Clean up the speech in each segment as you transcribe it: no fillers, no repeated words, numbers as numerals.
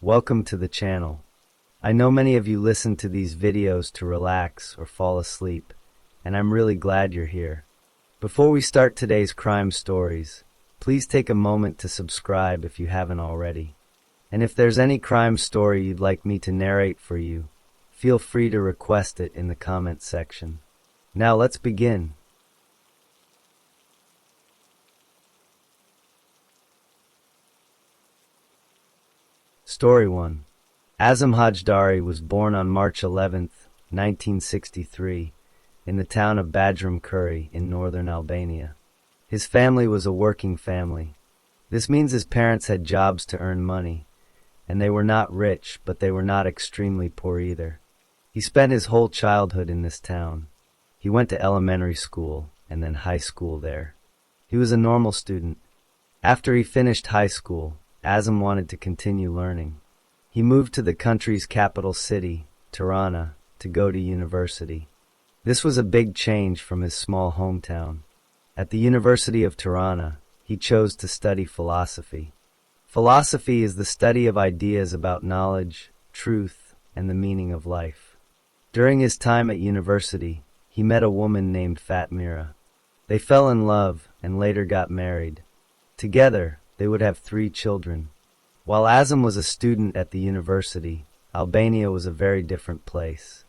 Welcome to the channel. I know many of you listen to these videos to relax or fall asleep, and I'm really glad you're here. Before we start today's crime stories, please take a moment to subscribe if you haven't already. And if there's any crime story you'd like me to narrate for you, feel free to request it in the comment section. Now let's begin. Story 1. Azam Hajdari was born on March 11, 1963, in the town of Badrum Kuri in northern Albania. His family was a working family. This means his parents had jobs to earn money, and they were not rich, but they were not extremely poor either. He spent his whole childhood in this town. He went to elementary school and then high school there. He was a normal student. After he finished high school, Azam wanted to continue learning. He moved to the country's capital city, Tirana, to go to university. This was a big change from his small hometown. At the University of Tirana, he chose to study philosophy. Philosophy is the study of ideas about knowledge, truth, and the meaning of life. During his time at university, he met a woman named Fatmira. They fell in love and later got married. Together, they would have 3 children. While Azam was a student at the university, Albania was a very different place.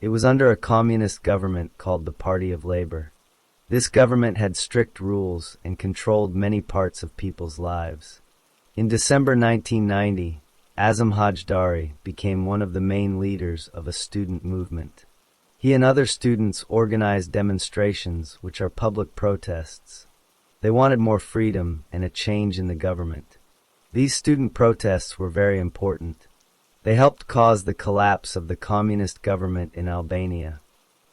It was under a communist government called the Party of Labor. This government had strict rules and controlled many parts of people's lives. In December 1990, Azam Hajdari became one of the main leaders of a student movement. He and other students organized demonstrations, which are public protests. They wanted more freedom and a change in the government. These student protests were very important. They helped cause the collapse of the communist government in Albania.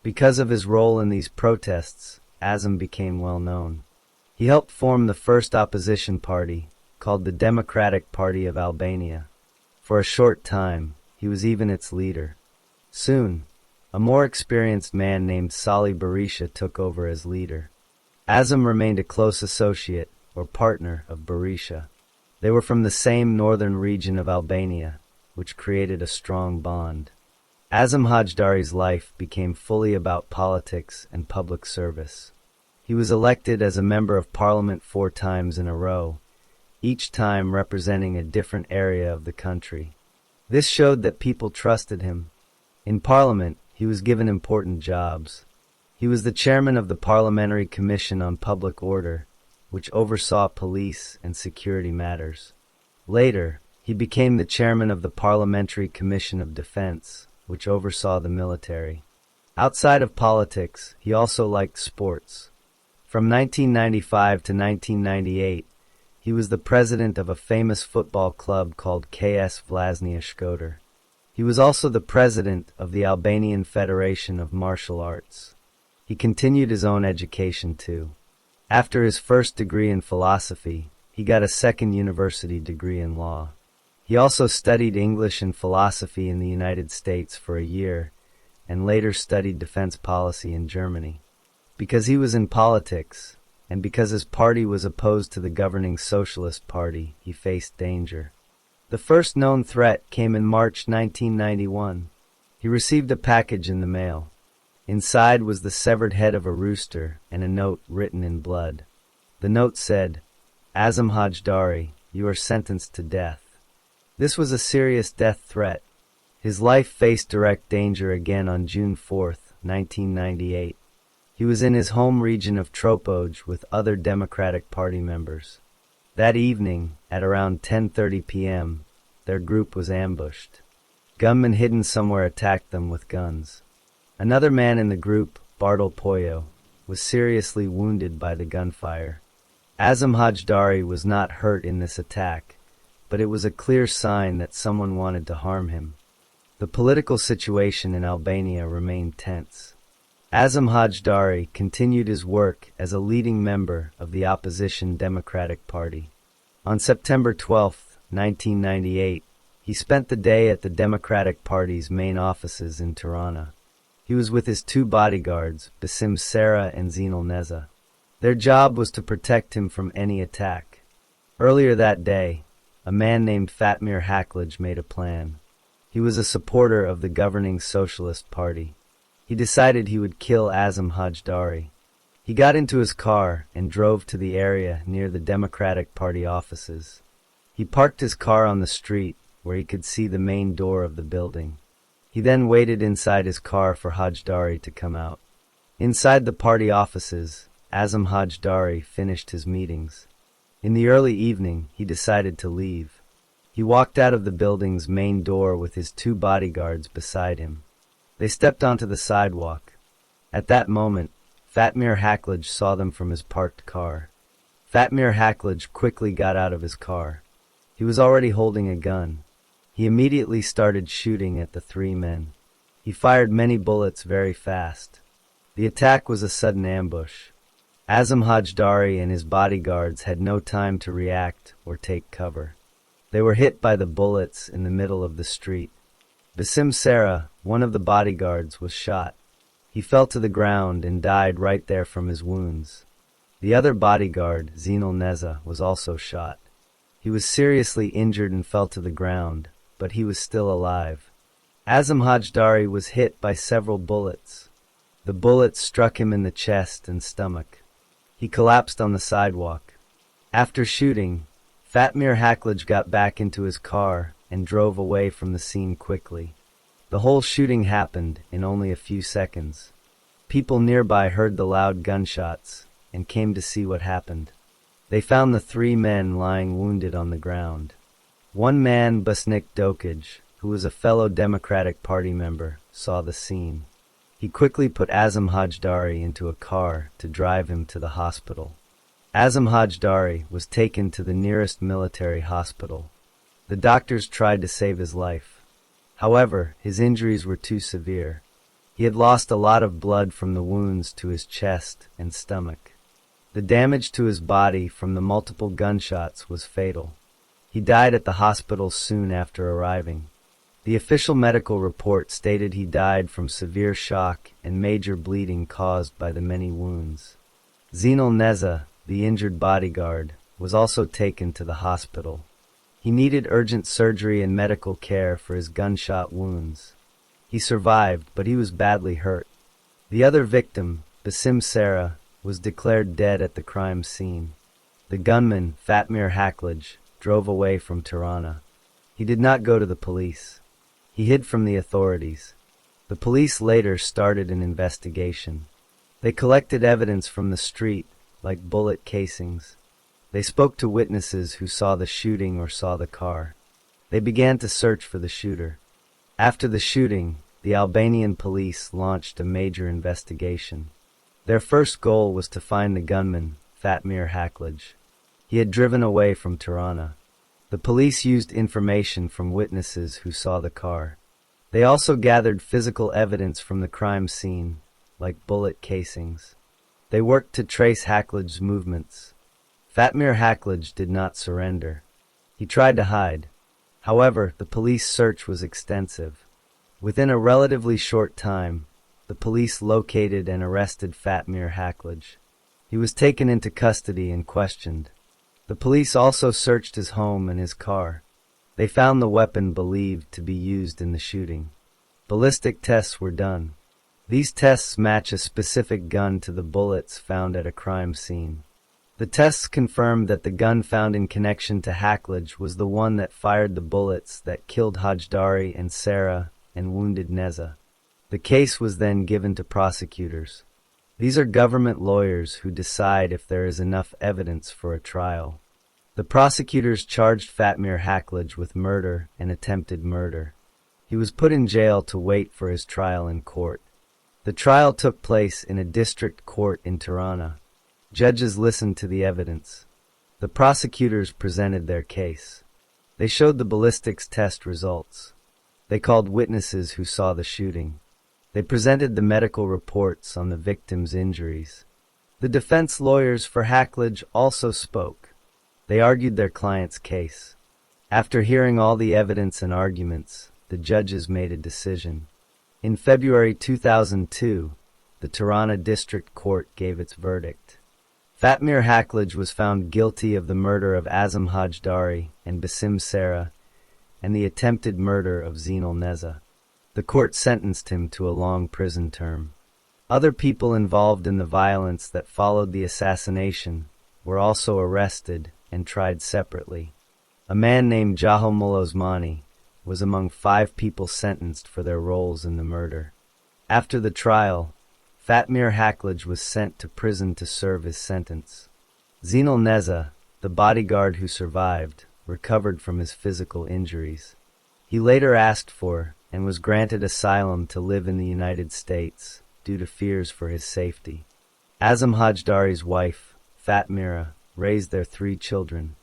Because of his role in these protests, Azam became well known. He helped form the first opposition party, called the Democratic Party of Albania. For a short time, he was even its leader. Soon, a more experienced man named Sali Berisha took over as leader. Azam remained a close associate, or partner, of Berisha. They were from the same northern region of Albania, which created a strong bond. Azam Hajdari's life became fully about politics and public service. He was elected as a member of parliament 4 times in a row, each time representing a different area of the country. This showed that people trusted him. In parliament, he was given important jobs. He was the chairman of the Parliamentary Commission on Public Order, which oversaw police and security matters. Later, he became the chairman of the Parliamentary Commission of Defense, which oversaw the military. Outside of politics, he also liked sports. From 1995 to 1998, he was the president of a famous football club called KS Vllaznia Shkodër. He was also the president of the Albanian Federation of Martial Arts. He continued his own education too. After his first degree in philosophy, he got a second university degree in law. He also studied English and philosophy in the United States for a year, and later studied defense policy in Germany. Because he was in politics, and because his party was opposed to the governing Socialist Party, he faced danger. The first known threat came in March 1991. He received a package in the mail. Inside was the severed head of a rooster and a note written in blood. The note said, "Azam Hajdari, you are sentenced to death." This was a serious death threat. His life faced direct danger again on June 4, 1998. He was in his home region of Tropoj with other Democratic Party members. That evening, at around 10:30 p.m., their group was ambushed. Gunmen hidden somewhere attacked them with guns. Another man in the group, Bartol Poyo, was seriously wounded by the gunfire. Azam Hajdari was not hurt in this attack, but it was a clear sign that someone wanted to harm him. The political situation in Albania remained tense. Azam Hajdari continued his work as a leading member of the opposition Democratic Party. On September 12, 1998, he spent the day at the Democratic Party's main offices in Tirana. He was with his 2 bodyguards, Basim Sara and Zinal Neza. Their job was to protect him from any attack. Earlier that day, a man named Fatmir Haklaj made a plan. He was a supporter of the governing Socialist Party. He decided he would kill Azam Hajdari. He got into his car and drove to the area near the Democratic Party offices. He parked his car on the street where he could see the main door of the building. He then waited inside his car for Hajdari to come out. Inside the party offices, Azam Hajdari finished his meetings. In the early evening, he decided to leave. He walked out of the building's main door with his 2 bodyguards beside him. They stepped onto the sidewalk. At that moment, Fatmir Haklaj saw them from his parked car. Fatmir Haklaj quickly got out of his car. He was already holding a gun. He immediately started shooting at the 3 men. He fired many bullets very fast. The attack was a sudden ambush. Azam Hajdari and his bodyguards had no time to react or take cover. They were hit by the bullets in the middle of the street. Basim Sarah, one of the bodyguards, was shot. He fell to the ground and died right there from his wounds. The other bodyguard, Zinal Neza, was also shot. He was seriously injured and fell to the ground, but he was still alive. Azam Hajdari was hit by several bullets. The bullets struck him in the chest and stomach. He collapsed on the sidewalk. After shooting, Fatmir Haklaj got back into his car and drove away from the scene quickly. The whole shooting happened in only a few seconds. People nearby heard the loud gunshots and came to see what happened. They found the 3 men lying wounded on the ground. One man, Busnik Dokaj, who was a fellow Democratic Party member, saw the scene. He quickly put Azam Hajdari into a car to drive him to the hospital. Azam Hajdari was taken to the nearest military hospital. The doctors tried to save his life. However, his injuries were too severe. He had lost a lot of blood from the wounds to his chest and stomach. The damage to his body from the multiple gunshots was fatal. He died at the hospital soon after arriving. The official medical report stated he died from severe shock and major bleeding caused by the many wounds. Zinal Neza, the injured bodyguard, was also taken to the hospital. He needed urgent surgery and medical care for his gunshot wounds. He survived, but he was badly hurt. The other victim, Basim Sarah, was declared dead at the crime scene. The gunman, Fatmir Haklaj, drove away from Tirana. He did not go to the police. He hid from the authorities. The police later started an investigation. They collected evidence from the street, like bullet casings. They spoke to witnesses who saw the shooting or saw the car. They began to search for the shooter. After the shooting, the Albanian police launched a major investigation. Their first goal was to find the gunman, Fatmir Haklaj. He had driven away from Tirana. The police used information from witnesses who saw the car. They also gathered physical evidence from the crime scene, like bullet casings. They worked to trace Haklaj's movements. Fatmir Haklaj did not surrender. He tried to hide. However, the police search was extensive. Within a relatively short time, the police located and arrested Fatmir Haklaj. He was taken into custody and questioned. The police also searched his home and his car. They found the weapon believed to be used in the shooting. Ballistic tests were done. These tests match a specific gun to the bullets found at a crime scene. The tests confirmed that the gun found in connection to Haklaj was the one that fired the bullets that killed Hajdari and Sarah and wounded Neza. The case was then given to prosecutors. These are government lawyers who decide if there is enough evidence for a trial. The prosecutors charged Fatmir Haklaj with murder and attempted murder. He was put in jail to wait for his trial in court. The trial took place in a district court in Tirana. Judges listened to the evidence. The prosecutors presented their case. They showed the ballistics test results. They called witnesses who saw the shooting. They presented the medical reports on the victim's injuries. The defense lawyers for Haklaj also spoke. They argued their client's case. After hearing all the evidence and arguments, the judges made a decision. In February 2002, the Tirana District Court gave its verdict. Fatmir Haklaj was found guilty of the murder of Azam Hajdari and Basim Sara and the attempted murder of Zinal Neza. The court sentenced him to a long prison term. Other people involved in the violence that followed the assassination were also arrested and tried separately. A man named Jahal Osmani was among 5 people sentenced for their roles in the murder. After the trial, Fatmir Haklaj was sent to prison to serve his sentence. Zinal Neza, the bodyguard who survived, recovered from his physical injuries. He later asked for and was granted asylum to live in the United States due to fears for his safety. Azam Hajdari's wife, Fatmira, raised their 3 children.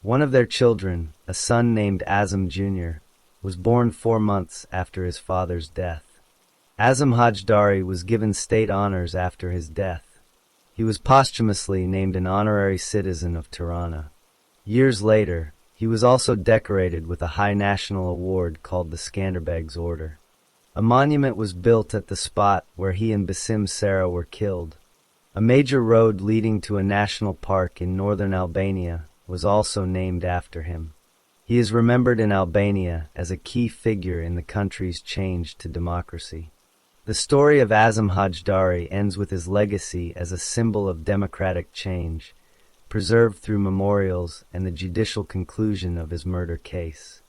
One of their children, a son named Azam Jr., was born 4 months after his father's death. Azam Hajdari was given state honors after his death. He was posthumously named an honorary citizen of Tirana. Years later, he was also decorated with a high national award called the Skanderbeg's Order. A monument was built at the spot where he and Basim Sara were killed. A major road leading to a national park in northern Albania was also named after him. He is remembered in Albania as a key figure in the country's change to democracy. The story of Azam Hajdari ends with his legacy as a symbol of democratic change, preserved through memorials and the judicial conclusion of his murder case.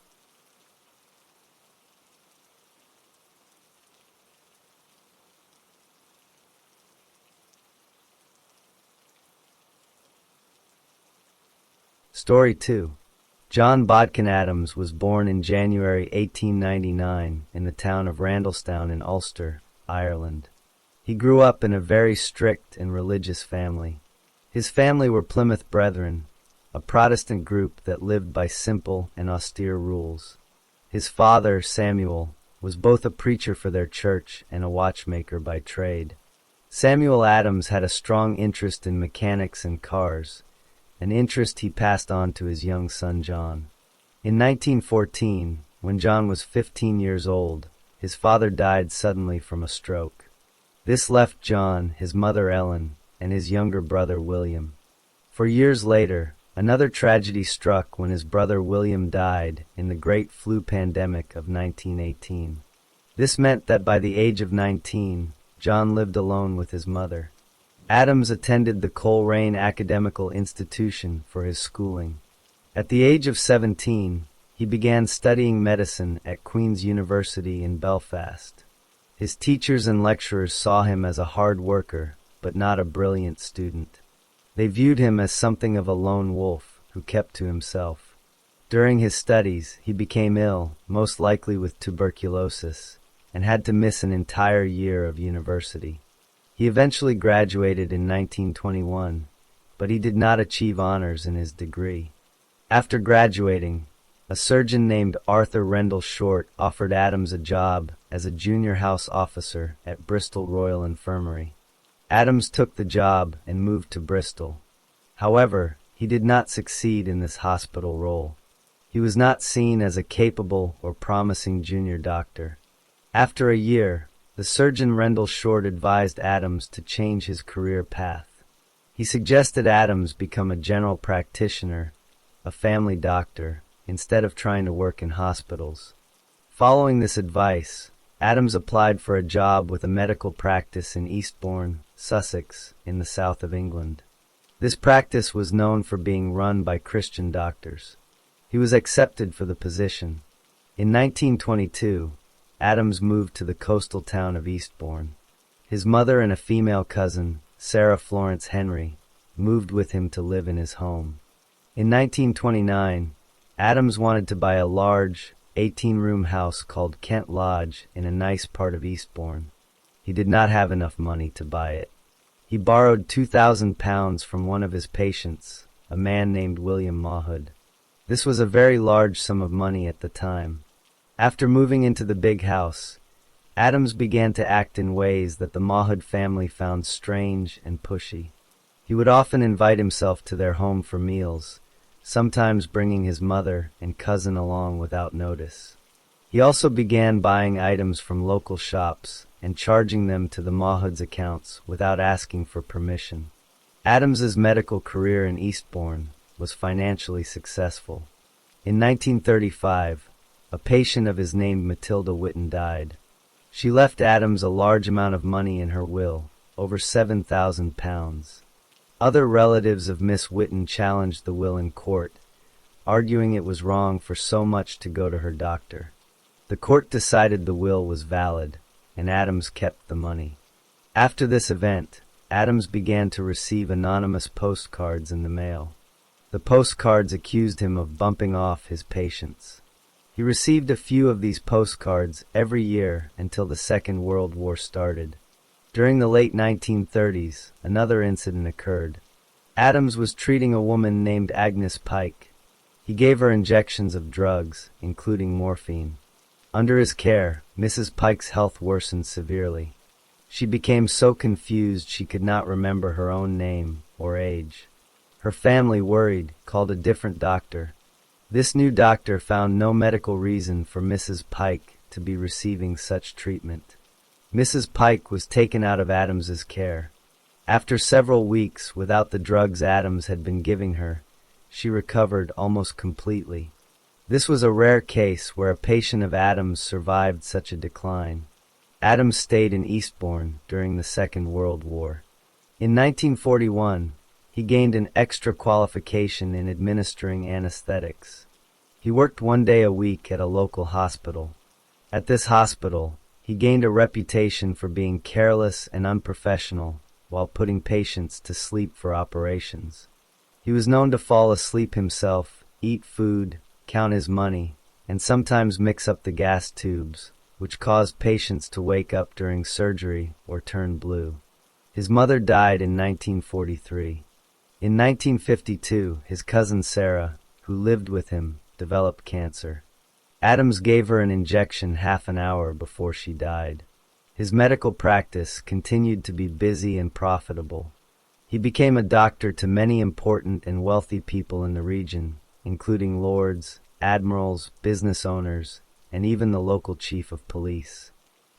Story 2. John Bodkin Adams was born in January 1899 in the town of Randalstown in Ulster, Ireland. He grew up in a very strict and religious family. His family were Plymouth Brethren, a Protestant group that lived by simple and austere rules. His father, Samuel, was both a preacher for their church and a watchmaker by trade. Samuel Adams had a strong interest in mechanics and cars, an interest he passed on to his young son John. In 1914, when John was 15 years old, his father died suddenly from a stroke. This left John, his mother Ellen, and his younger brother William. For years later, another tragedy struck when his brother William died in the Great Flu Pandemic of 1918. This meant that by the age of 19, John lived alone with his mother. Adams attended the Coleraine Academical Institution for his schooling. At the age of 17, he began studying medicine at Queen's University in Belfast. His teachers and lecturers saw him as a hard worker, but not a brilliant student. They viewed him as something of a lone wolf who kept to himself. During his studies, he became ill, most likely with tuberculosis, and had to miss an entire year of university. He eventually graduated in 1921, but he did not achieve honors in his degree. After graduating, a surgeon named Arthur Rendell Short offered Adams a job as a junior house officer at Bristol Royal Infirmary. Adams took the job and moved to Bristol. However, he did not succeed in this hospital role. He was not seen as a capable or promising junior doctor. After a year, the surgeon Rendell Short advised Adams to change his career path. He suggested Adams become a general practitioner, a family doctor, instead of trying to work in hospitals. Following this advice, Adams applied for a job with a medical practice in Eastbourne, Sussex, in the south of England. This practice was known for being run by Christian doctors. He was accepted for the position. In 1922, Adams moved to the coastal town of Eastbourne. His mother and a female cousin, Sarah Florence Henry, moved with him to live in his home. In 1929, Adams wanted to buy a large, 18-room house called Kent Lodge in a nice part of Eastbourne. He did not have enough money to buy it. He borrowed £2,000 from one of his patients, a man named William Mawhood. This was a very large sum of money at the time. After moving into the big house, Adams began to act in ways that the Mawhood family found strange and pushy. He would often invite himself to their home for meals, sometimes bringing his mother and cousin along without notice. He also began buying items from local shops and charging them to the Mawhood's accounts without asking for permission. Adams's medical career in Eastbourne was financially successful. In 1935, a patient of his named Matilda Whitten died. She left Adams a large amount of money in her will, over £7,000. Other relatives of Miss Whitten challenged the will in court, arguing it was wrong for so much to go to her doctor. The court decided the will was valid, and Adams kept the money. After this event, Adams began to receive anonymous postcards in the mail. The postcards accused him of bumping off his patients. He received a few of these postcards every year until the Second World War started. During the late 1930s, another incident occurred. Adams was treating a woman named Agnes Pike. He gave her injections of drugs, including morphine. Under his care, Mrs. Pike's health worsened severely. She became so confused she could not remember her own name or age. Her family, worried, called a different doctor. This new doctor found no medical reason for Mrs. Pike to be receiving such treatment. Mrs. Pike was taken out of Adams's care. After several weeks without the drugs Adams had been giving her, she recovered almost completely. This was a rare case where a patient of Adams survived such a decline. Adams stayed in Eastbourne during the Second World War. In 1941, he gained an extra qualification in administering anesthetics. He worked one day a week at a local hospital. At this hospital, he gained a reputation for being careless and unprofessional while putting patients to sleep for operations. He was known to fall asleep himself, eat food, count his money, and sometimes mix up the gas tubes, which caused patients to wake up during surgery or turn blue. His mother died in 1943. In 1952, his cousin Sarah, who lived with him, developed cancer. Adams gave her an injection half an hour before she died. His medical practice continued to be busy and profitable. He became a doctor to many important and wealthy people in the region, including lords, admirals, business owners, and even the local chief of police.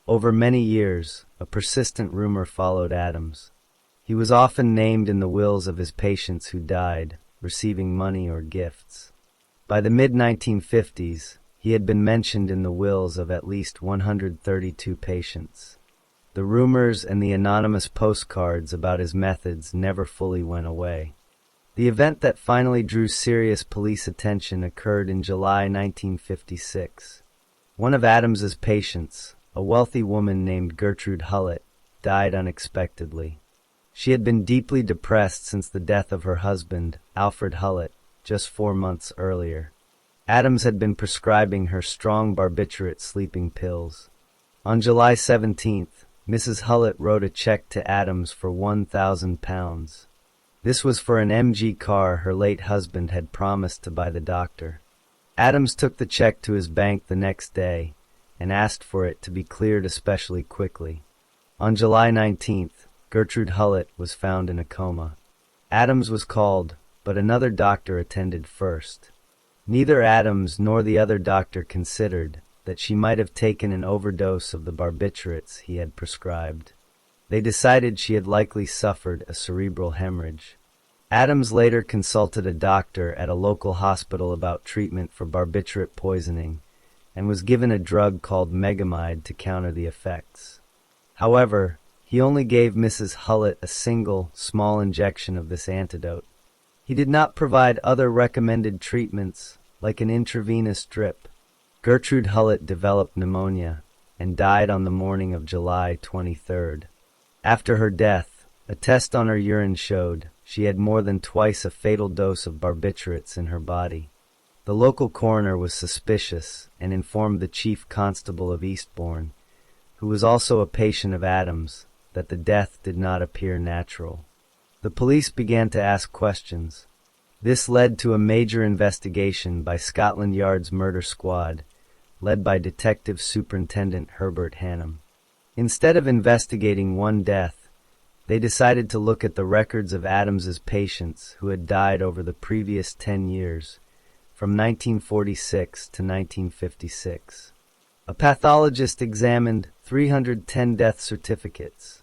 Over many years, a persistent rumor followed Adams. He was often named in the wills of his patients who died, receiving money or gifts. By the mid-1950s, he had been mentioned in the wills of at least 132 patients. The rumors and the anonymous postcards about his methods never fully went away. The event that finally drew serious police attention occurred in July 1956. One of Adams's patients, a wealthy woman named Gertrude Hullett, died unexpectedly. She had been deeply depressed since the death of her husband, Alfred Hullett, just 4 months earlier. Adams had been prescribing her strong barbiturate sleeping pills. On July 17th, Mrs. Hullett wrote a check to Adams for £1,000. This was for an MG car her late husband had promised to buy the doctor. Adams took the check to his bank the next day and asked for it to be cleared especially quickly. On July 19th, Gertrude Hullett was found in a coma. Adams was called, but another doctor attended first. Neither Adams nor the other doctor considered that she might have taken an overdose of the barbiturates he had prescribed. They decided she had likely suffered a cerebral hemorrhage. Adams later consulted a doctor at a local hospital about treatment for barbiturate poisoning and was given a drug called megamide to counter the effects. However, he only gave Mrs. Hullett a single, small injection of this antidote. He did not provide other recommended treatments, like an intravenous drip. Gertrude Hullett developed pneumonia and died on the morning of July 23rd. After her death, a test on her urine showed she had more than twice a fatal dose of barbiturates in her body. The local coroner was suspicious and informed the chief constable of Eastbourne, who was also a patient of Adams, that the death did not appear natural. The police began to ask questions. This led to a major investigation by Scotland Yard's murder squad, led by Detective Superintendent Herbert Hannam. Instead of investigating one death, they decided to look at the records of Adams's patients who had died over the previous 10 years, from 1946 to 1956. A pathologist examined 310 death certificates.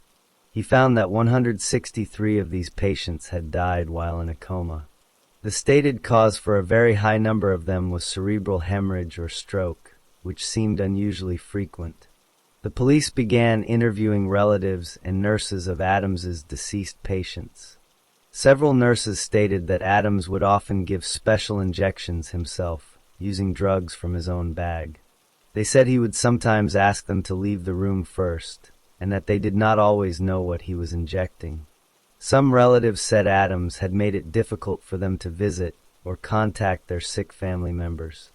He He found that 163 of these patients had died while in a coma. The stated cause for a very high number of them was cerebral hemorrhage or stroke, which seemed unusually frequent. The police began interviewing relatives and nurses of Adams's deceased patients. Several nurses stated that Adams would often give special injections himself, using drugs from his own bag. They said he would sometimes ask them to leave the room first, and that they did not always know what he was injecting. Some relatives said Adams had made it difficult for them to visit or contact their sick family members.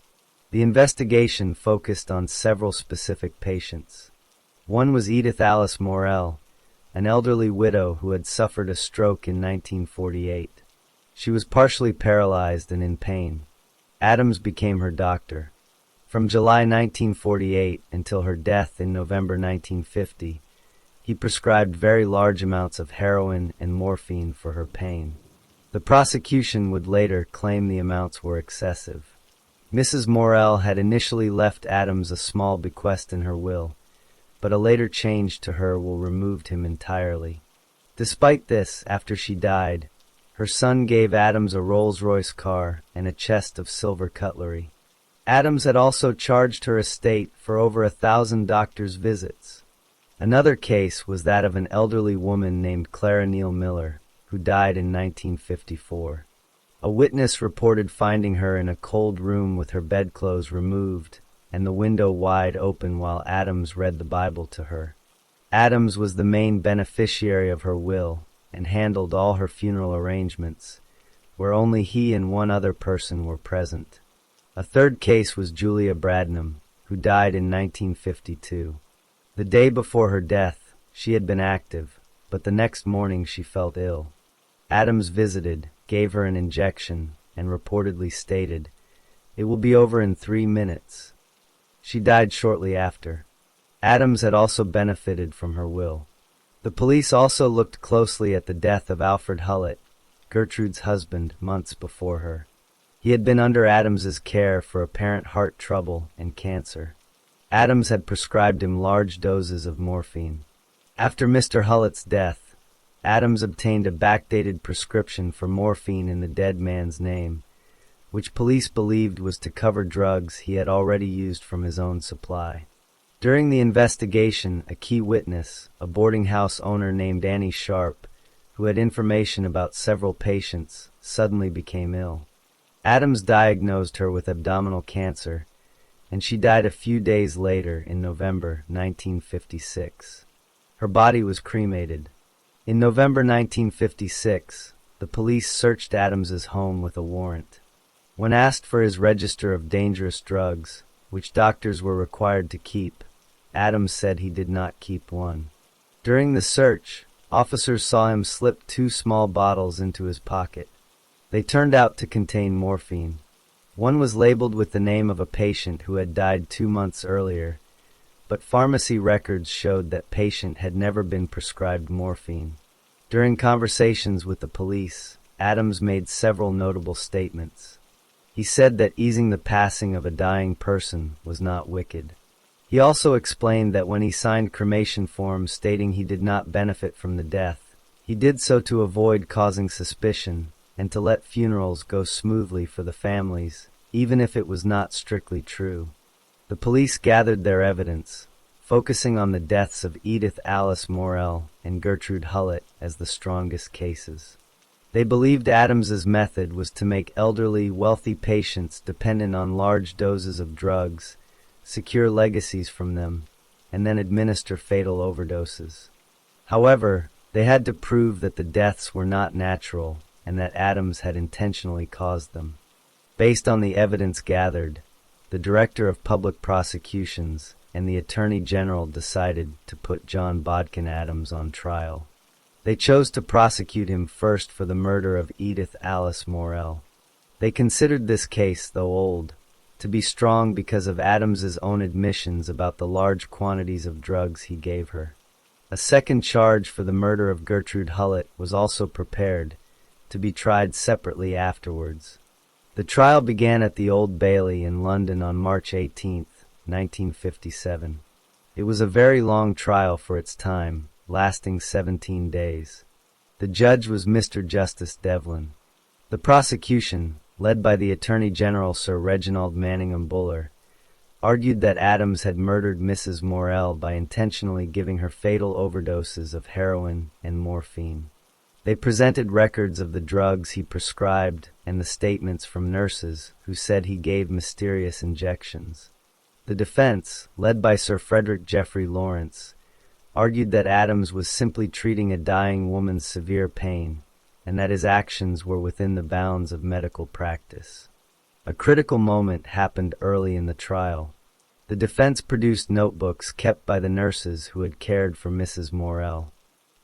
The investigation focused on several specific patients. One was Edith Alice Morel, an elderly widow who had suffered a stroke in 1948. She was partially paralyzed and in pain. Adams became her doctor. From July 1948 until her death in November 1950, he prescribed very large amounts of heroin and morphine for her pain. The prosecution would later claim the amounts were excessive. Mrs. Morel had initially left Adams a small bequest in her will, but a later change to her will removed him entirely. Despite this, after she died, her son gave Adams a Rolls-Royce car and a chest of silver cutlery. Adams had also charged her estate for over 1,000 doctor's visits. Another case was that of an elderly woman named Clara Neal Miller, who died in 1954. A witness reported finding her in a cold room with her bedclothes removed and the window wide open while Adams read the Bible to her. Adams was the main beneficiary of her will and handled all her funeral arrangements, where only he and one other person were present. A third case was Julia Bradnam, who died in 1952. The day before her death, she had been active, but the next morning she felt ill. Adams visited, gave her an injection, and reportedly stated, "It will be over in 3 minutes." She died shortly after. Adams had also benefited from her will. The police also looked closely at the death of Alfred Hullett, Gertrude's husband, months before her. He had been under Adams's care for apparent heart trouble and cancer. Adams had prescribed him large doses of morphine. After Mr. Hullett's death, Adams obtained a backdated prescription for morphine in the dead man's name, which police believed was to cover drugs he had already used from his own supply. During the investigation, a key witness, a boarding house owner named Annie Sharp, who had information about several patients, suddenly became ill. Adams diagnosed her with abdominal cancer, and she died a few days later in November 1956. Her body was cremated. In November 1956, the police searched Adams's home with a warrant. When asked for his register of dangerous drugs, which doctors were required to keep, Adams said he did not keep one. During the search, officers saw him slip 2 small bottles into his pocket. They turned out to contain morphine. One was labeled with the name of a patient who had died 2 months earlier, but pharmacy records showed that patient had never been prescribed morphine. During conversations with the police, Adams made several notable statements. He said that easing the passing of a dying person was not wicked. He also explained that when he signed cremation forms stating he did not benefit from the death, he did so to avoid causing suspicion and to let funerals go smoothly for the families, even if it was not strictly true. The police gathered their evidence, focusing on the deaths of Edith Alice Morel and Gertrude Hullett as the strongest cases. They believed Adams's method was to make elderly, wealthy patients dependent on large doses of drugs, secure legacies from them, and then administer fatal overdoses. However, they had to prove that the deaths were not natural and that Adams had intentionally caused them. Based on the evidence gathered, the Director of Public Prosecutions and the Attorney General decided to put John Bodkin Adams on trial. They chose to prosecute him first for the murder of Edith Alice Morel. They considered this case, though old, to be strong because of Adams's own admissions about the large quantities of drugs he gave her. A second charge for the murder of Gertrude Hullett was also prepared, to be tried separately afterwards. The trial began at the Old Bailey in London on March 18, 1957. It was a very long trial for its time, lasting 17 days. The judge was Mr. Justice Devlin. The prosecution, led by the Attorney General Sir Reginald Manningham Buller, argued that Adams had murdered Mrs. Morel by intentionally giving her fatal overdoses of heroin and morphine. They presented records of the drugs he prescribed and the statements from nurses who said he gave mysterious injections. The defense, led by Sir Frederick Geoffrey Lawrence, argued that Adams was simply treating a dying woman's severe pain and that his actions were within the bounds of medical practice. A critical moment happened early in the trial. The defense produced notebooks kept by the nurses who had cared for Mrs. Morel.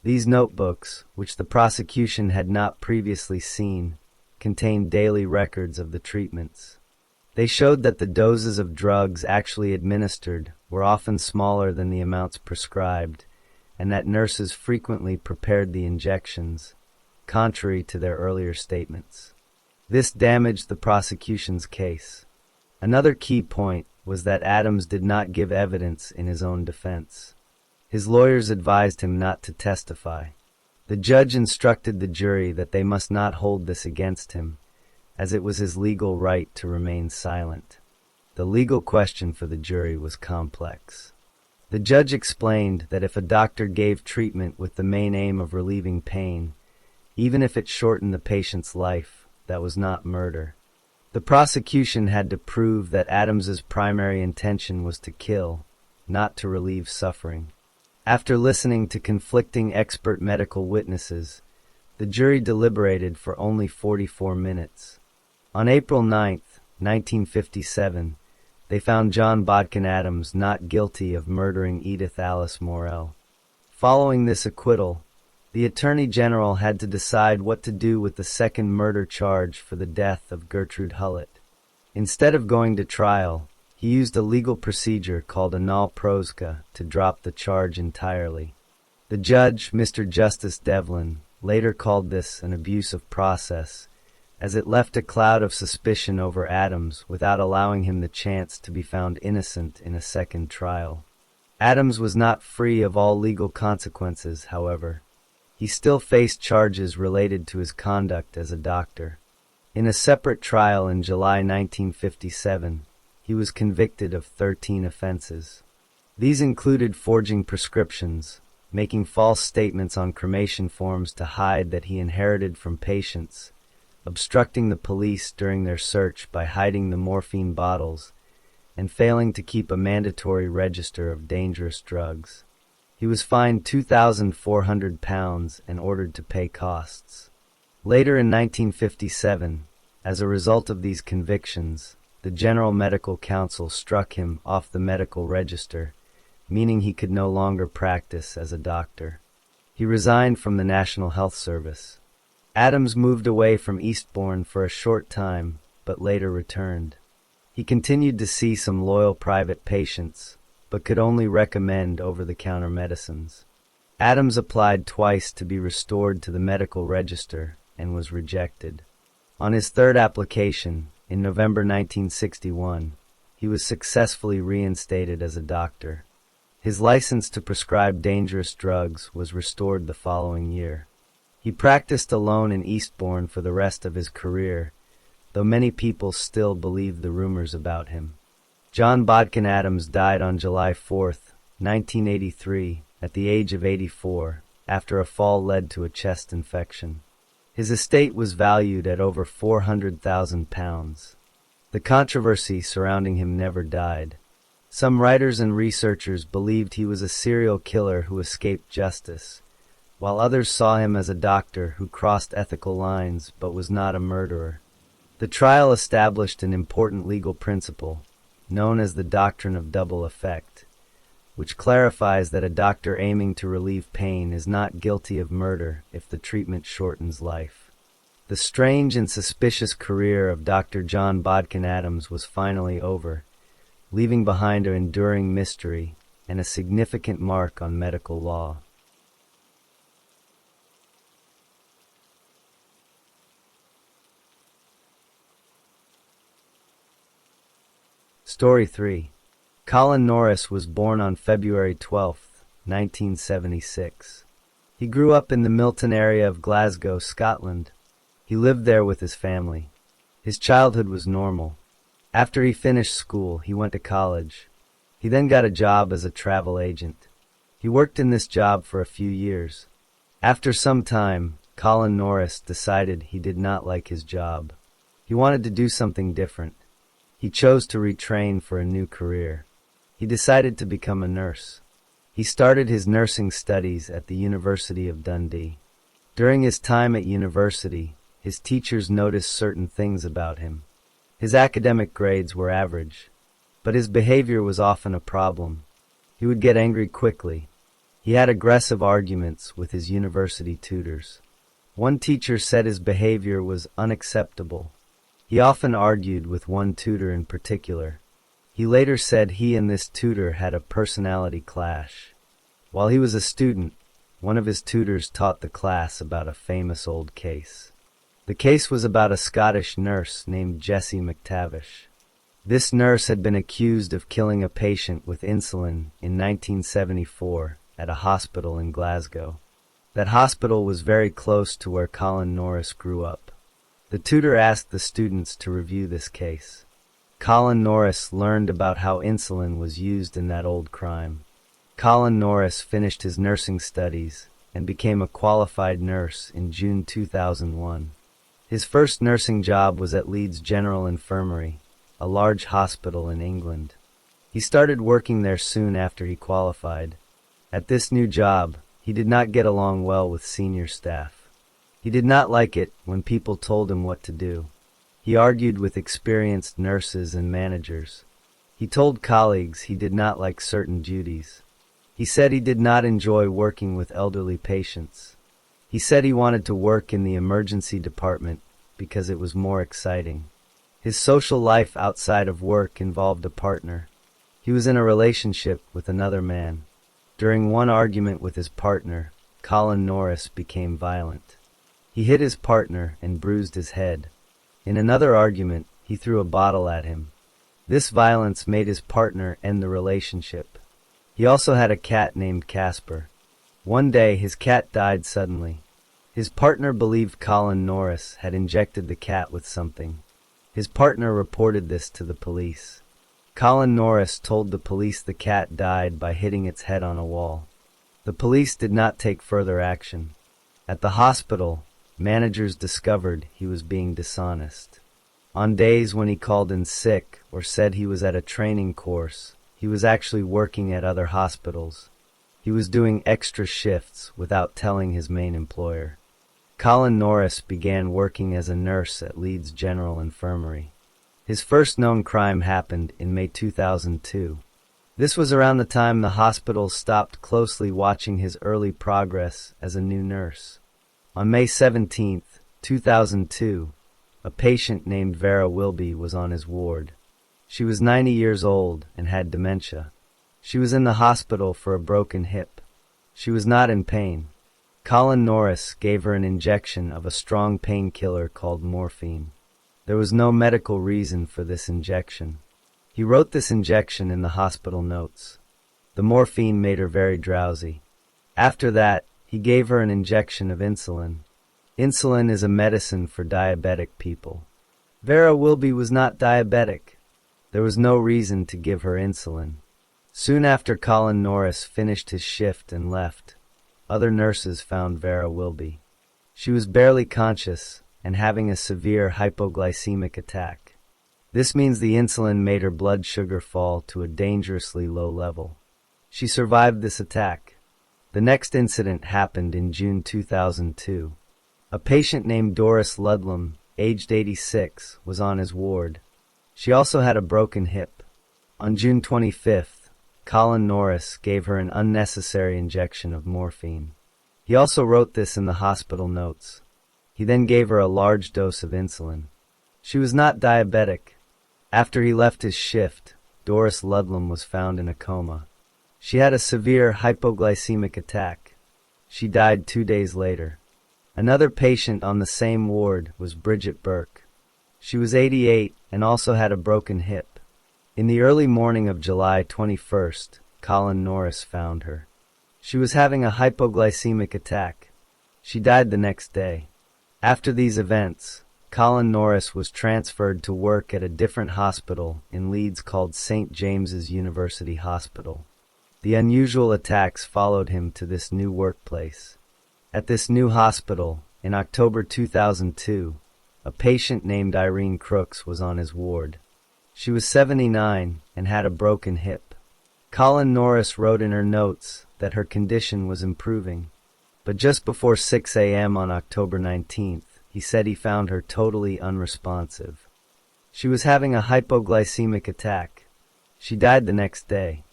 These notebooks, which the prosecution had not previously seen, contained daily records of the treatments. They showed that the doses of drugs actually administered were often smaller than the amounts prescribed, and that nurses frequently prepared the injections, contrary to their earlier statements. This damaged the prosecution's case. Another key point was that Adams did not give evidence in his own defense. His lawyers advised him not to testify. The judge instructed the jury that they must not hold this against him, as it was his legal right to remain silent. The legal question for the jury was complex. The judge explained that if a doctor gave treatment with the main aim of relieving pain, even if it shortened the patient's life, that was not murder. The prosecution had to prove that Adams's primary intention was to kill, not to relieve suffering. After listening to conflicting expert medical witnesses, the jury deliberated for only 44 minutes. On April 9, 1957, they found John Bodkin Adams not guilty of murdering Edith Alice Morel. Following this acquittal, the Attorney General had to decide what to do with the second murder charge for the death of Gertrude Hullett. Instead of going to trial, he used a legal procedure called a nolle prosequi to drop the charge entirely. The judge, Mr. Justice Devlin, later called this an abuse of process, as it left a cloud of suspicion over Adams without allowing him the chance to be found innocent in a second trial. Adams was not free of all legal consequences, however. He still faced charges related to his conduct as a doctor. In a separate trial in July 1957, he was convicted of 13 offenses. These included forging prescriptions, making false statements on cremation forms to hide that he inherited from patients, obstructing the police during their search by hiding the morphine bottles, and failing to keep a mandatory register of dangerous drugs. He was fined £2,400 and ordered to pay costs. Later in 1957, as a result of these convictions, the General Medical Council struck him off the medical register, meaning he could no longer practice as a doctor. He resigned from the National Health Service. Adams moved away from Eastbourne for a short time, but later returned. He continued to see some loyal private patients, but could only recommend over-the-counter medicines. Adams applied twice to be restored to the medical register and was rejected. On his third application, in November 1961, he was successfully reinstated as a doctor. His license to prescribe dangerous drugs was restored the following year. He practiced alone in Eastbourne for the rest of his career, though many people still believed the rumors about him. John Bodkin Adams died on July 4, 1983, at the age of 84, after a fall led to a chest infection. His estate was valued at over £400,000. The controversy surrounding him never died. Some writers and researchers believed he was a serial killer who escaped justice, while others saw him as a doctor who crossed ethical lines but was not a murderer. The trial established an important legal principle, known as the doctrine of double effect, which clarifies that a doctor aiming to relieve pain is not guilty of murder if the treatment shortens life. The strange and suspicious career of Dr. John Bodkin Adams was finally over, leaving behind an enduring mystery and a significant mark on medical law. Story 3. Colin Norris was born on February 12, 1976. He grew up in the Milton area of Glasgow, Scotland. He lived there with his family. His childhood was normal. After he finished school, he went to college. He then got a job as a travel agent. He worked in this job for a few years. After some time, Colin Norris decided he did not like his job. He wanted to do something different. He chose to retrain for a new career. He decided to become a nurse. He started his nursing studies at the University of Dundee. During his time at university, his teachers noticed certain things about him. His academic grades were average, but his behavior was often a problem. He would get angry quickly. He had aggressive arguments with his university tutors. One teacher said his behavior was unacceptable. He often argued with one tutor in particular. He later said he and this tutor had a personality clash. While he was a student, one of his tutors taught the class about a famous old case. The case was about a Scottish nurse named Jessie McTavish. This nurse had been accused of killing a patient with insulin in 1974 at a hospital in Glasgow. That hospital was very close to where Colin Norris grew up. The tutor asked the students to review this case. Colin Norris learned about how insulin was used in that old crime. Colin Norris finished his nursing studies and became a qualified nurse in June 2001. His first nursing job was at Leeds General Infirmary, a large hospital in England. He started working there soon after he qualified. At this new job, he did not get along well with senior staff. He did not like it when people told him what to do. He argued with experienced nurses and managers. He told colleagues he did not like certain duties. He said he did not enjoy working with elderly patients. He said he wanted to work in the emergency department because it was more exciting. His social life outside of work involved a partner. He was in a relationship with another man. During one argument with his partner, Colin Norris became violent. He hit his partner and bruised his head. In another argument, he threw a bottle at him. This violence made his partner end the relationship. He also had a cat named Casper. One day, his cat died suddenly. His partner believed Colin Norris had injected the cat with something. His partner reported this to the police. Colin Norris told the police the cat died by hitting its head on a wall. The police did not take further action. At the hospital, managers discovered he was being dishonest. On days when he called in sick or said he was at a training course, he was actually working at other hospitals. He was doing extra shifts without telling his main employer. Colin Norris began working as a nurse at Leeds General Infirmary. His first known crime happened in May 2002. This was around the time the hospital stopped closely watching his early progress as a new nurse. On May 17, 2002, a patient named Vera Wilby was on his ward. She was 90 years old and had dementia. She was in the hospital for a broken hip. She was not in pain. Colin Norris gave her an injection of a strong painkiller called morphine. There was no medical reason for this injection. He wrote this injection in the hospital notes. The morphine made her very drowsy. After that, he gave her an injection of insulin. Insulin is a medicine for diabetic people. Vera Wilby was not diabetic. There was no reason to give her insulin. Soon after Colin Norris finished his shift and left, other nurses found Vera Wilby. She was barely conscious and having a severe hypoglycemic attack. This means the insulin made her blood sugar fall to a dangerously low level. She survived this attack. The next incident happened in June 2002. A patient named Doris Ludlam, aged 86, was on his ward. She also had a broken hip. On June 25th, Colin Norris gave her an unnecessary injection of morphine. He also wrote this in the hospital notes. He then gave her a large dose of insulin. She was not diabetic. After he left his shift, Doris Ludlam was found in a coma. She had a severe hypoglycemic attack. She died 2 days later. Another patient on the same ward was Bridget Burke. She was 88 and also had a broken hip. In the early morning of July 21st, Colin Norris found her. She was having a hypoglycemic attack. She died the next day. After these events, Colin Norris was transferred to work at a different hospital in Leeds called St. James's University Hospital. The unusual attacks followed him to this new workplace. At this new hospital, in October 2002, a patient named Irene Crooks was on his ward. She was 79 and had a broken hip. Colin Norris wrote in her notes that her condition was improving. But just before 6 a.m. on October 19th, he said he found her totally unresponsive. She was having a hypoglycemic attack. She died the next day.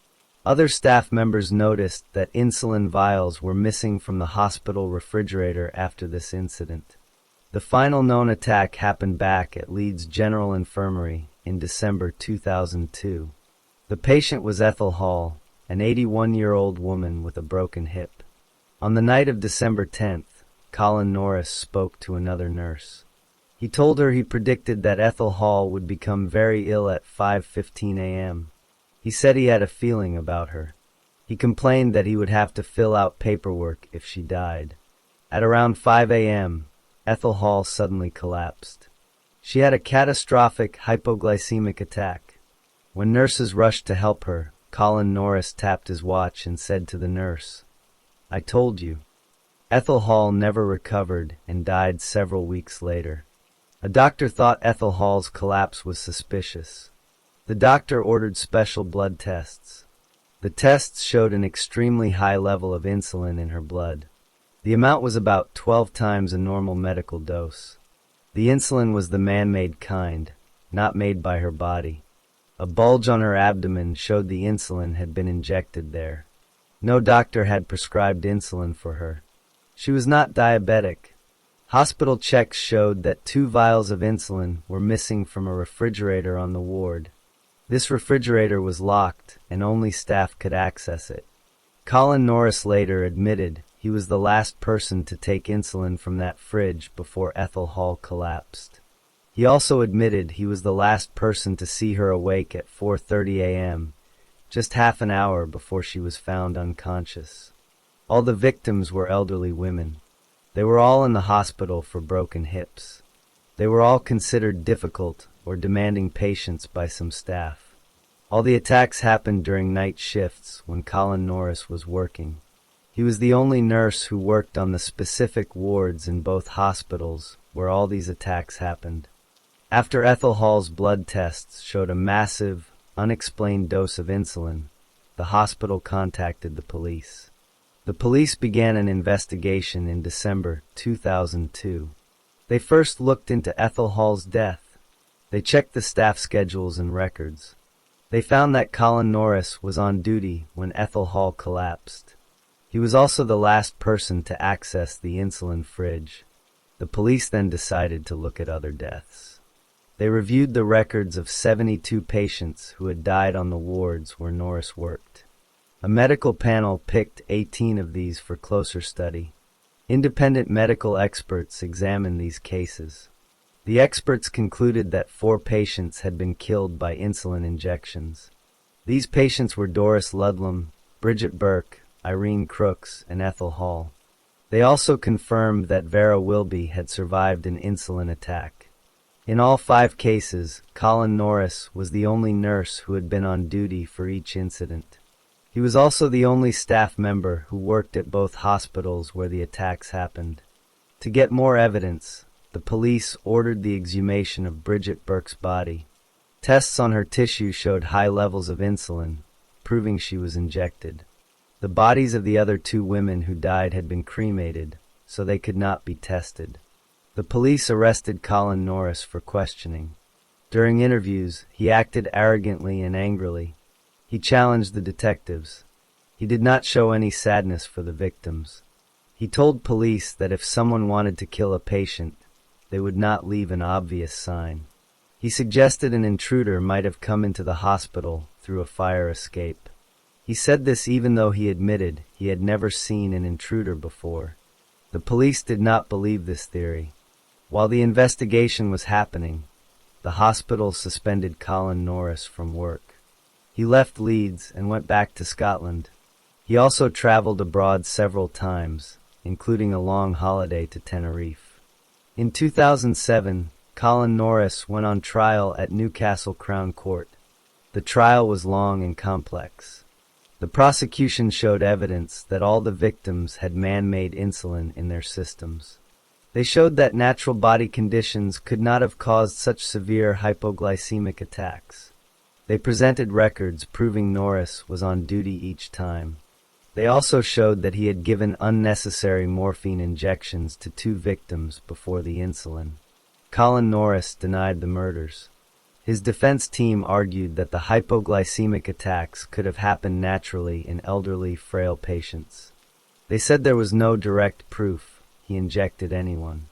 Other staff members noticed that insulin vials were missing from the hospital refrigerator after this incident. The final known attack happened back at Leeds General Infirmary in December 2002. The patient was Ethel Hall, an 81-year-old woman with a broken hip. On the night of December 10th, Colin Norris spoke to another nurse. He told her he predicted that Ethel Hall would become very ill at 5:15 a.m. He said he had a feeling about her. He complained that he would have to fill out paperwork if she died. At around 5 a.m., Ethel Hall suddenly collapsed. She had a catastrophic hypoglycemic attack. When nurses rushed to help her, Colin Norris tapped his watch and said to the nurse, "I told you." Ethel Hall never recovered and died several weeks later. A doctor thought Ethel Hall's collapse was suspicious. The doctor ordered special blood tests. The tests showed an extremely high level of insulin in her blood. The amount was about 12 times a normal medical dose. The insulin was the man-made kind, not made by her body. A bulge on her abdomen showed the insulin had been injected there. No doctor had prescribed insulin for her. She was not diabetic. Hospital checks showed that 2 vials of insulin were missing from a refrigerator on the ward. This refrigerator was locked, and only staff could access it. Colin Norris later admitted he was the last person to take insulin from that fridge before Ethel Hall collapsed. He also admitted he was the last person to see her awake at 4:30 a.m., just half an hour before she was found unconscious. All the victims were elderly women. They were all in the hospital for broken hips. They were all considered difficult or demanding patients by some staff. All the attacks happened during night shifts when Colin Norris was working. He was the only nurse who worked on the specific wards in both hospitals where all these attacks happened. After Ethel Hall's blood tests showed a massive, unexplained dose of insulin, the hospital contacted the police. The police began an investigation in December 2002. They first looked into Ethel Hall's death. They checked the staff schedules and records. They found that Colin Norris was on duty when Ethel Hall collapsed. He was also the last person to access the insulin fridge. The police then decided to look at other deaths. They reviewed the records of 72 patients who had died on the wards where Norris worked. A medical panel picked 18 of these for closer study. Independent medical experts examined these cases. The experts concluded that 4 patients had been killed by insulin injections. These patients were Doris Ludlam, Bridget Burke, Irene Crooks, and Ethel Hall. They also confirmed that Vera Wilby had survived an insulin attack. In all 5 cases, Colin Norris was the only nurse who had been on duty for each incident. He was also the only staff member who worked at both hospitals where the attacks happened. To get more evidence, the police ordered the exhumation of Bridget Burke's body. Tests on her tissue showed high levels of insulin, proving she was injected. The bodies of the other 2 women who died had been cremated, so they could not be tested. The police arrested Colin Norris for questioning. During interviews, he acted arrogantly and angrily. He challenged the detectives. He did not show any sadness for the victims. He told police that if someone wanted to kill a patient, they would not leave an obvious sign. He suggested an intruder might have come into the hospital through a fire escape. He said this even though he admitted he had never seen an intruder before. The police did not believe this theory. While the investigation was happening, the hospital suspended Colin Norris from work. He left Leeds and went back to Scotland. He also traveled abroad several times, including a long holiday to Tenerife. In 2007, Colin Norris went on trial at Newcastle Crown Court. The trial was long and complex. The prosecution showed evidence that all the victims had man-made insulin in their systems. They showed that natural body conditions could not have caused such severe hypoglycemic attacks. They presented records proving Norris was on duty each time. They also showed that he had given unnecessary morphine injections to 2 victims before the insulin. Colin Norris denied the murders. His defense team argued that the hypoglycemic attacks could have happened naturally in elderly, frail patients. They said there was no direct proof he injected anyone.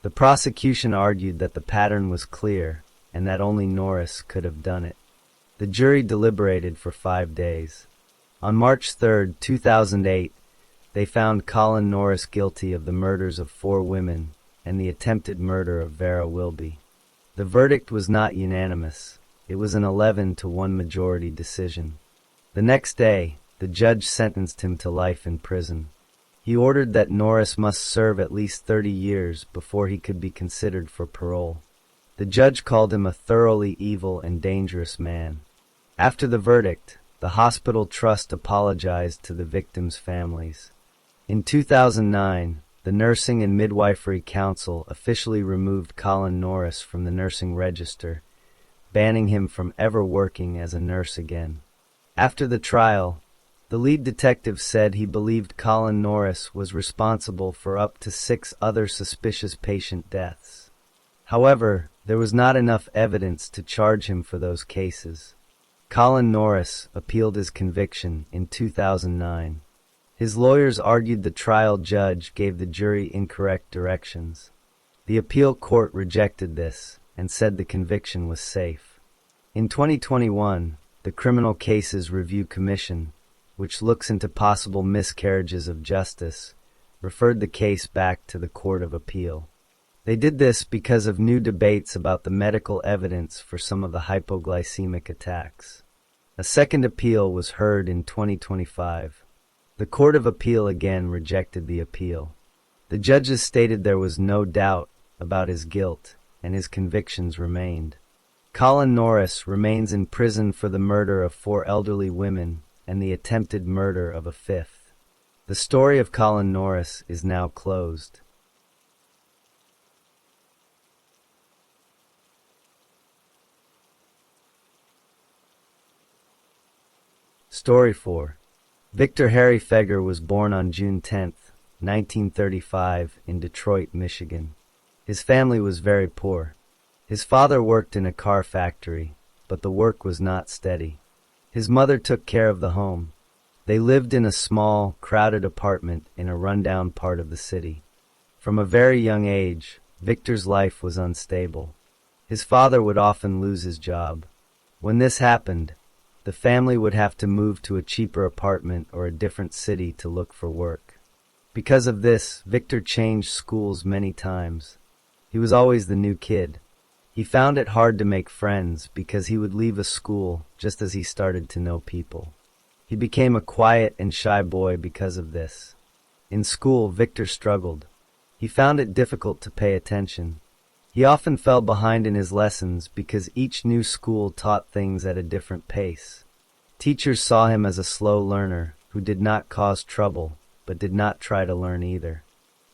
The prosecution argued that the pattern was clear and that only Norris could have done it. The jury deliberated for 5 days. On March 3, 2008, they found Colin Norris guilty of the murders of 4 women and the attempted murder of Vera Wilby. The verdict was not unanimous. It was an 11-to-1 majority decision. The next day, the judge sentenced him to life in prison. He ordered that Norris must serve at least 30 years before he could be considered for parole. The judge called him a thoroughly evil and dangerous man. After the verdict, the hospital trust apologized to the victims' families. In 2009, the Nursing and Midwifery Council officially removed Colin Norris from the nursing register, banning him from ever working as a nurse again. After the trial, the lead detective said he believed Colin Norris was responsible for up to 6 other suspicious patient deaths. However, there was not enough evidence to charge him for those cases. Colin Norris appealed his conviction in 2009. His lawyers argued the trial judge gave the jury incorrect directions. The appeal court rejected this and said the conviction was safe. In 2021, the Criminal Cases Review Commission, which looks into possible miscarriages of justice, referred the case back to the Court of Appeal. They did this because of new debates about the medical evidence for some of the hypoglycemic attacks. A second appeal was heard in 2025. The Court of Appeal again rejected the appeal. The judges stated there was no doubt about his guilt, and his convictions remained. Colin Norris remains in prison for the murder of 4 elderly women and the attempted murder of a 5th. The story of Colin Norris is now closed. Story 4. Victor Harry Feger was born on June 10, 1935, in Detroit, Michigan. His family was very poor. His father worked in a car factory, but the work was not steady. His mother took care of the home. They lived in a small, crowded apartment in a rundown part of the city. From a very young age, Victor's life was unstable. His father would often lose his job. When this happened, the family would have to move to a cheaper apartment or a different city to look for work. Because of this, Victor changed schools many times. He was always the new kid. He found it hard to make friends because he would leave a school just as he started to know people. He became a quiet and shy boy because of this. In school, Victor struggled. He found it difficult to pay attention. He often fell behind in his lessons because each new school taught things at a different pace. Teachers saw him as a slow learner who did not cause trouble but did not try to learn either.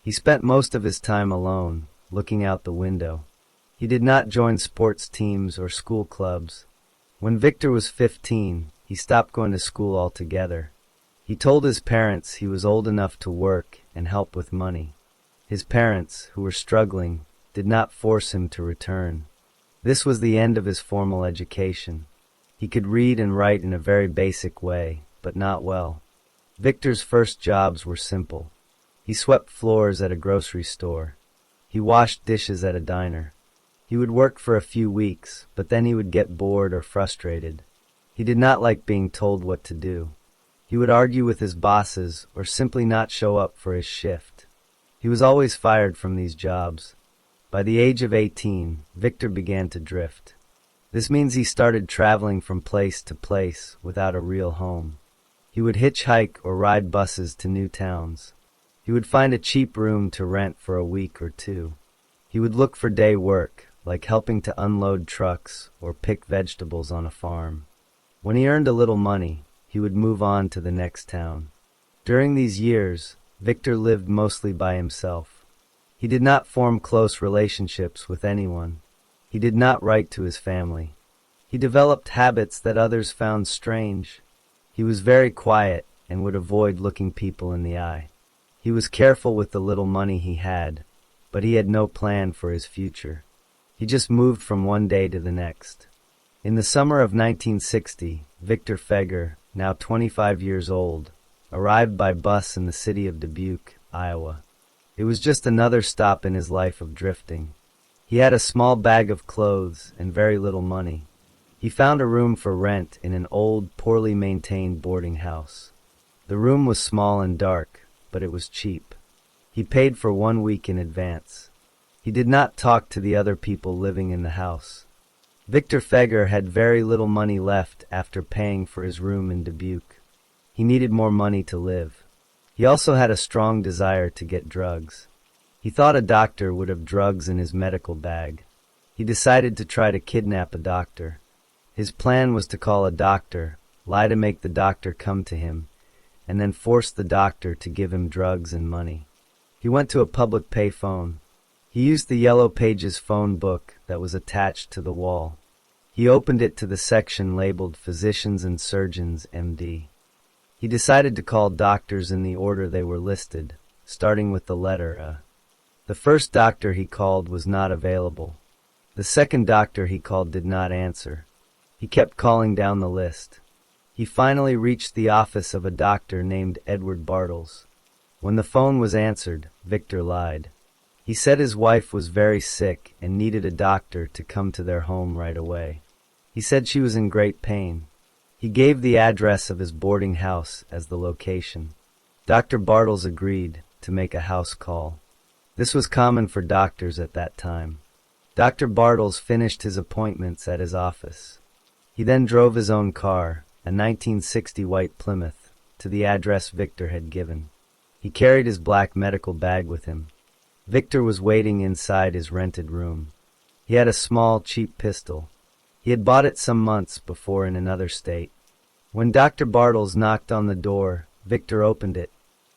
He spent most of his time alone, looking out the window. He did not join sports teams or school clubs. When Victor was 15, he stopped going to school altogether. He told his parents he was old enough to work and help with money. His parents, who were struggling, did not force him to return. This was the end of his formal education. He could read and write in a very basic way, but not well. Victor's first jobs were simple. He swept floors at a grocery store. He washed dishes at a diner. He would work for a few weeks, but then he would get bored or frustrated. He did not like being told what to do. He would argue with his bosses or simply not show up for his shift. He was always fired from these jobs. By the age of 18, Victor began to drift. This means he started traveling from place to place without a real home. He would hitchhike or ride buses to new towns. He would find a cheap room to rent for a week or two. He would look for day work, like helping to unload trucks or pick vegetables on a farm. When he earned a little money, he would move on to the next town. During these years, Victor lived mostly by himself. He did not form close relationships with anyone. He did not write to his family. He developed habits that others found strange. He was very quiet and would avoid looking people in the eye. He was careful with the little money he had, but he had no plan for his future. He just moved from one day to the next. In the summer of 1960, Victor Feger, now 25 years old, arrived by bus in the city of Dubuque, Iowa. It was just another stop in his life of drifting. He had a small bag of clothes and very little money. He found a room for rent in an old, poorly maintained boarding house. The room was small and dark, but it was cheap. He paid for 1 week in advance. He did not talk to the other people living in the house. Victor Feger had very little money left after paying for his room in Dubuque. He needed more money to live. He also had a strong desire to get drugs. He thought a doctor would have drugs in his medical bag. He decided to try to kidnap a doctor. His plan was to call a doctor, lie to make the doctor come to him, and then force the doctor to give him drugs and money. He went to a public pay phone. He used the Yellow Pages phone book that was attached to the wall. He opened it to the section labeled Physicians and Surgeons, MD. He decided to call doctors in the order they were listed, starting with the letter A. The first doctor he called was not available. The second doctor he called did not answer. He kept calling down the list. He finally reached the office of a doctor named Edward Bartles. When the phone was answered, Victor lied. He said his wife was very sick and needed a doctor to come to their home right away. He said she was in great pain. He gave the address of his boarding house as the location. Dr. Bartles agreed to make a house call. This was common for doctors at that time. Dr. Bartles finished his appointments at his office. He then drove his own car, a 1960 white Plymouth, to the address Victor had given. He carried his black medical bag with him. Victor was waiting inside his rented room. He had a small, cheap pistol. He had bought it some months before in another state. When Dr. Bartles knocked on the door, Victor opened it.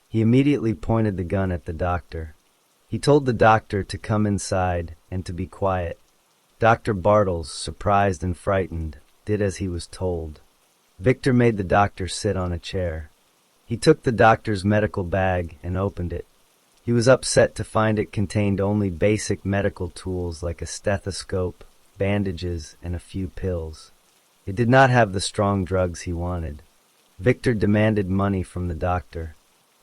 He immediately pointed the gun at the doctor. He told the doctor to come inside and to be quiet. Dr. Bartles, surprised and frightened, did as he was told. Victor made the doctor sit on a chair. He took the doctor's medical bag and opened it. He was upset to find it contained only basic medical tools like a stethoscope, bandages, and a few pills. It did not have the strong drugs he wanted. Victor demanded money from the doctor.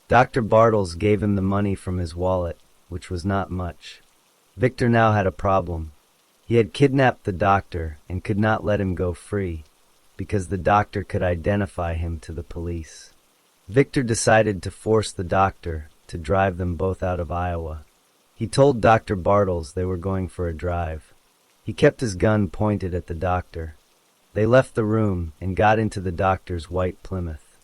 Dr. Bartles gave him the money from his wallet, which was not much. Victor now had a problem. He had kidnapped the doctor and could not let him go free, because the doctor could identify him to the police. Victor decided to force the doctor to drive them both out of Iowa. He told Dr. Bartles they were going for a drive. He kept his gun pointed at the doctor. They left the room and got into the doctor's white Plymouth.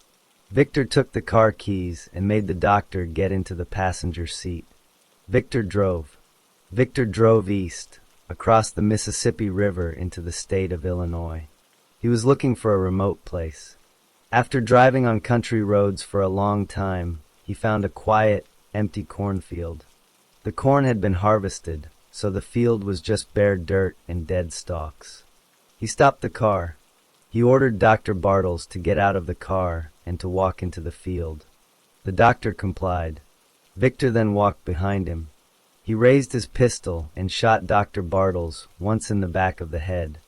Victor took the car keys and made the doctor get into the passenger seat. Victor drove. Victor drove east, across the Mississippi River into the state of Illinois. He was looking for a remote place. After driving on country roads for a long time, he found a quiet, empty cornfield. The corn had been harvested, so the field was just bare dirt and dead stalks. He stopped the car. He ordered Dr. Bartles to get out of the car and to walk into the field. The doctor complied. Victor then walked behind him. He raised his pistol and shot Dr. Bartles once in the back of the head.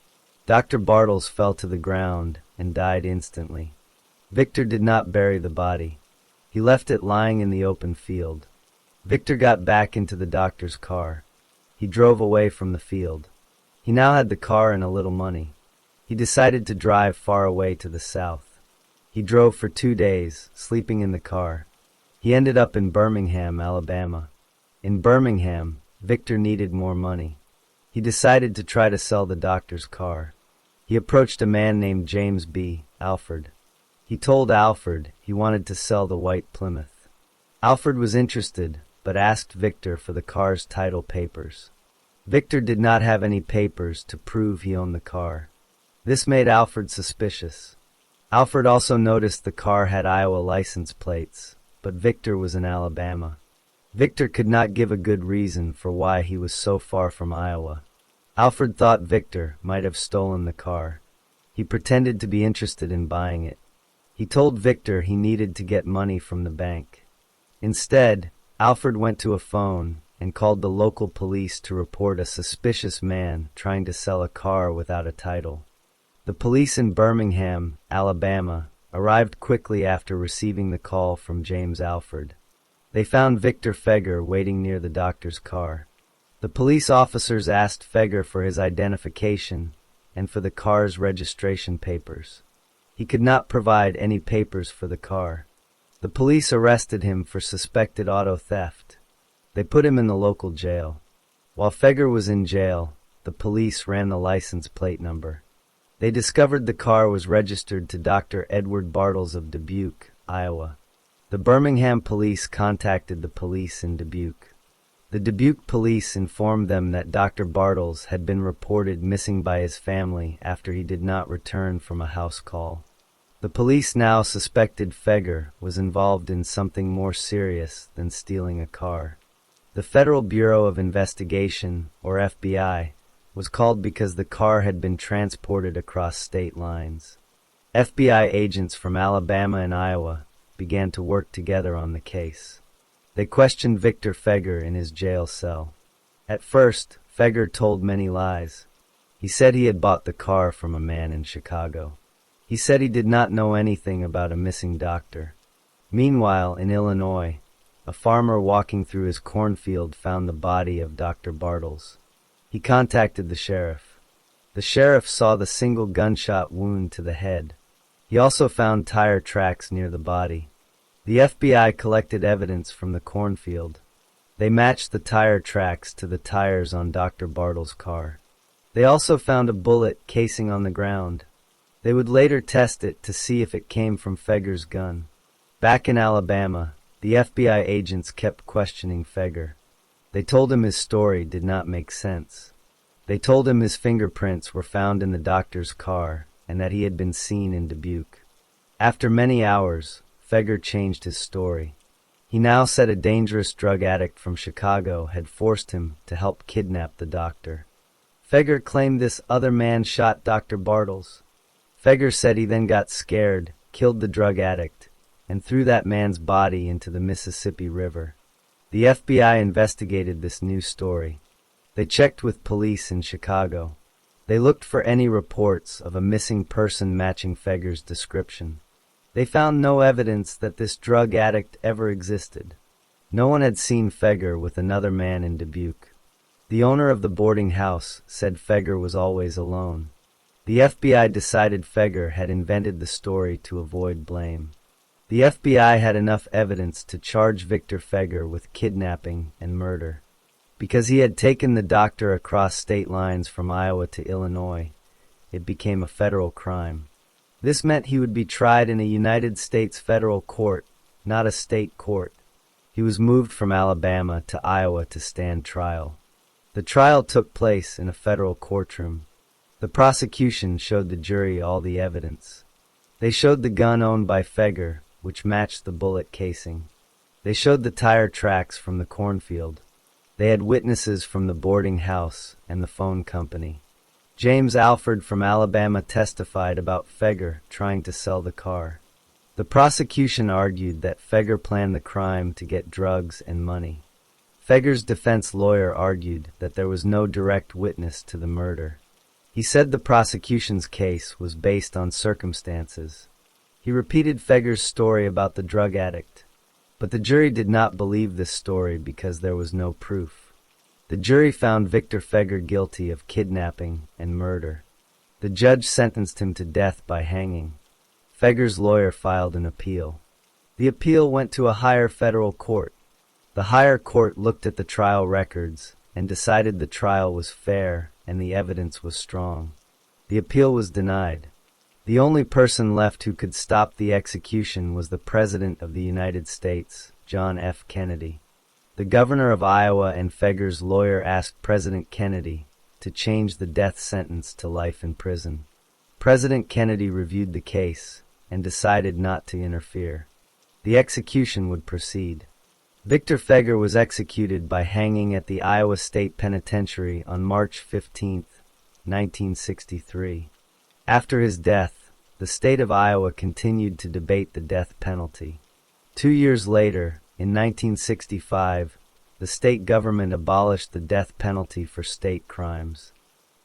Dr. Bartles fell to the ground and died instantly. Victor did not bury the body. He left it lying in the open field. Victor got back into the doctor's car. He drove away from the field. He now had the car and a little money. He decided to drive far away to the south. He drove for 2 days, sleeping in the car. He ended up in Birmingham, Alabama. In Birmingham, Victor needed more money. He decided to try to sell the doctor's car. He approached a man named James B. Alford. He told Alfred he wanted to sell the white Plymouth. Alfred was interested, but asked Victor for the car's title papers. Victor did not have any papers to prove he owned the car. This made Alfred suspicious. Alfred also noticed the car had Iowa license plates, but Victor was in Alabama. Victor could not give a good reason for why he was so far from Iowa. Alfred thought Victor might have stolen the car. He pretended to be interested in buying it. He told Victor he needed to get money from the bank. Instead, Alfred went to a phone and called the local police to report a suspicious man trying to sell a car without a title. The police in Birmingham, Alabama, arrived quickly after receiving the call from James Alfred. They found Victor Feger waiting near the doctor's car. The police officers asked Feger for his identification and for the car's registration papers. He could not provide any papers for the car. The police arrested him for suspected auto theft. They put him in the local jail. While Feger was in jail, the police ran the license plate number. They discovered the car was registered to Dr. Edward Bartles of Dubuque, Iowa. The Birmingham police contacted the police in Dubuque. The Dubuque police informed them that Dr. Bartles had been reported missing by his family after he did not return from a house call. The police now suspected Feger was involved in something more serious than stealing a car. The Federal Bureau of Investigation, or FBI, was called because the car had been transported across state lines. FBI agents from Alabama and Iowa began to work together on the case. They questioned Victor Feger in his jail cell. At first, Feger told many lies. He said he had bought the car from a man in Chicago. He said he did not know anything about a missing doctor. Meanwhile, in Illinois, a farmer walking through his cornfield found the body of Dr. Bartles. He contacted the sheriff. The sheriff saw the single gunshot wound to the head. He also found tire tracks near the body. The FBI collected evidence from the cornfield. They matched the tire tracks to the tires on Dr. Bartles' car. They also found a bullet casing on the ground. They would later test it to see if it came from Feger's gun. Back in Alabama, the FBI agents kept questioning Feger. They told him his story did not make sense. They told him his fingerprints were found in the doctor's car and that he had been seen in Dubuque. After many hours, Feger changed his story. He now said a dangerous drug addict from Chicago had forced him to help kidnap the doctor. Feger claimed this other man shot Dr. Bartles. Feger said he then got scared, killed the drug addict, and threw that man's body into the Mississippi River. The FBI investigated this new story. They checked with police in Chicago. They looked for any reports of a missing person matching Feger's description. They found no evidence that this drug addict ever existed. No one had seen Feger with another man in Dubuque. The owner of the boarding house said Feger was always alone. The FBI decided Feger had invented the story to avoid blame. The FBI had enough evidence to charge Victor Feger with kidnapping and murder. Because he had taken the doctor across state lines from Iowa to Illinois, it became a federal crime. This meant he would be tried in a United States federal court, not a state court. He was moved from Alabama to Iowa to stand trial. The trial took place in a federal courtroom. The prosecution showed the jury all the evidence. They showed the gun owned by Feger, which matched the bullet casing. They showed the tire tracks from the cornfield. They had witnesses from the boarding house and the phone company. James Alfred from Alabama testified about Feger trying to sell the car. The prosecution argued that Feger planned the crime to get drugs and money. Feger's defense lawyer argued that there was no direct witness to the murder. He said the prosecution's case was based on circumstances. He repeated Feger's story about the drug addict, but the jury did not believe this story because there was no proof. The jury found Victor Feger guilty of kidnapping and murder. The judge sentenced him to death by hanging. Feger's lawyer filed an appeal. The appeal went to a higher federal court. The higher court looked at the trial records and decided the trial was fair and the evidence was strong. The appeal was denied. The only person left who could stop the execution was the President of the United States, John F. Kennedy. The governor of Iowa and Feger's lawyer asked President Kennedy to change the death sentence to life in prison. President Kennedy reviewed the case and decided not to interfere. The execution would proceed. Victor Feger was executed by hanging at the Iowa State Penitentiary on March 15, 1963. After his death, the state of Iowa continued to debate the death penalty. 2 years later, in 1965, the state government abolished the death penalty for state crimes.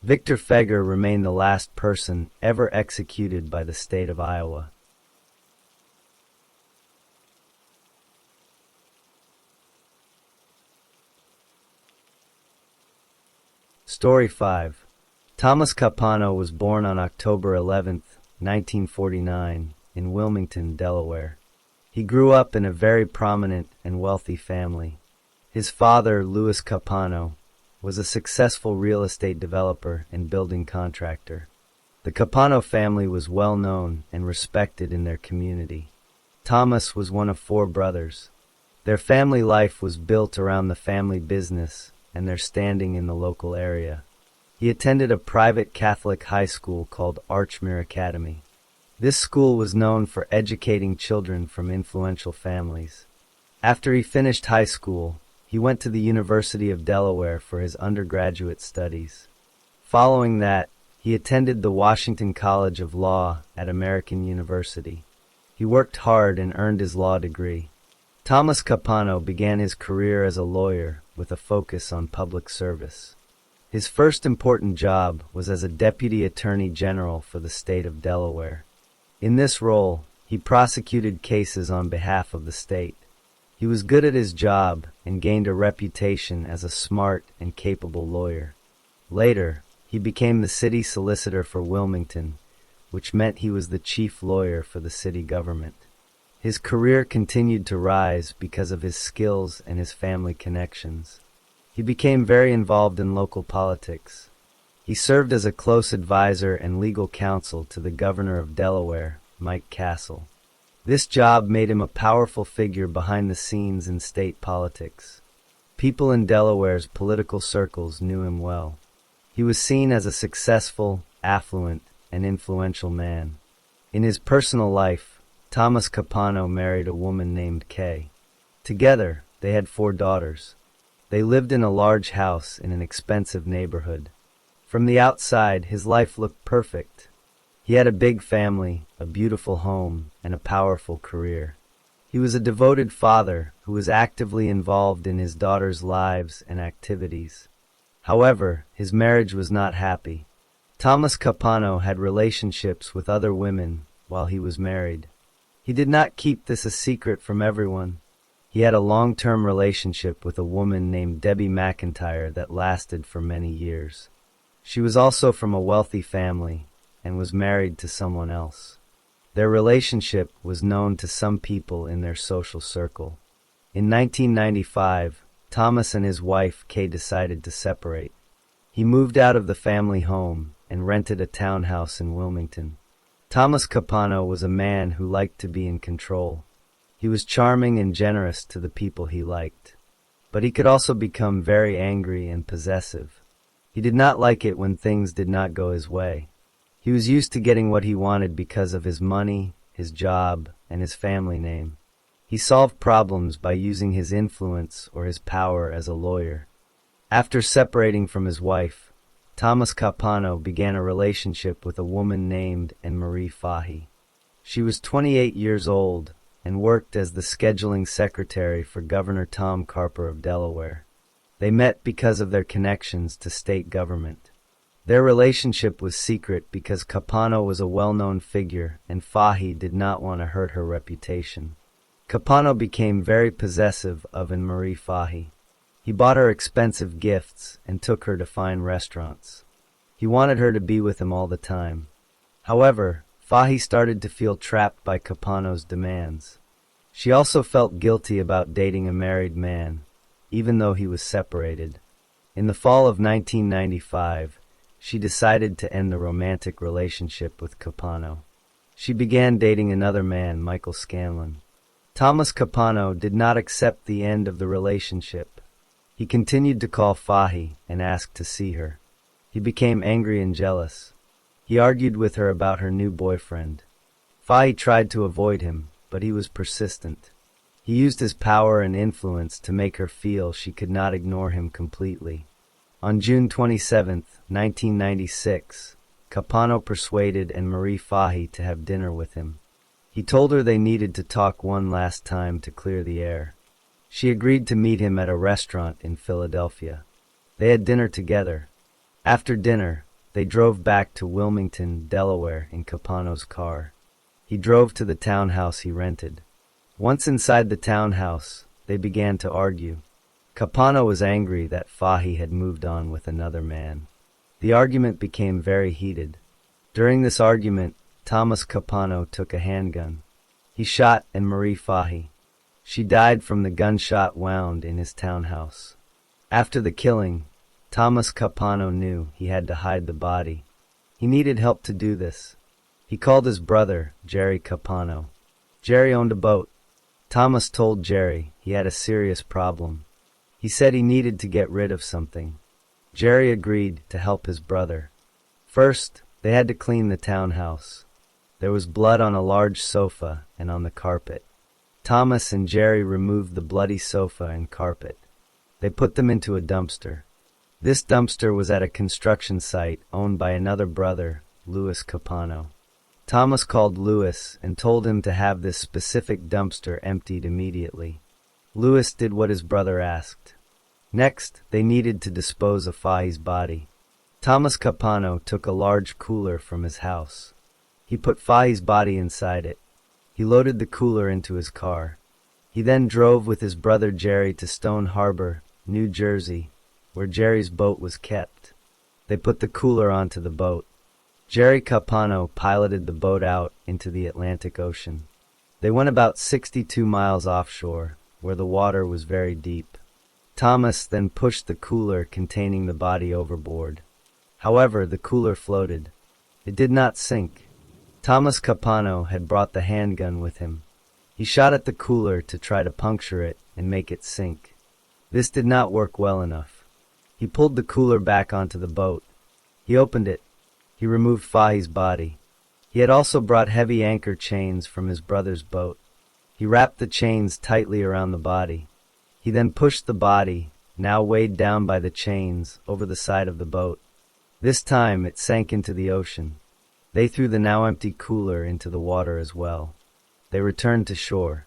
Victor Feger remained the last person ever executed by the state of Iowa. Story 5. Thomas Capano was born on October 11, 1949, in Wilmington, Delaware. He grew up in a very prominent and wealthy family. His father, Louis Capano, was a successful real estate developer and building contractor. The Capano family was well known and respected in their community. Thomas was one of 4 brothers. Their family life was built around the family business and their standing in the local area. He attended a private Catholic high school called Archmere Academy. This school was known for educating children from influential families. After he finished high school, he went to the University of Delaware for his undergraduate studies. Following that, he attended the Washington College of Law at American University. He worked hard and earned his law degree. Thomas Capano began his career as a lawyer with a focus on public service. His first important job was as a Deputy Attorney General for the state of Delaware. In this role, he prosecuted cases on behalf of the state. He was good at his job and gained a reputation as a smart and capable lawyer. Later, he became the city solicitor for Wilmington, which meant he was the chief lawyer for the city government. His career continued to rise because of his skills and his family connections. He became very involved in local politics. He served as a close advisor and legal counsel to the governor of Delaware, Mike Castle. This job made him a powerful figure behind the scenes in state politics. People in Delaware's political circles knew him well. He was seen as a successful, affluent, and influential man. In his personal life, Thomas Capano married a woman named Kay. Together, they had 4 daughters. They lived in a large house in an expensive neighborhood. From the outside, his life looked perfect. He had a big family, a beautiful home, and a powerful career. He was a devoted father who was actively involved in his daughters' lives and activities. However, his marriage was not happy. Thomas Capano had relationships with other women while he was married. He did not keep this a secret from everyone. He had a long-term relationship with a woman named Debbie McIntyre that lasted for many years. She was also from a wealthy family and was married to someone else. Their relationship was known to some people in their social circle. In 1995, Thomas and his wife Kay decided to separate. He moved out of the family home and rented a townhouse in Wilmington. Thomas Capano was a man who liked to be in control. He was charming and generous to the people he liked. But he could also become very angry and possessive. He did not like it when things did not go his way. He was used to getting what he wanted because of his money, his job, and his family name. He solved problems by using his influence or his power as a lawyer. After separating from his wife, Thomas Capano began a relationship with a woman named Anne-Marie Fahey. She was 28 years old and worked as the scheduling secretary for Governor Tom Carper of Delaware. They met because of their connections to state government. Their relationship was secret because Capano was a well-known figure and Fahey did not want to hurt her reputation. Capano became very possessive of Anne-Marie Fahey. He bought her expensive gifts and took her to fine restaurants. He wanted her to be with him all the time. However, Fahey started to feel trapped by Capano's demands. She also felt guilty about dating a married man, even though he was separated. In the fall of 1995, she decided to end the romantic relationship with Capano. She began dating another man, Michael Scanlon. Thomas Capano did not accept the end of the relationship. He continued to call Fahy and ask to see her. He became angry and jealous. He argued with her about her new boyfriend. Fahy tried to avoid him, but he was persistent. He used his power and influence to make her feel she could not ignore him completely. On June 27, 1996, Capano persuaded Marie Fahy to have dinner with him. He told her they needed to talk one last time to clear the air. She agreed to meet him at a restaurant in Philadelphia. They had dinner together. After dinner, they drove back to Wilmington, Delaware in Capano's car. He drove to the townhouse he rented. Once inside the townhouse, they began to argue. Capano was angry that Fahy had moved on with another man. The argument became very heated. During this argument, Thomas Capano took a handgun. He shot Marie Fahy. She died from the gunshot wound in his townhouse. After the killing, Thomas Capano knew he had to hide the body. He needed help to do this. He called his brother, Jerry Capano. Jerry owned a boat. Thomas told Jerry he had a serious problem. He said he needed to get rid of something. Jerry agreed to help his brother. First, they had to clean the townhouse. There was blood on a large sofa and on the carpet. Thomas and Jerry removed the bloody sofa and carpet. They put them into a dumpster. This dumpster was at a construction site owned by another brother, Louis Capano. Thomas called Louis and told him to have this specific dumpster emptied immediately. Louis did what his brother asked. Next, they needed to dispose of Fahy's body. Thomas Capano took a large cooler from his house. He put Fahy's body inside it. He loaded the cooler into his car. He then drove with his brother Jerry to Stone Harbor, New Jersey, where Jerry's boat was kept. They put the cooler onto the boat. Jerry Capano piloted the boat out into the Atlantic Ocean. They went about 62 miles offshore, where the water was very deep. Thomas then pushed the cooler containing the body overboard. However, the cooler floated. It did not sink. Thomas Capano had brought the handgun with him. He shot at the cooler to try to puncture it and make it sink. This did not work well enough. He pulled the cooler back onto the boat. He opened it. He removed Fahy's body. He had also brought heavy anchor chains from his brother's boat. He wrapped the chains tightly around the body. He then pushed the body, now weighed down by the chains, over the side of the boat. This time it sank into the ocean. They threw the now empty cooler into the water as well. They returned to shore.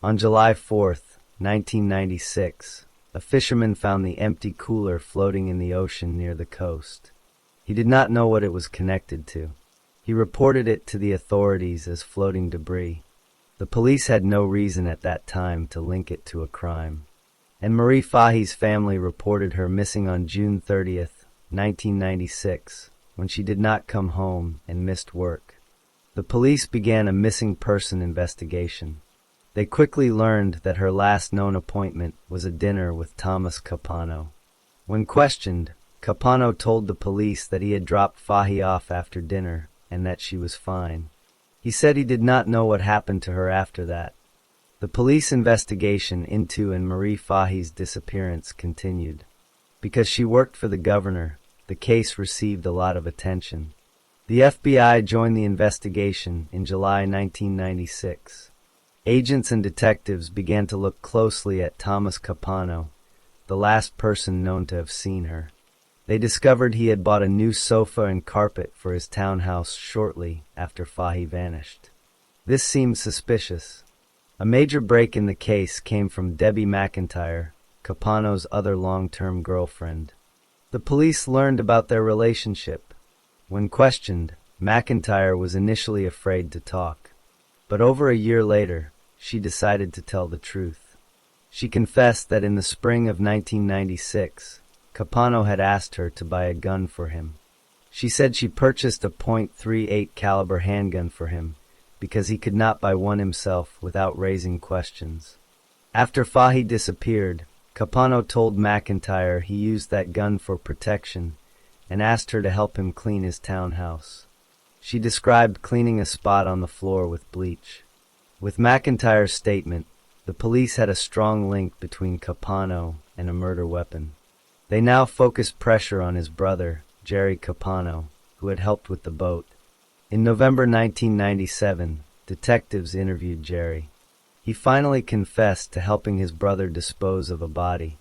On July 4th, 1996, a fisherman found the empty cooler floating in the ocean near the coast. He did not know what it was connected to. He reported it to the authorities as floating debris. The police had no reason at that time to link it to a crime. And Marie Fahy's family reported her missing on June 30th, 1996, when she did not come home and missed work. The police began a missing person investigation. They quickly learned that her last known appointment was a dinner with Thomas Capano. When questioned, Capano told the police that he had dropped Fahy off after dinner and that she was fine. He said he did not know what happened to her after that. The police investigation into Marie Fahy's disappearance continued. Because she worked for the governor, the case received a lot of attention. The FBI joined the investigation in July 1996. Agents and detectives began to look closely at Thomas Capano, the last person known to have seen her. They discovered he had bought a new sofa and carpet for his townhouse shortly after Fahy vanished. This seemed suspicious. A major break in the case came from Debbie McIntyre, Capano's other long-term girlfriend. The police learned about their relationship. When questioned, McIntyre was initially afraid to talk. But over a year later, she decided to tell the truth. She confessed that in the spring of 1996, Capano had asked her to buy a gun for him. She said she purchased a .38 caliber handgun for him because he could not buy one himself without raising questions. After Fahy disappeared, Capano told McIntyre he used that gun for protection and asked her to help him clean his townhouse. She described cleaning a spot on the floor with bleach. With McIntyre's statement, the police had a strong link between Capano and a murder weapon. They now focused pressure on his brother, Jerry Capano, who had helped with the boat. In November 1997, detectives interviewed Jerry. He finally confessed to helping his brother dispose of a body.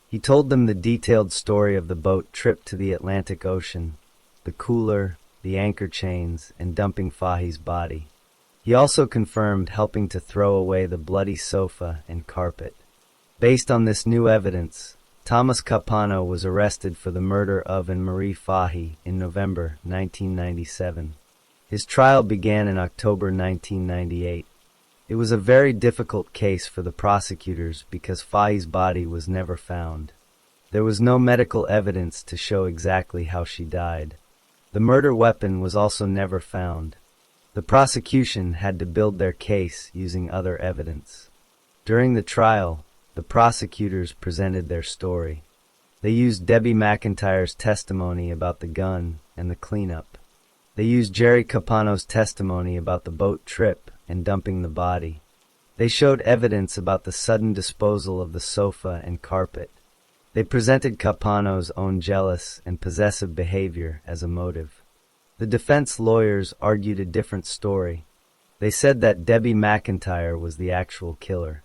He told them the detailed story of the boat trip to the Atlantic Ocean, the cooler, the anchor chains, and dumping Fahi's body. He also confirmed helping to throw away the bloody sofa and carpet. Based on this new evidence, Thomas Capano was arrested for the murder of and Marie Fahy in November 1997. His trial began in October 1998. It was a very difficult case for the prosecutors because Fahy's body was never found. There was no medical evidence to show exactly how she died. The murder weapon was also never found. The prosecution had to build their case using other evidence. During the trial, the prosecutors presented their story. They used Debbie McIntyre's testimony about the gun and the cleanup. They used Jerry Capano's testimony about the boat trip and dumping the body. They showed evidence about the sudden disposal of the sofa and carpet. They presented Capano's own jealous and possessive behavior as a motive. The defense lawyers argued a different story. They said that Debbie McIntyre was the actual killer.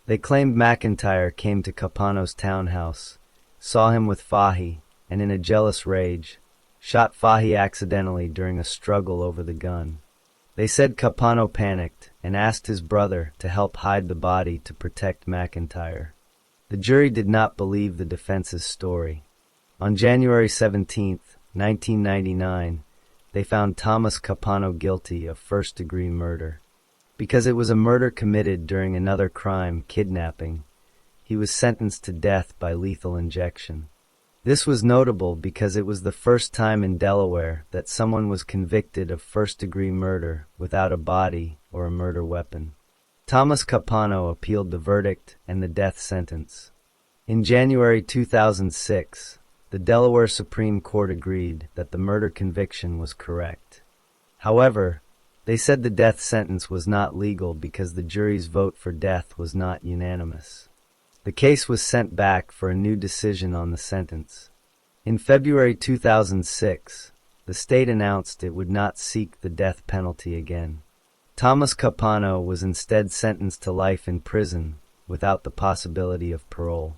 They claimed McIntyre came to Capano's townhouse, saw him with Fahy, and in a jealous rage, shot Fahy accidentally during a struggle over the gun. They said Capano panicked and asked his brother to help hide the body to protect McIntyre. The jury did not believe the defense's story. On January 17, 1999, they found Thomas Capano guilty of first-degree murder. Because it was a murder committed during another crime, kidnapping, he was sentenced to death by lethal injection. This was notable because it was the first time in Delaware that someone was convicted of first-degree murder without a body or a murder weapon. Thomas Capano appealed the verdict and the death sentence. In January 2006, the Delaware Supreme Court agreed that the murder conviction was correct. However, they said the death sentence was not legal because the jury's vote for death was not unanimous. The case was sent back for a new decision on the sentence. In February 2006, the state announced it would not seek the death penalty again. Thomas Capano was instead sentenced to life in prison without the possibility of parole.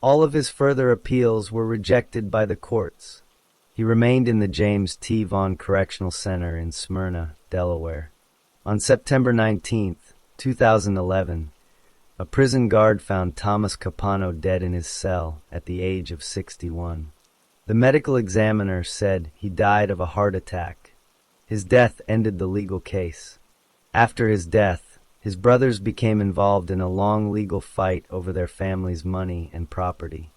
All of his further appeals were rejected by the courts. He remained in the James T. Vaughn Correctional Center in Smyrna, Delaware. On September 19, 2011, a prison guard found Thomas Capano dead in his cell at the age of 61. The medical examiner said he died of a heart attack. His death ended the legal case. After his death, his brothers became involved in a long legal fight over their family's money and property.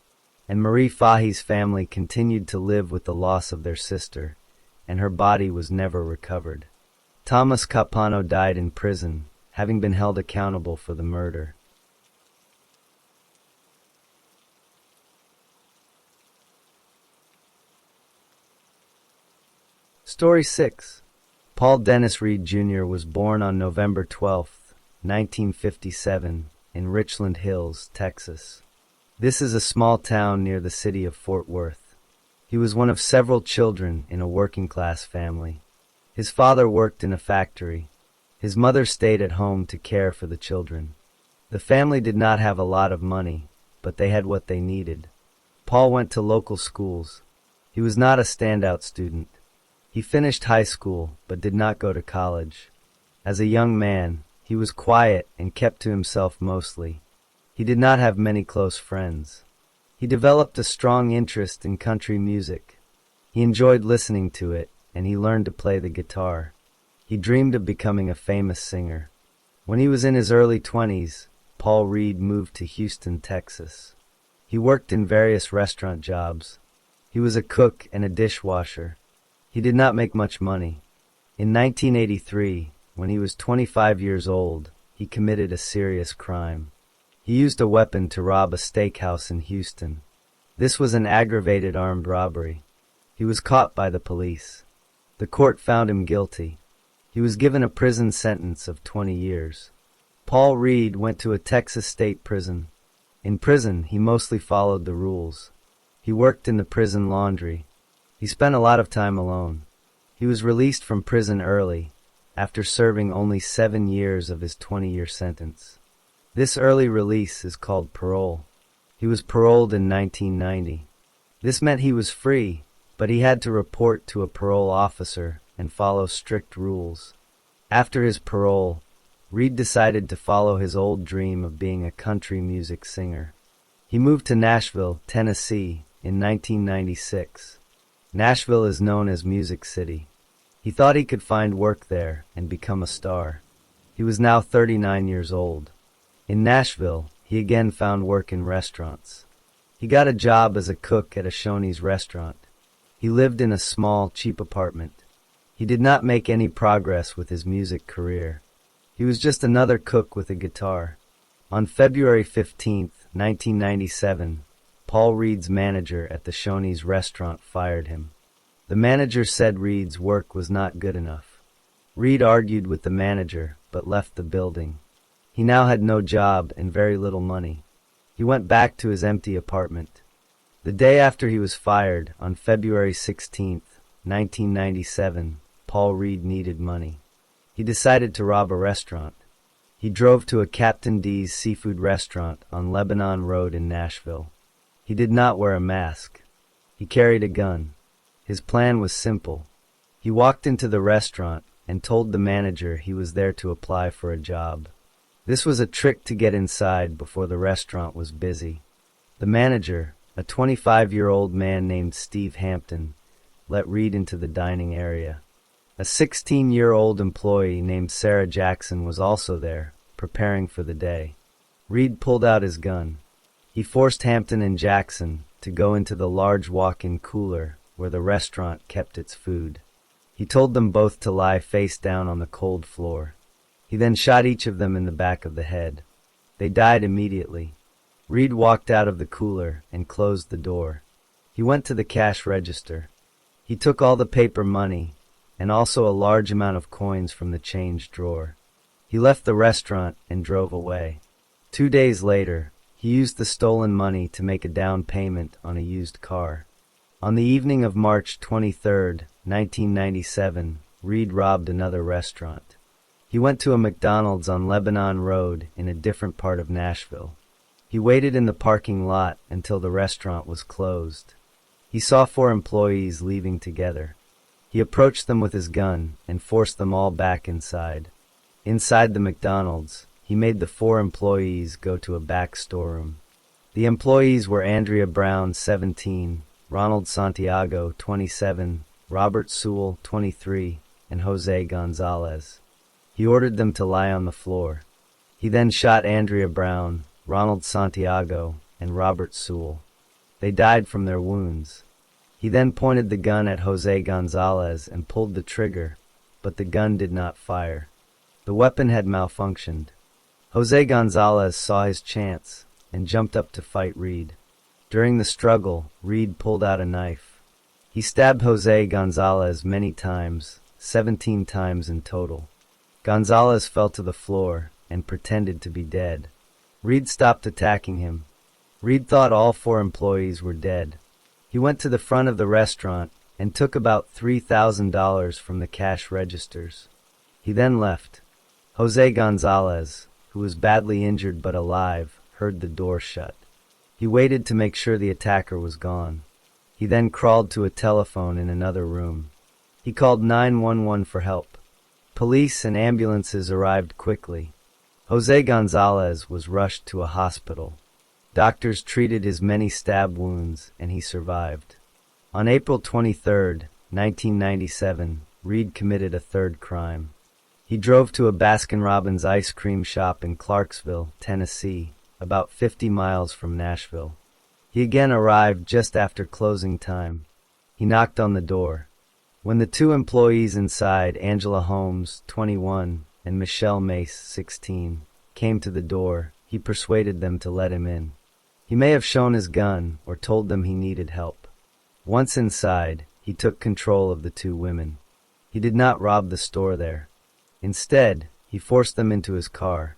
And Marie Fahy's family continued to live with the loss of their sister, and her body was never recovered. Thomas Capano died in prison, having been held accountable for the murder. Story 6. Paul Dennis Reed Jr. was born on November 12, 1957, in Richland Hills, Texas. This is a small town near the city of Fort Worth. He was one of several children in a working-class family. His father worked in a factory. His mother stayed at home to care for the children. The family did not have a lot of money, but they had what they needed. Paul went to local schools. He was not a standout student. He finished high school, but did not go to college. As a young man, he was quiet and kept to himself mostly. He did not have many close friends. He developed a strong interest in country music. He enjoyed listening to it, and he learned to play the guitar. He dreamed of becoming a famous singer. When he was in his early 20s, Paul Reed moved to Houston, Texas. He worked in various restaurant jobs. He was a cook and a dishwasher. He did not make much money. In 1983, when he was 25 years old, he committed a serious crime. He used a weapon to rob a steakhouse in Houston. This was an aggravated armed robbery. He was caught by the police. The The court found him guilty. He was given a prison sentence of 20 years. Paul Reed went to a Texas state prison. In prison, he mostly followed the rules. He worked in the prison laundry. He spent a lot of time alone. He was released from prison early, after serving only 7 years of his 20-year sentence. This early release is called parole. He was paroled in 1990. This meant he was free, but he had to report to a parole officer and follow strict rules. After his parole, Reed decided to follow his old dream of being a country music singer. He moved to Nashville, Tennessee, in 1996. Nashville is known as Music City. He thought he could find work there and become a star. He was now 39 years old. In Nashville, he again found work in restaurants. He got a job as a cook at a Shoney's restaurant. He lived in a small, cheap apartment. He did not make any progress with his music career. He was just another cook with a guitar. On February 15, 1997, Paul Reed's manager at the Shoney's restaurant fired him. The manager said Reed's work was not good enough. Reed argued with the manager, but left the building. He now had no job and very little money. He went back to his empty apartment. The day after he was fired, on February 16, 1997, Paul Reed needed money. He decided to rob a restaurant. He drove to a Captain D's seafood restaurant on Lebanon Road in Nashville. He did not wear a mask. He carried a gun. His plan was simple. He walked into the restaurant and told the manager he was there to apply for a job. This was a trick to get inside before the restaurant was busy. The manager, a 25-year-old man named Steve Hampton, let Reed into the dining area. A 16-year-old employee named Sarah Jackson was also there, preparing for the day. Reed pulled out his gun. He forced Hampton and Jackson to go into the large walk-in cooler where the restaurant kept its food. He told them both to lie face down on the cold floor. He then shot each of them in the back of the head. They died immediately. Reed walked out of the cooler and closed the door. He went to the cash register. He took all the paper money and also a large amount of coins from the change drawer. He left the restaurant and drove away. 2 days later, he used the stolen money to make a down payment on a used car. On the evening of March 23, 1997, Reed robbed another restaurant. He went to a McDonald's on Lebanon Road in a different part of Nashville. He waited in the parking lot until the restaurant was closed. He saw 4 employees leaving together. He approached them with his gun and forced them all back inside. Inside the McDonald's, he made the 4 employees go to a back storeroom. The employees were Andrea Brown, 17, Ronald Santiago, 27, Robert Sewell, 23, and Jose Gonzalez. He ordered them to lie on the floor. He then shot Andrea Brown, Ronald Santiago, and Robert Sewell. They died from their wounds. He then pointed the gun at Jose Gonzalez and pulled the trigger, but the gun did not fire. The weapon had malfunctioned. Jose Gonzalez saw his chance and jumped up to fight Reed. During the struggle, Reed pulled out a knife. He stabbed Jose Gonzalez many times, 17 times in total. Gonzalez fell to the floor and pretended to be dead. Reed stopped attacking him. Reed thought all 4 employees were dead. He went to the front of the restaurant and took about $3,000 from the cash registers. He then left. Jose Gonzalez, who was badly injured but alive, heard the door shut. He waited to make sure the attacker was gone. He then crawled to a telephone in another room. He called 911 for help. Police and ambulances arrived quickly. Jose Gonzalez was rushed to a hospital. Doctors treated his many stab wounds, and he survived. On April 23, 1997, Reed committed a 3rd crime. He drove to a Baskin-Robbins ice cream shop in Clarksville, Tennessee, about 50 miles from Nashville. He again arrived just after closing time. He knocked on the door. When the 2 employees inside, Angela Holmes, 21, and Michelle Mace, 16, came to the door, he persuaded them to let him in. He may have shown his gun or told them he needed help. Once inside, he took control of the 2 women. He did not rob the store there. Instead, he forced them into his car.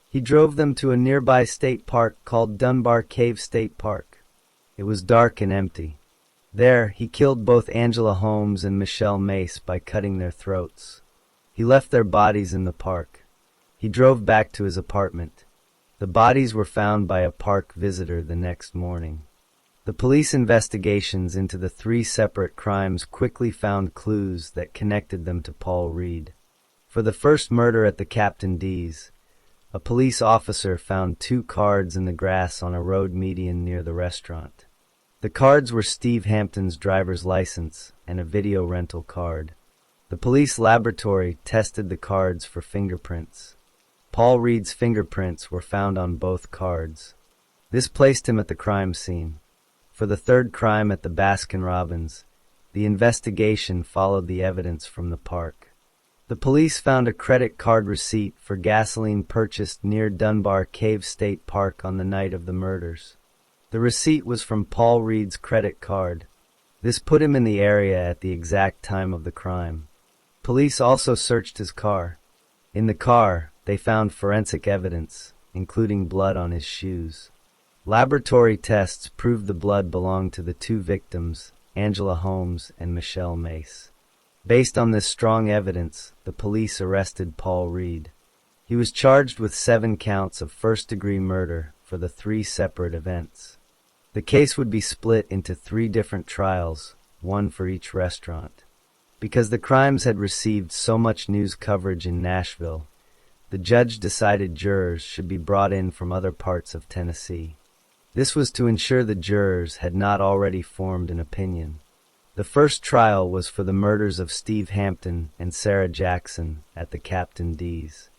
He drove them to a nearby state park called Dunbar Cave State Park. It was dark and empty. There, he killed both Angela Holmes and Michelle Mace by cutting their throats. He left their bodies in the park. He drove back to his apartment. The bodies were found by a park visitor the next morning. The police investigations into the three separate crimes quickly found clues that connected them to Paul Reed. For the first murder at the Captain D's, a police officer found 2 cards in the grass on a road median near the restaurant. The cards were Steve Hampton's driver's license and a video rental card. The police laboratory tested the cards for fingerprints. Paul Reed's fingerprints were found on both cards. This placed him at the crime scene. For the third crime at the Baskin-Robbins, the investigation followed the evidence from the park. The police found a credit card receipt for gasoline purchased near Dunbar Cave State Park on the night of the murders. The receipt was from Paul Reed's credit card. This put him in the area at the exact time of the crime. Police also searched his car. In the car, they found forensic evidence, including blood on his shoes. Laboratory tests proved the blood belonged to the 2 victims, Angela Holmes and Michelle Mace. Based on this strong evidence, the police arrested Paul Reed. He was charged with 7 counts of first-degree murder for the 3 separate events. The case would be split into 3 different trials, 1 for each restaurant. Because the crimes had received so much news coverage in Nashville, the judge decided jurors should be brought in from other parts of Tennessee. This was to ensure the jurors had not already formed an opinion. The first trial was for the murders of Steve Hampton and Sarah Jackson at the Captain D's.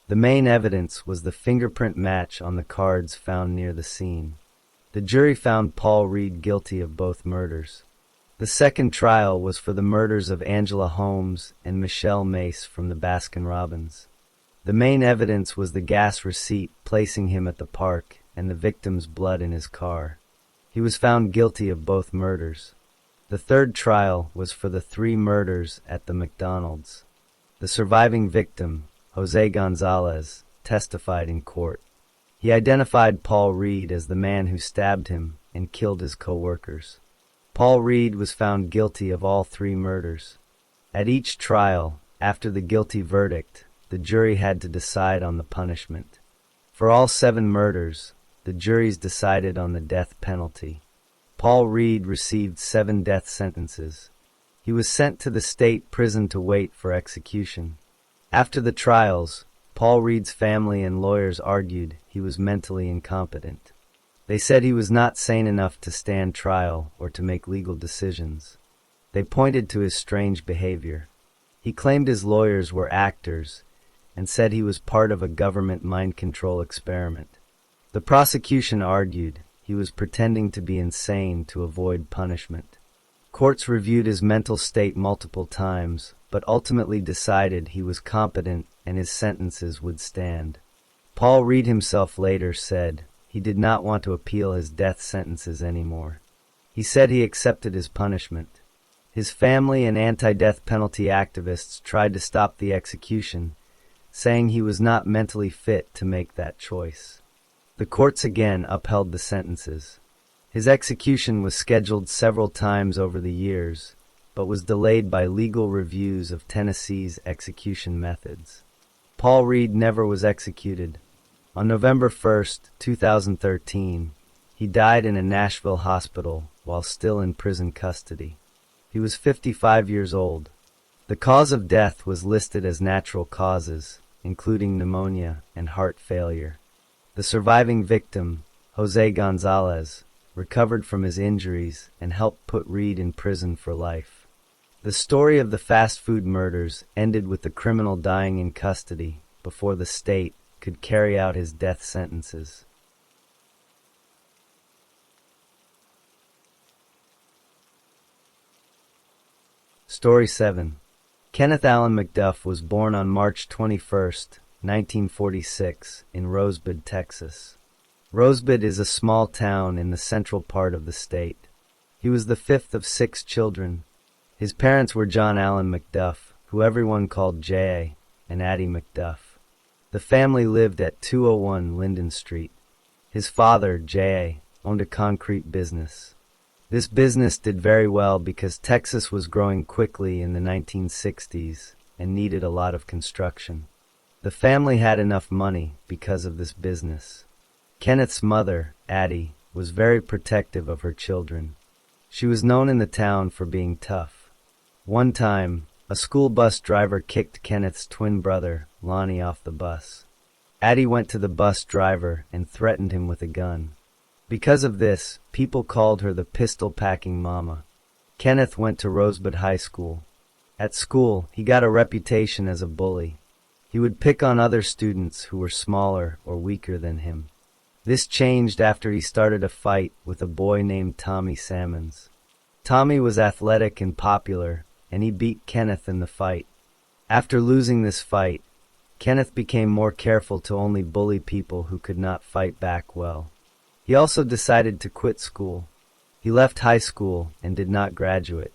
The main evidence was the fingerprint match on the cards found near the scene. The jury found Paul Reed guilty of both murders. The second trial was for the murders of Angela Holmes and Michelle Mace from the Baskin-Robbins. The main evidence was the gas receipt placing him at the park and the victim's blood in his car. He was found guilty of both murders. The third trial was for the 3 murders at the McDonald's. The surviving victim, Jose Gonzalez, testified in court. He identified Paul Reed as the man who stabbed him and killed his co-workers. Paul Reed was found guilty of all 3 murders. At each trial, after the guilty verdict, the jury had to decide on the punishment. For all 7 murders, the juries decided on the death penalty. Paul Reed received 7 death sentences. He was sent to the state prison to wait for execution. After the trials, Paul Reed's family and lawyers argued he was mentally incompetent. They said he was not sane enough to stand trial or to make legal decisions. They pointed to his strange behavior. He claimed his lawyers were actors and said he was part of a government mind control experiment. The prosecution argued he was pretending to be insane to avoid punishment. Courts reviewed his mental state multiple times, but ultimately decided he was competent and his sentences would stand. Paul Reed himself later said he did not want to appeal his death sentences anymore. He said he accepted his punishment. His family and anti-death penalty activists tried to stop the execution, saying he was not mentally fit to make that choice. The courts again upheld the sentences. His execution was scheduled several times over the years, but was delayed by legal reviews of Tennessee's execution methods. Paul Reed never was executed. On November 1, 2013, he died in a Nashville hospital while still in prison custody. He was 55 years old. The cause of death was listed as natural causes, including pneumonia and heart failure. The surviving victim, Jose Gonzalez, recovered from his injuries and helped put Reed in prison for life. The story of the fast food murders ended with the criminal dying in custody before the state could carry out his death sentences. Story 7. Kenneth Allen McDuff was born on March 21, 1946, in Rosebud, Texas. Rosebud is a small town in the central part of the state. He was the 5th of 6 children. His parents were John Allen McDuff, who who everyone called J.A., and Addie McDuff. The family lived at 201 Linden Street. His father, J.A., owned a concrete business. This business did very well because Texas was growing quickly in the 1960s and needed a lot of construction. The family had enough money because of this business. Kenneth's mother, Addie, was very protective of her children. She was known in the town for being tough. One time, a school bus driver kicked Kenneth's twin brother, Lonnie, off the bus. Addie went to the bus driver and threatened him with a gun. Because of this, people called her the pistol-packing mama. Kenneth went to Rosebud High School. At school, he got a reputation as a bully. He would pick on other students who were smaller or weaker than him. This changed after he started a fight with a boy named Tommy Sammons. Tommy was athletic and popular, and he beat Kenneth in the fight. After losing this fight, Kenneth became more careful to only bully people who could not fight back well. He also decided to quit school. He left high school and did not graduate.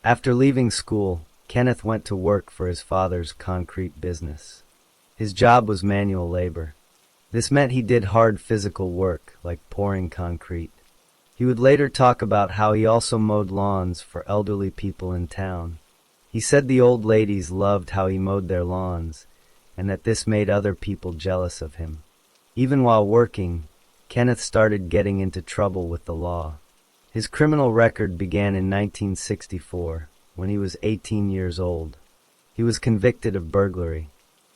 After leaving school, Kenneth went to work for his father's concrete business. His job was manual labor. This meant he did hard physical work, like pouring concrete. He would later talk about how he also mowed lawns for elderly people in town. He said the old ladies loved how he mowed their lawns, and that this made other people jealous of him. Even while working, Kenneth started getting into trouble with the law. His criminal record began in 1964, when he was 18 years old. He was convicted of burglary.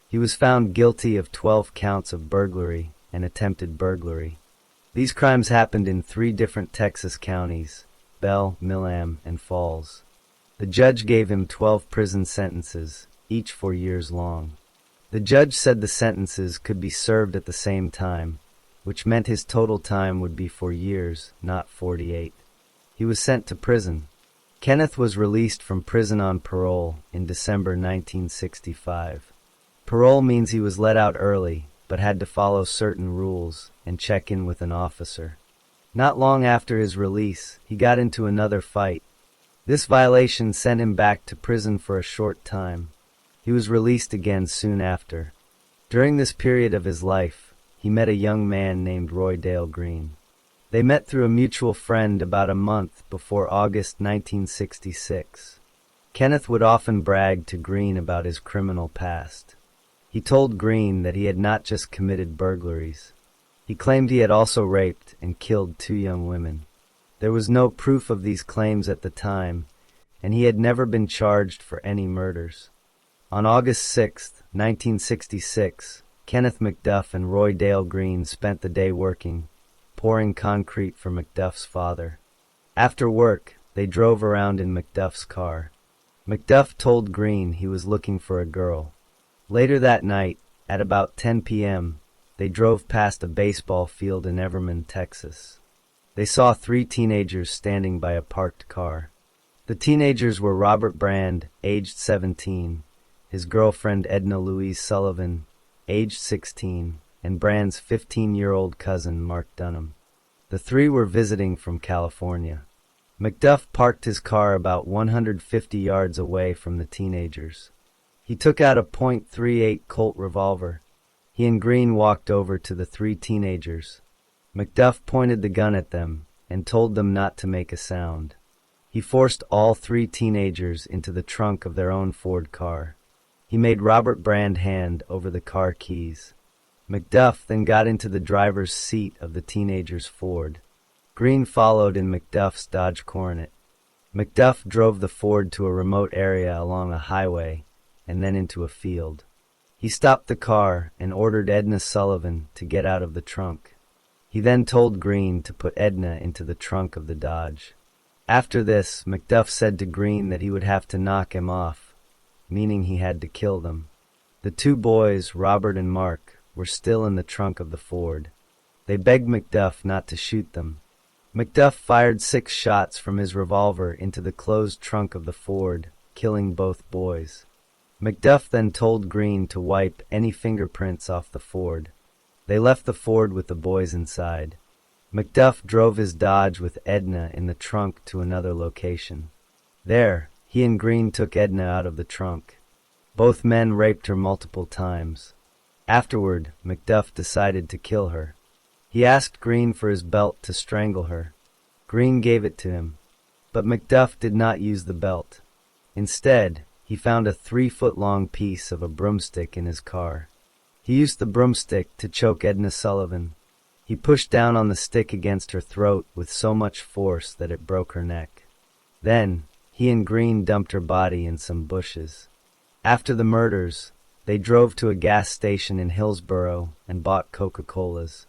He was found guilty of 12 counts of burglary and attempted burglary. These crimes happened in 3 different Texas counties: Bell, Milam, and Falls. The judge gave him 12 prison sentences, each 4 years long. The judge said the sentences could be served at the same time, which meant his total time would be 4 years, not 48. He was sent to prison. Kenneth was released from prison on parole in December 1965. Parole means he was let out early, but had to follow certain rules and check in with an officer. Not long after his release, he got into another fight. This violation sent him back to prison for a short time. He was released again soon after. During this period of his life, he met a young man named Roy Dale Green. They met through a mutual friend about a month before August 1966. Kenneth would often brag to Green about his criminal past. He told Green that he had not just committed burglaries. He claimed he had also raped and killed 2 young women. There was no proof of these claims at the time, and he had never been charged for any murders. On August 6, 1966, Kenneth McDuff and Roy Dale Green spent the day working, pouring concrete for McDuff's father. After work, they drove around in McDuff's car. McDuff told Green he was looking for a girl. Later that night, at about 10 p.m., they drove past a baseball field in Everman, Texas. They saw 3 teenagers standing by a parked car. The teenagers were Robert Brand, aged 17, his girlfriend Edna Louise Sullivan, aged 16, and Brand's 15-year-old cousin, Mark Dunham. The 3 were visiting from California. McDuff parked his car about 150 yards away from the teenagers. He took out a .38 Colt revolver. He and Green walked over to the 3 teenagers. McDuff pointed the gun at them and told them not to make a sound. He forced all 3 teenagers into the trunk of their own Ford car. He made Robert Brand hand over the car keys. McDuff then got into the driver's seat of the teenager's Ford. Green followed in McDuff's Dodge Coronet. McDuff drove the Ford to a remote area along a highway and then into a field. He stopped the car and ordered Edna Sullivan to get out of the trunk. He then told Green to put Edna into the trunk of the Dodge. After this, McDuff said to Green that he would have to knock him off, meaning he had to kill them. The 2 boys, Robert and Mark, were still in the trunk of the Ford. They begged McDuff not to shoot them. McDuff fired 6 shots from his revolver into the closed trunk of the Ford, killing both boys. McDuff then told Green to wipe any fingerprints off the Ford. They left the Ford with the boys inside. McDuff drove his Dodge with Edna in the trunk to another location. There, he and Green took Edna out of the trunk. Both men raped her multiple times. Afterward, Macduff decided to kill her. He asked Green for his belt to strangle her. Green gave it to him, but Macduff did not use the belt. Instead, he found a 3-foot-long piece of a broomstick in his car. He used the broomstick to choke Edna Sullivan. He pushed down on the stick against her throat with so much force that it broke her neck. Then, he and Green dumped her body in some bushes. After the murders, they drove to a gas station in Hillsborough and bought Coca-Colas.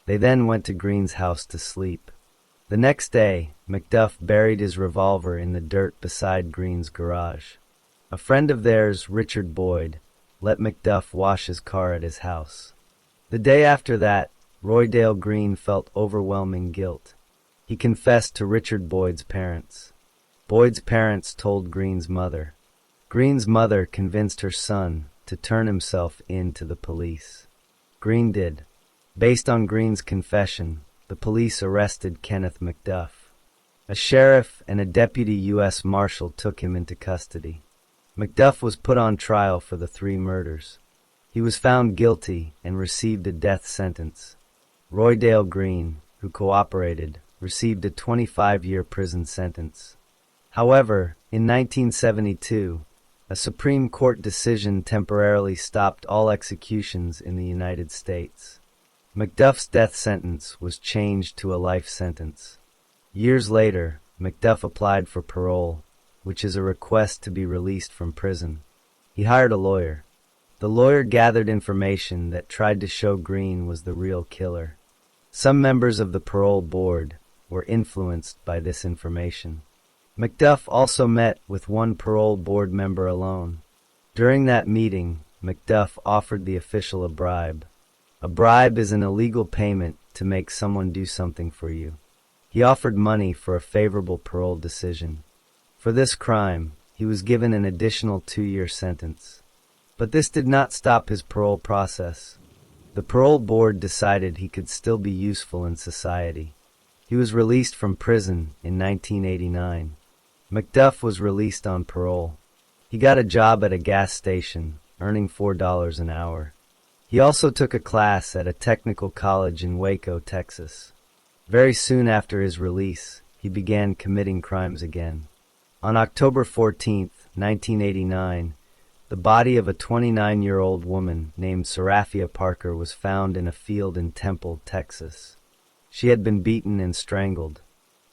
They then went to Green's house to sleep. The next day, Macduff buried his revolver in the dirt beside Green's garage. A friend of theirs, Richard Boyd, let Macduff wash his car at his house. The day after that, Roydale Green felt overwhelming guilt. He confessed to Richard Boyd's parents. Boyd's parents told Green's mother. Green's mother convinced her son to turn himself in to the police. Green did. Based on Green's confession, the police arrested Kenneth Macduff. A sheriff and a deputy U.S. Marshal took him into custody. Macduff was put on trial for the 3 murders. He was found guilty and received a death sentence. Roydale Green, who cooperated, received a 25-year prison sentence. However, in 1972, a Supreme Court decision temporarily stopped all executions in the United States. Macduff's death sentence was changed to a life sentence. Years later, Macduff applied for parole, which is a request to be released from prison. He hired a lawyer. The lawyer gathered information that tried to show Green was the real killer. Some members of the parole board were influenced by this information. Macduff also met with one parole board member alone. During that meeting, Macduff offered the official a bribe. A bribe is an illegal payment to make someone do something for you. He offered money for a favorable parole decision. For this crime, he was given an additional 2-year sentence. But this did not stop his parole process. The parole board decided he could still be useful in society. He was released from prison in 1989. Macduff was released on parole. He got a job at a gas station, earning $4 an hour. He also took a class at a technical college in Waco, Texas. Very soon after his release, he began committing crimes again. On October 14, 1989, the body of a 29-year-old woman named Seraphia Parker was found in a field in Temple, Texas. She had been beaten and strangled.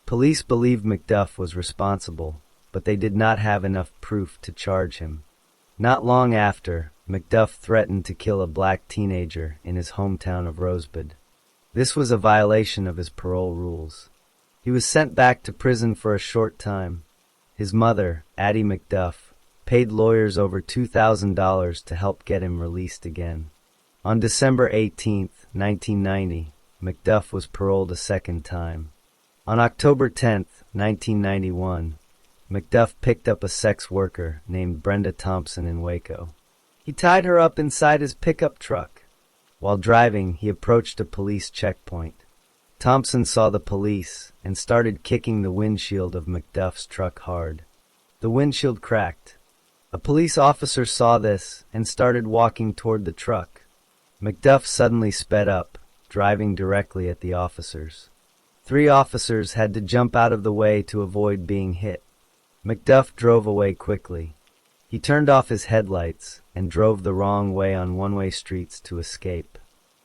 Police believed Macduff was responsible, but they did not have enough proof to charge him. Not long after, Macduff threatened to kill a black teenager in his hometown of Rosebud. This was a violation of his parole rules. He was sent back to prison for a short time. His mother, Addie Macduff, paid lawyers over $2,000 to help get him released again. On December 18, 1990, Macduff was paroled a second time. On October 10, 1991, Macduff picked up a sex worker named Brenda Thompson in Waco. He tied her up inside his pickup truck. While driving, he approached a police checkpoint. Thompson saw the police and started kicking the windshield of Macduff's truck hard. The windshield cracked. A police officer saw this and started walking toward the truck. Macduff suddenly sped up, driving directly at the officers. 3 officers had to jump out of the way to avoid being hit. Macduff drove away quickly. He turned off his headlights and drove the wrong way on one-way streets to escape.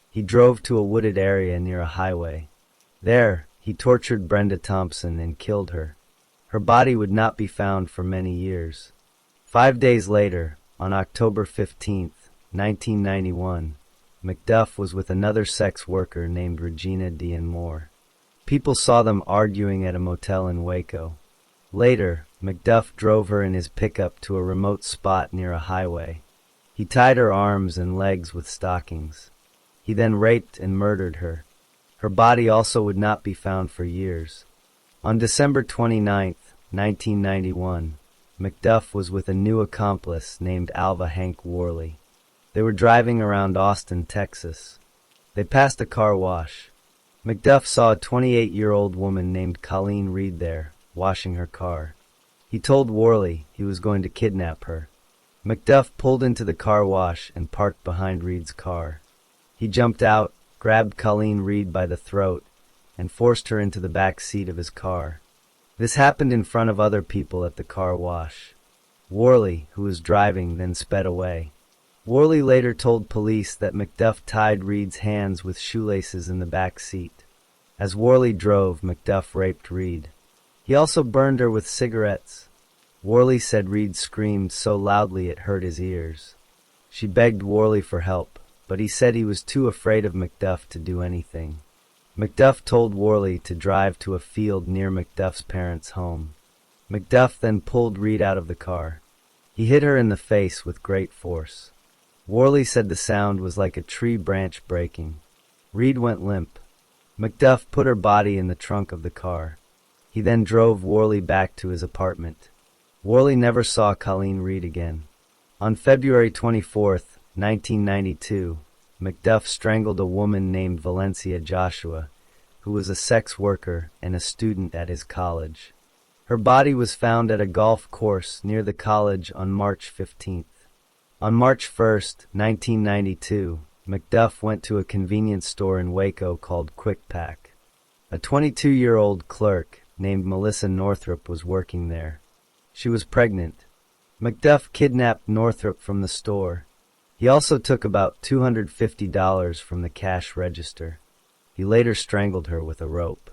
He drove to a wooded area near a highway. There, he tortured Brenda Thompson and killed her. Her body would not be found for many years. 5 days later, on October 15, 1991, Macduff was with another sex worker named Regina Dean Moore. People saw them arguing at a motel in Waco. Later, Macduff drove her in his pickup to a remote spot near a highway. He tied her arms and legs with stockings. He then raped and murdered her. Her body also would not be found for years. On December 29, 1991, Macduff was with a new accomplice named Alva Hank Worley. They were driving around Austin, Texas. They passed a car wash. Macduff saw a 28-year-old woman named Colleen Reed there, washing her car. He told Worley he was going to kidnap her. Macduff pulled into the car wash and parked behind Reed's car. He jumped out, grabbed Colleen Reed by the throat, and forced her into the back seat of his car. This happened in front of other people at the car wash. Worley, who was driving, then sped away. Worley later told police that Macduff tied Reed's hands with shoelaces in the back seat. As Worley drove, Macduff raped Reed. He also burned her with cigarettes. Worley said Reed screamed so loudly it hurt his ears. She begged Worley for help, but he said he was too afraid of Macduff to do anything. Macduff told Worley to drive to a field near Macduff's parents' home. Macduff then pulled Reed out of the car. He hit her in the face with great force. Worley said the sound was like a tree branch breaking. Reed went limp. Macduff put her body in the trunk of the car. He then drove Worley back to his apartment. Worley never saw Colleen Reed again. On February 24, 1992, Macduff strangled a woman named Valencia Joshua, who was a sex worker and a student at his college. Her body was found at a golf course near the college on March 15th. On March 1st, 1992, Macduff went to a convenience store in Waco called Quick Pack. A 22-year-old clerk named Melissa Northrup was working there. She was pregnant. Macduff kidnapped Northrup from the store. He also took about $250 from the cash register. He later strangled her with a rope.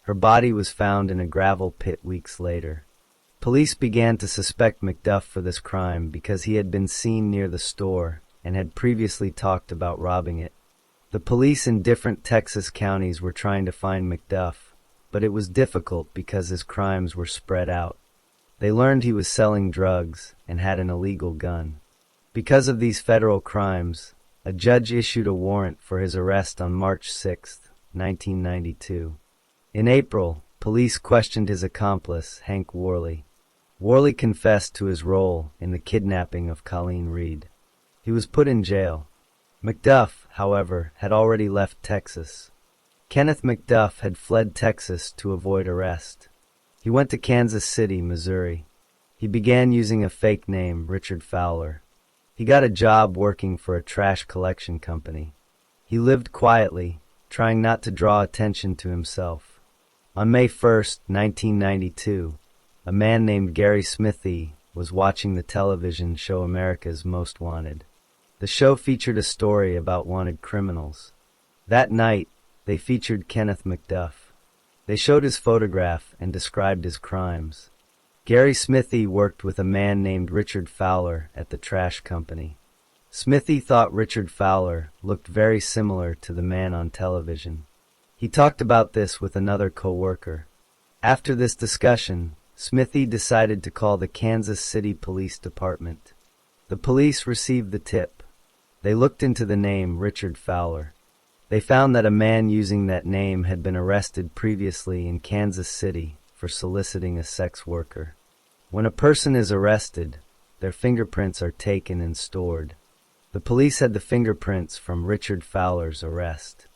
Her body was found in a gravel pit weeks later. Police began to suspect Macduff for this crime because he had been seen near the store and had previously talked about robbing it. The police in different Texas counties were trying to find Macduff, but it was difficult because his crimes were spread out. They learned he was selling drugs and had an illegal gun. Because of these federal crimes, a judge issued a warrant for his arrest on March 6, 1992. In April, police questioned his accomplice, Hank Worley. Worley confessed to his role in the kidnapping of Colleen Reed. He was put in jail. Macduff, however, had already left Texas. Kenneth Macduff had fled Texas to avoid arrest. He went to Kansas City, Missouri. He began using a fake name, Richard Fowler. He got a job working for a trash collection company. He lived quietly, trying not to draw attention to himself. On May 1, 1992, a man named Gary Smithy was watching the television show America's Most Wanted. The show featured a story about wanted criminals. That night, they featured Kenneth Macduff. They showed his photograph and described his crimes. Gary Smithy worked with a man named Richard Fowler at the trash company. Smithy thought Richard Fowler looked very similar to the man on television. He talked about this with another co-worker. After this discussion, Smithy decided to call the Kansas City Police Department. The police received the tip. They looked into the name Richard Fowler. They found that a man using that name had been arrested previously in Kansas City for soliciting a sex worker. When a person is arrested, their fingerprints are taken and stored. The police had the fingerprints from Richard Fowler's arrest.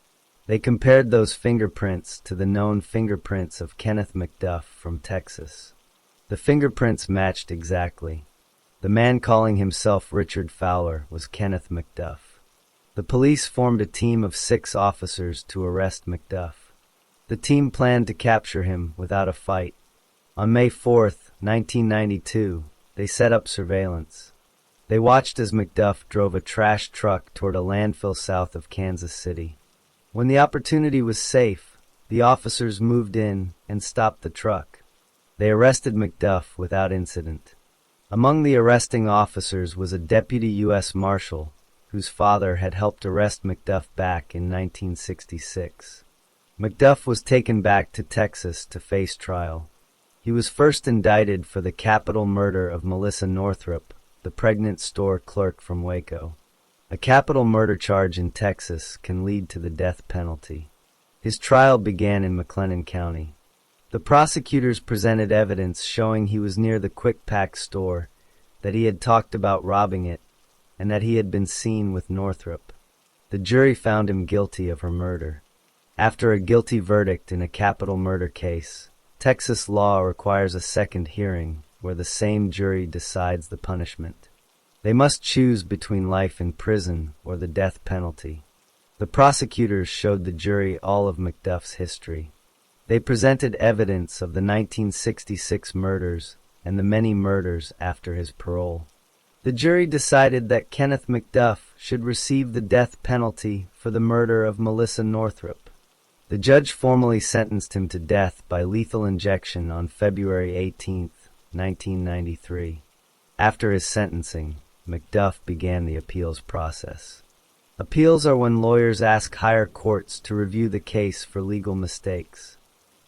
They compared those fingerprints to the known fingerprints of Kenneth Macduff from Texas. The fingerprints matched exactly. The man calling himself Richard Fowler was Kenneth Macduff. The police formed a team of 6 officers to arrest Macduff. The team planned to capture him without a fight. On May 4, 1992, they set up surveillance. They watched as Macduff drove a trash truck toward a landfill south of Kansas City. When the opportunity was safe, the officers moved in and stopped the truck. They arrested Macduff without incident. Among the arresting officers was a deputy U.S. Marshal, whose father had helped arrest Macduff back in 1966. Macduff was taken back to Texas to face trial. He was first indicted for the capital murder of Melissa Northrup, the pregnant store clerk from Waco. A capital murder charge in Texas can lead to the death penalty. His trial began in McLennan County. The prosecutors presented evidence showing he was near the Quick Pack store, that he had talked about robbing it, and that he had been seen with Northrup. The jury found him guilty of her murder. After a guilty verdict in a capital murder case, Texas law requires a second hearing where the same jury decides the punishment. They must choose between life in prison or the death penalty. The prosecutors showed the jury all of Macduff's history. They presented evidence of the 1966 murders and the many murders after his parole. The jury decided that Kenneth Macduff should receive the death penalty for the murder of Melissa Northrup. The judge formally sentenced him to death by lethal injection on February 18, 1993. After his sentencing, Macduff began the appeals process. Appeals are when lawyers ask higher courts to review the case for legal mistakes.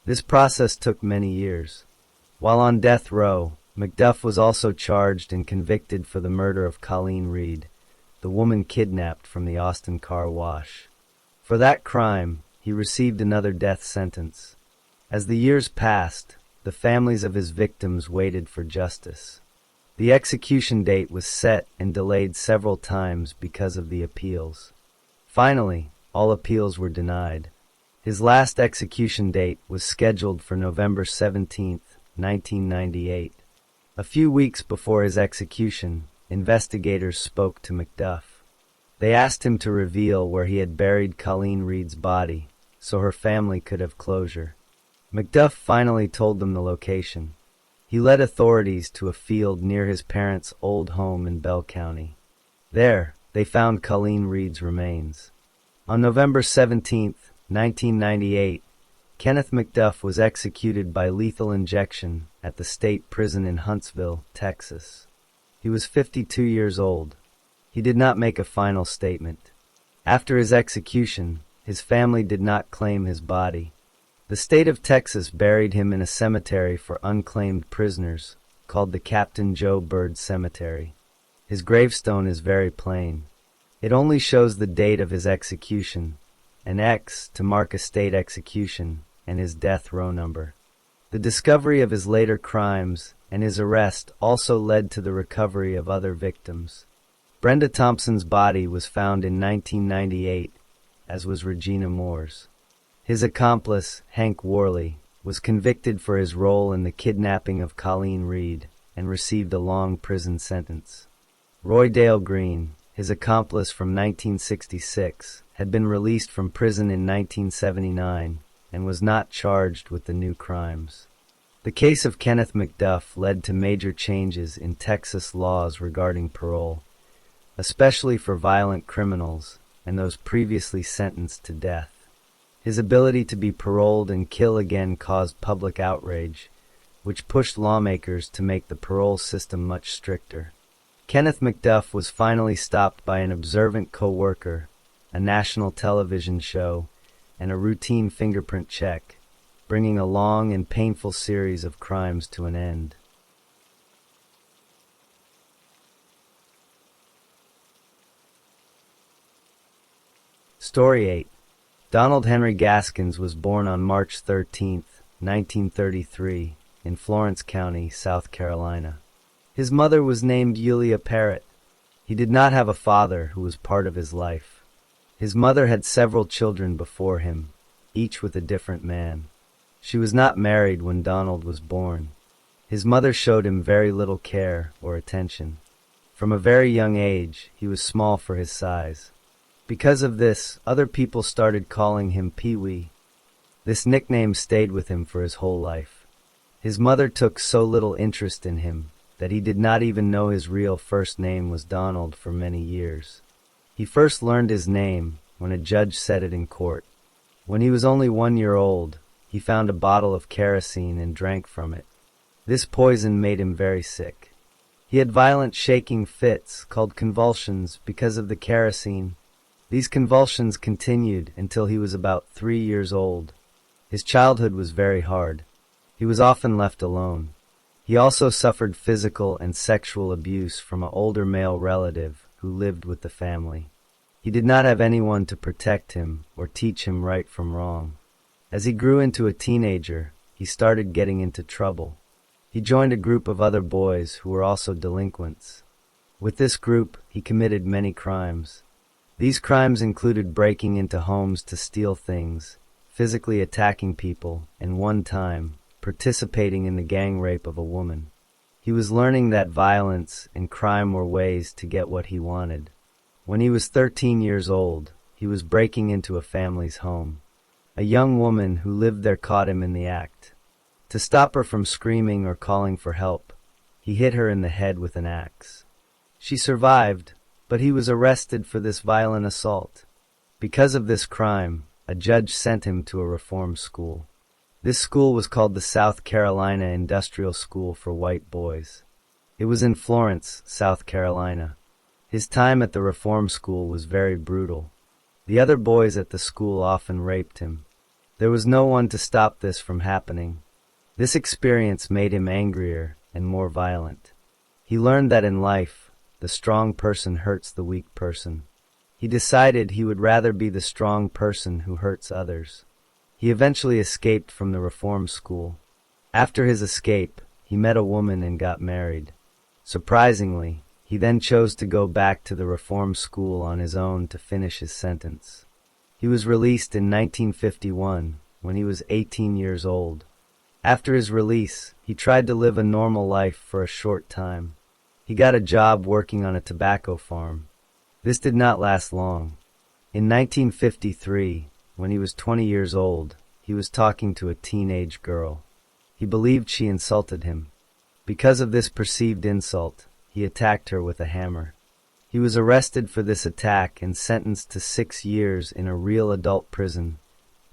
This process took many years. While on death row, Macduff was also charged and convicted for the murder of Colleen Reed, the woman kidnapped from the Austin car wash. For that crime, he received another death sentence. As the years passed, the families of his victims waited for justice. The execution date was set and delayed several times because of the appeals. Finally, all appeals were denied. His last execution date was scheduled for November 17, 1998. A few weeks before his execution, investigators spoke to Macduff. They asked him to reveal where he had buried Colleen Reed's body, so her family could have closure. Macduff finally told them the location. He led authorities to a field near his parents' old home in Bell County. There, they found Colleen Reed's remains. On November 17, 1998, Kenneth Macduff was executed by lethal injection at the state prison in Huntsville, Texas. He was 52 years old. He did not make a final statement. After his execution, his family did not claim his body. The state of Texas buried him in a cemetery for unclaimed prisoners called the Captain Joe Bird Cemetery. His gravestone is very plain. It only shows the date of his execution, an X to mark a state execution, and his death row number. The discovery of his later crimes and his arrest also led to the recovery of other victims. Brenda Thompson's body was found in 1998, as was Regina Moore's. His accomplice, Hank Worley, was convicted for his role in the kidnapping of Colleen Reed and received a long prison sentence. Roy Dale Green, his accomplice from 1966, had been released from prison in 1979 and was not charged with the new crimes. The case of Kenneth Macduff led to major changes in Texas laws regarding parole, especially for violent criminals and those previously sentenced to death. His ability to be paroled and kill again caused public outrage, which pushed lawmakers to make the parole system much stricter. Kenneth Macduff was finally stopped by an observant co-worker, a national television show, and a routine fingerprint check, bringing a long and painful series of crimes to an end. Story 8. Donald Henry Gaskins was born on March 13, 1933, in Florence County, South Carolina. His mother was named Yulia Parrott. He did not have a father who was part of his life. His mother had several children before him, each with a different man. She was not married when Donald was born. His mother showed him very little care or attention. From a very young age, he was small for his size. Because of this, other people started calling him Pee-wee. This nickname stayed with him for his whole life. His mother took so little interest in him that he did not even know his real first name was Donald for many years. He first learned his name when a judge said it in court. When he was only 1 year old, he found a bottle of kerosene and drank from it. This poison made him very sick. He had violent shaking fits called convulsions because of the kerosene. These convulsions continued until he was about 3 years old. His childhood was very hard. He was often left alone. He also suffered physical and sexual abuse from an older male relative who lived with the family. He did not have anyone to protect him or teach him right from wrong. As he grew into a teenager, he started getting into trouble. He joined a group of other boys who were also delinquents. With this group, he committed many crimes. These crimes included breaking into homes to steal things, physically attacking people, and one time, participating in the gang rape of a woman. He was learning that violence and crime were ways to get what he wanted. When he was 13 years old, he was breaking into a family's home. A young woman who lived there caught him in the act. To stop her from screaming or calling for help, he hit her in the head with an axe. She survived, but he was arrested for this violent assault. Because of this crime, a judge sent him to a reform school. This school was called the South Carolina Industrial School for White Boys. It was in Florence, South Carolina. His time at the reform school was very brutal. The other boys at the school often raped him. There was no one to stop this from happening. This experience made him angrier and more violent. He learned that in life, the strong person hurts the weak person. He decided he would rather be the strong person who hurts others. He eventually escaped from the reform school. After his escape, he met a woman and got married. Surprisingly, he then chose to go back to the reform school on his own to finish his sentence. He was released in 1951 when he was 18 years old. After his release, he tried to live a normal life for a short time. He got a job working on a tobacco farm. This did not last long. In 1953, when he was 20 years old, he was talking to a teenage girl. He believed she insulted him. Because of this perceived insult, he attacked her with a hammer. He was arrested for this attack and sentenced to 6 years in a real adult prison,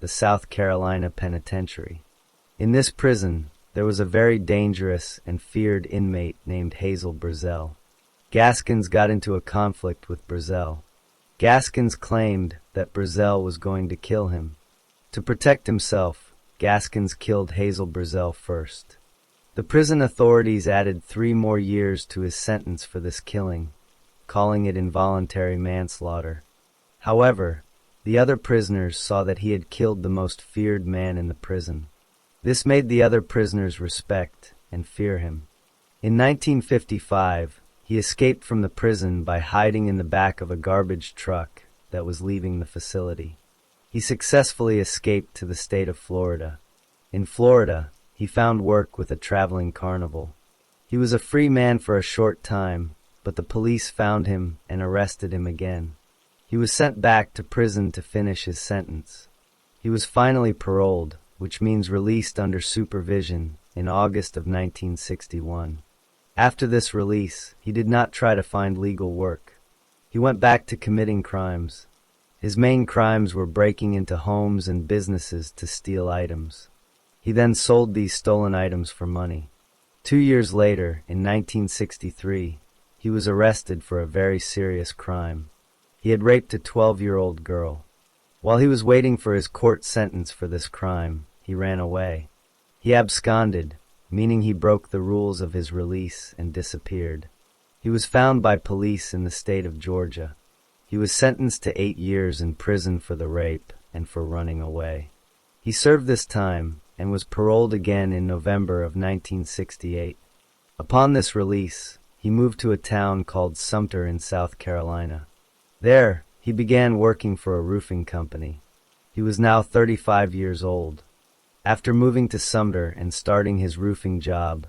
the South Carolina Penitentiary. In this prison, there was a very dangerous and feared inmate named Hazel Brazel. Gaskins got into a conflict with Brazel. Gaskins claimed that Brazel was going to kill him. To protect himself, Gaskins killed Hazel Brazel first. The prison authorities added 3 more years to his sentence for this killing, calling it involuntary manslaughter. However, the other prisoners saw that he had killed the most feared man in the prison. This made the other prisoners respect and fear him. In 1955, he escaped from the prison by hiding in the back of a garbage truck that was leaving the facility. He successfully escaped to the state of Florida. In Florida, he found work with a traveling carnival. He was a free man for a short time, but the police found him and arrested him again. He was sent back to prison to finish his sentence. He was finally paroled, which means released under supervision, in August of 1961. After this release, he did not try to find legal work. He went back to committing crimes. His main crimes were breaking into homes and businesses to steal items. He then sold these stolen items for money. 2 years later, in 1963, he was arrested for a very serious crime. He had raped a 12-year-old girl. While he was waiting for his court sentence for this crime, he ran away. He absconded, meaning he broke the rules of his release and disappeared. He was found by police in the state of Georgia. He was sentenced to 8 years in prison for the rape and for running away. He served this time and was paroled again in November of 1968. Upon this release, he moved to a town called Sumter in South Carolina. There, he began working for a roofing company. He was now 35 years old. After moving to Sumter and starting his roofing job,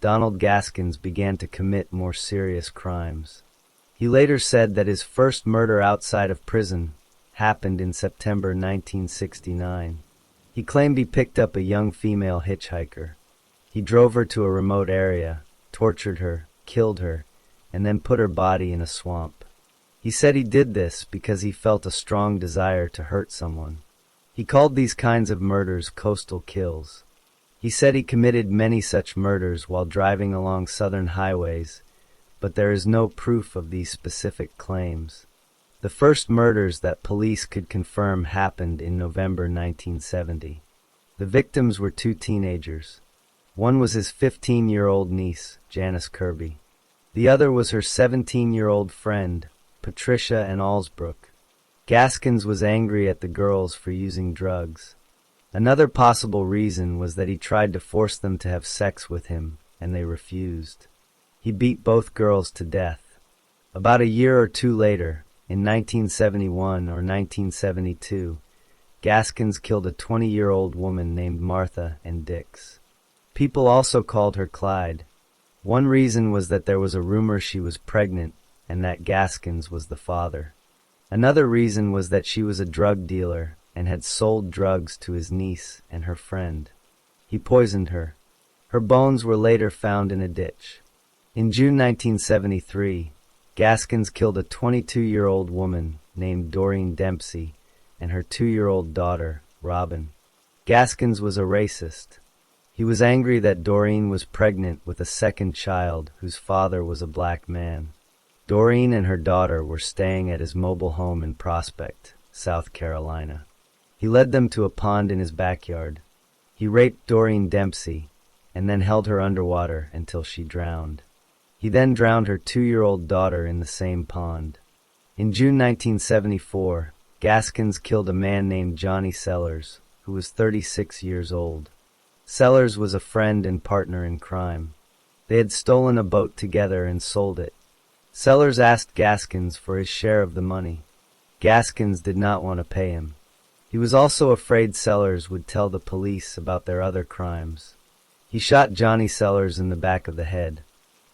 Donald Gaskins began to commit more serious crimes. He later said that his first murder outside of prison happened in September 1969. He claimed he picked up a young female hitchhiker. He drove her to a remote area, tortured her, killed her, and then put her body in a swamp. He said he did this because he felt a strong desire to hurt someone. He called these kinds of murders coastal kills. He said he committed many such murders while driving along southern highways, but there is no proof of these specific claims. The first murders that police could confirm happened in November 1970. The victims were 2 teenagers. One was his 15-year-old niece, Janice Kirby. The other was her 17-year-old friend, Patricia Ann Allsbrook. Gaskins was angry at the girls for using drugs. Another possible reason was that he tried to force them to have sex with him, and they refused. He beat both girls to death. About a year or 2 later, in 1971 or 1972, Gaskins killed a 20-year-old woman named Martha and Dix. People also called her Clyde. One reason was that there was a rumor she was pregnant and that Gaskins was the father. Another reason was that she was a drug dealer and had sold drugs to his niece and her friend. He poisoned her. Her bones were later found in a ditch. In June 1973, Gaskins killed a 22-year-old woman named Doreen Dempsey and her 2-year-old daughter, Robin. Gaskins was a racist. He was angry that Doreen was pregnant with a second child whose father was a black man. Doreen and her daughter were staying at his mobile home in Prospect, South Carolina. He led them to a pond in his backyard. He raped Doreen Dempsey and then held her underwater until she drowned. He then drowned her 2-year-old daughter in the same pond. In June 1974, Gaskins killed a man named Johnny Sellers, who was 36 years old. Sellers was a friend and partner in crime. They had stolen a boat together and sold it. Sellers asked Gaskins for his share of the money. Gaskins did not want to pay him. He was also afraid Sellers would tell the police about their other crimes. He shot Johnny Sellers in the back of the head.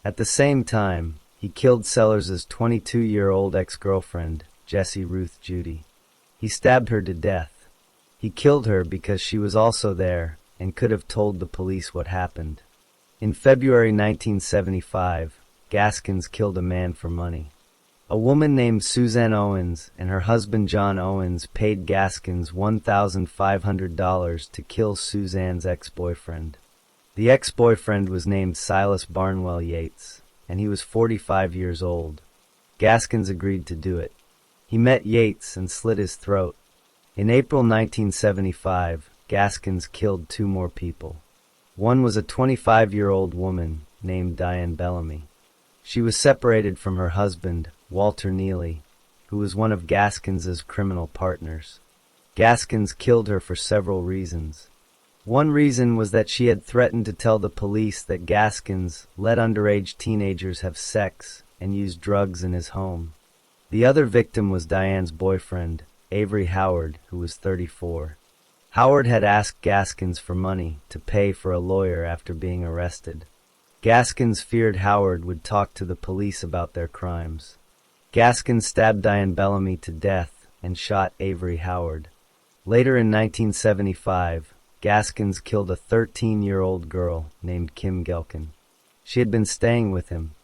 At the same time, he killed Sellers' 22-year-old ex-girlfriend, Jessie Ruth Judy. He stabbed her to death. He killed her because she was also there and could have told the police what happened. In February 1975, Gaskins killed a man for money. A woman named Suzanne Owens and her husband John Owens paid Gaskins $1,500 to kill Suzanne's ex-boyfriend. The ex-boyfriend was named Silas Barnwell Yates, and he was 45 years old. Gaskins agreed to do it. He met Yates and slit his throat. In April 1975, Gaskins killed 2 more people. One was a 25-year-old woman named Diane Bellamy. She was separated from her husband, Walter Neely, who was one of Gaskins's criminal partners. Gaskins killed her for several reasons. One reason was that she had threatened to tell the police that Gaskins let underage teenagers have sex and use drugs in his home. The other victim was Diane's boyfriend, Avery Howard, who was 34. Howard had asked Gaskins for money to pay for a lawyer after being arrested. Gaskins feared Howard would talk to the police about their crimes. Gaskins stabbed Diane Bellamy to death and shot Avery Howard. Later in 1975, Gaskins killed a 13-year-old girl named Kim Gelkin. She had been staying with him.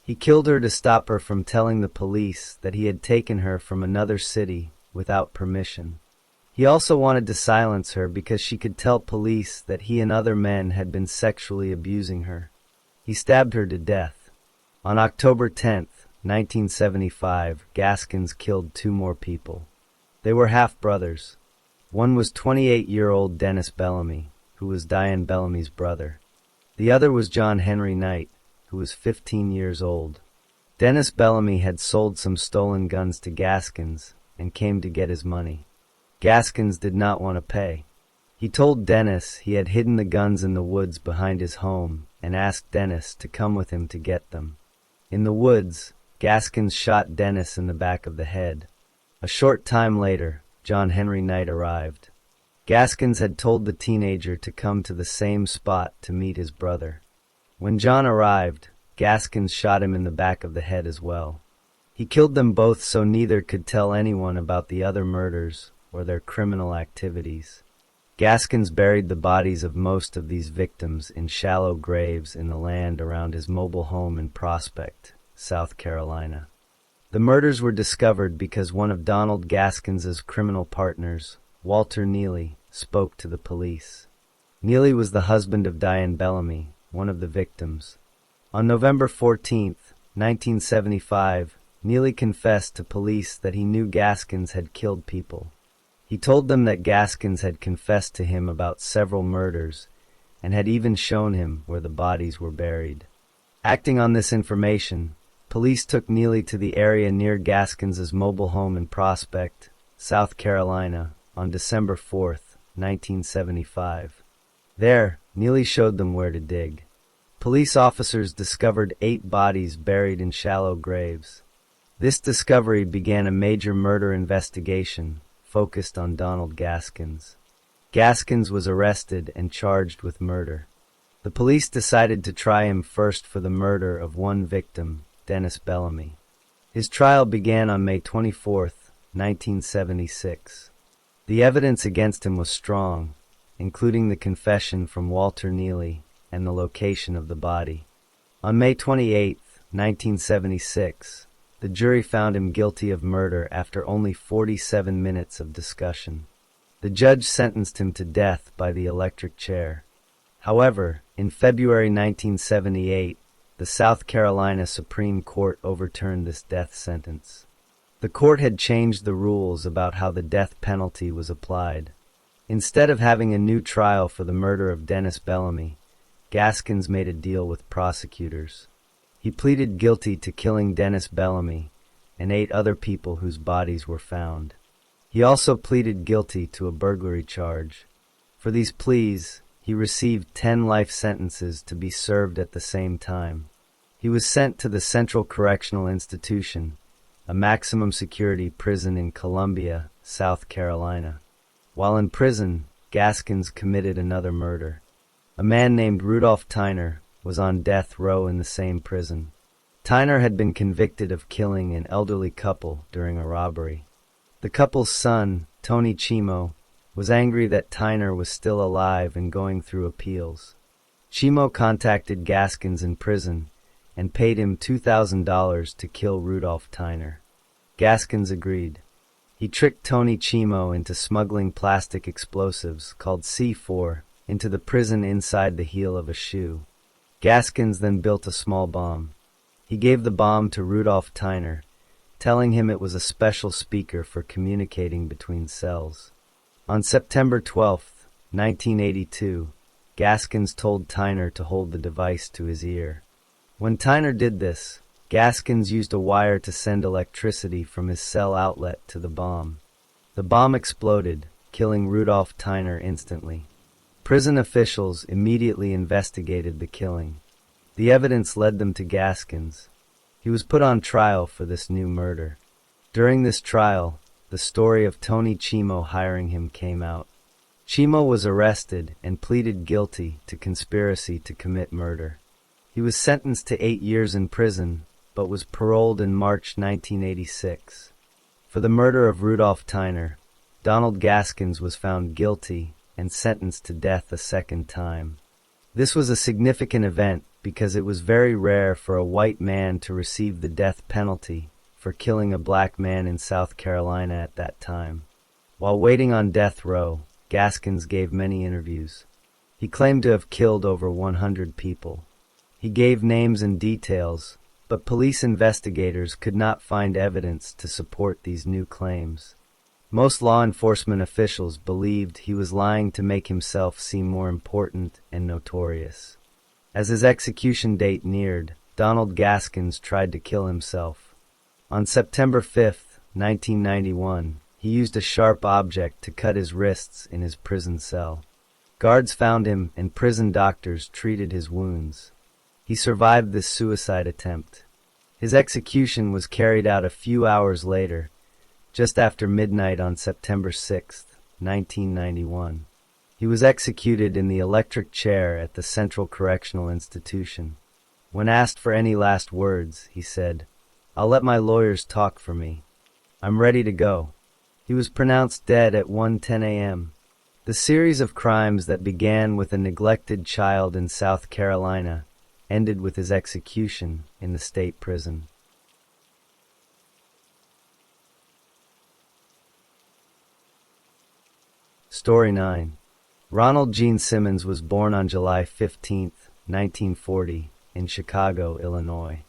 He killed her to stop her from telling the police that he had taken her from another city without permission. He also wanted to silence her because she could tell police that he and other men had been sexually abusing her. He stabbed her to death. On October 10, 1975, Gaskins killed 2 more people. They were half-brothers. One was 28-year-old Dennis Bellamy, who was Diane Bellamy's brother. The other was John Henry Knight, who was 15 years old. Dennis Bellamy had sold some stolen guns to Gaskins and came to get his money. Gaskins did not want to pay. He told Dennis he had hidden the guns in the woods behind his home and asked Dennis to come with him to get them. In the woods, Gaskins shot Dennis in the back of the head. A short time later, John Henry Knight arrived. Gaskins had told the teenager to come to the same spot to meet his brother. When John arrived, Gaskins shot him in the back of the head as well. He killed them both so neither could tell anyone about the other murders or their criminal activities. Gaskins buried the bodies of most of these victims in shallow graves in the land around his mobile home in Prospect, South Carolina. The murders were discovered because one of Donald Gaskins's criminal partners, Walter Neely, spoke to the police. Neely was the husband of Diane Bellamy, one of the victims. On November 14, 1975, Neely confessed to police that he knew Gaskins had killed people. He told them that Gaskins had confessed to him about several murders and had even shown him where the bodies were buried. Acting on this information, police took Neely to the area near Gaskins's mobile home in Prospect, South Carolina, on December 4, 1975. There, Neely showed them where to dig. Police officers discovered 8 bodies buried in shallow graves. This discovery began a major murder investigation focused on Donald Gaskins. Gaskins was arrested and charged with murder. The police decided to try him first for the murder of one victim, Dennis Bellamy. His trial began on May 24, 1976. The evidence against him was strong, including the confession from Walter Neely and the location of the body. On May 28, 1976, the jury found him guilty of murder after only 47 minutes of discussion. The judge sentenced him to death by the electric chair. However, in February 1978, the South Carolina Supreme Court overturned this death sentence. The court had changed the rules about how the death penalty was applied. Instead of having a new trial for the murder of Dennis Bellamy, Gaskins made a deal with prosecutors. He pleaded guilty to killing Dennis Bellamy and 8 other people whose bodies were found. He also pleaded guilty to a burglary charge. For these pleas, he received 10 life sentences to be served at the same time. He was sent to the Central Correctional Institution, a maximum security prison in Columbia, South Carolina. While in prison, Gaskins committed another murder. A man named Rudolph Tyner was on death row in the same prison. Tyner had been convicted of killing an elderly couple during a robbery. The couple's son, Tony Chimo, was angry that Tyner was still alive and going through appeals. Chimo contacted Gaskins in prison and paid him $2,000 to kill Rudolph Tyner. Gaskins agreed. He tricked Tony Chimo into smuggling plastic explosives called C4 into the prison inside the heel of a shoe. Gaskins then built a small bomb. He gave the bomb to Rudolph Tyner, telling him it was a special speaker for communicating between cells. On September 12, 1982, Gaskins told Tyner to hold the device to his ear. When Tyner did this, Gaskins used a wire to send electricity from his cell outlet to the bomb. The bomb exploded, killing Rudolph Tyner instantly. Prison officials immediately investigated the killing. The evidence led them to Gaskins. He was put on trial for this new murder. During this trial, the story of Tony Chimo hiring him came out. Chimo was arrested and pleaded guilty to conspiracy to commit murder. He was sentenced to 8 years in prison, but was paroled in March 1986. For the murder of Rudolph Tyner, Donald Gaskins was found guilty and sentenced to death a second time. This was a significant event because it was very rare for a white man to receive the death penalty for killing a black man in South Carolina at that time. While waiting on death row, Gaskins gave many interviews. He claimed to have killed over 100 people. He gave names and details, but police investigators could not find evidence to support these new claims. Most law enforcement officials believed he was lying to make himself seem more important and notorious. As his execution date neared, Donald Gaskins tried to kill himself. On September 5, 1991, he used a sharp object to cut his wrists in his prison cell. Guards found him and prison doctors treated his wounds. He survived this suicide attempt. His execution was carried out a few hours later, just after midnight on September 6, 1991. He was executed in the electric chair at the Central Correctional Institution. When asked for any last words, he said, "I'll let my lawyers talk for me. I'm ready to go." He was pronounced dead at 1:10 a.m. The series of crimes that began with a neglected child in South Carolina ended with his execution in the state prison. Story 9. Ronald Gene Simmons was born on July 15, 1940, in Chicago, Illinois.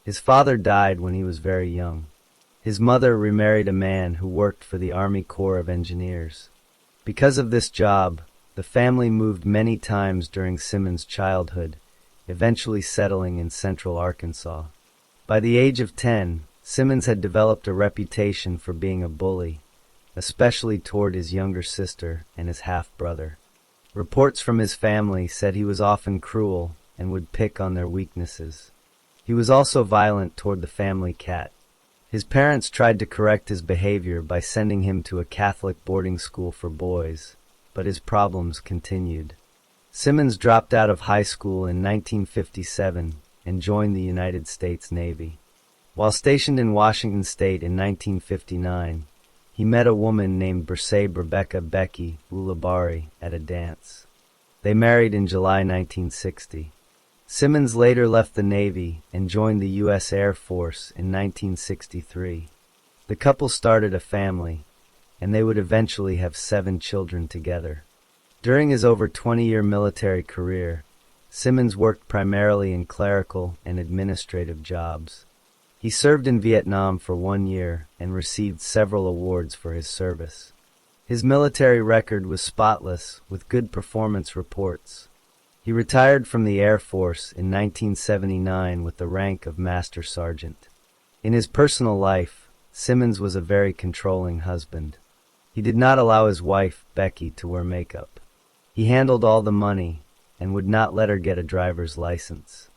His father died when he was very young. His mother remarried a man who worked for the Army Corps of Engineers. Because of this job, the family moved many times during Simmons' childhood, eventually settling in central Arkansas. By the age of 10, Simmons had developed a reputation for being a bully, especially toward his younger sister and his half-brother. Reports from his family said he was often cruel and would pick on their weaknesses. He was also violent toward the family cat. His parents tried to correct his behavior by sending him to a Catholic boarding school for boys, but his problems continued. Simmons dropped out of high school in 1957 and joined the United States Navy. While stationed in Washington State in 1959, he met a woman named Bersebe Rebecca Becky Ulibarri at a dance. They married in July 1960. Simmons later left the Navy and joined the U.S. Air Force in 1963. The couple started a family, and they would eventually have 7 children together. During his over 20-year military career, Simmons worked primarily in clerical and administrative jobs. He served in Vietnam for 1 year and received several awards for his service. His military record was spotless, with good performance reports. He retired from the Air Force in 1979 with the rank of Master Sergeant. In his personal life, Simmons was a very controlling husband. He did not allow his wife, Becky, to wear makeup. He handled all the money and would not let her get a driver's license.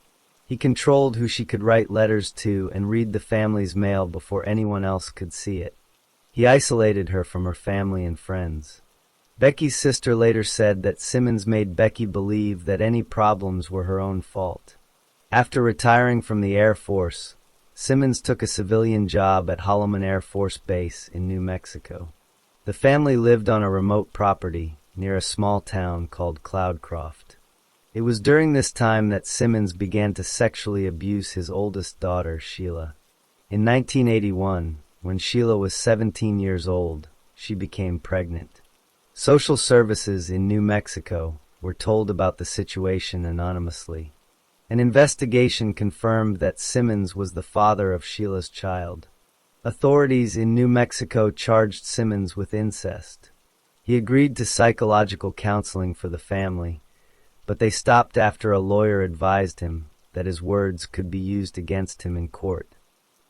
He controlled who she could write letters to and read the family's mail before anyone else could see it. He isolated her from her family and friends. Becky's sister later said that Simmons made Becky believe that any problems were her own fault. After retiring from the Air Force, Simmons took a civilian job at Holloman Air Force Base in New Mexico. The family lived on a remote property near a small town called Cloudcroft. It was during this time that Simmons began to sexually abuse his oldest daughter, Sheila. In 1981, when Sheila was 17 years old, she became pregnant. Social services in New Mexico were told about the situation anonymously. An investigation confirmed that Simmons was the father of Sheila's child. Authorities in New Mexico charged Simmons with incest. He agreed to psychological counseling for the family, but they stopped after a lawyer advised him that his words could be used against him in court.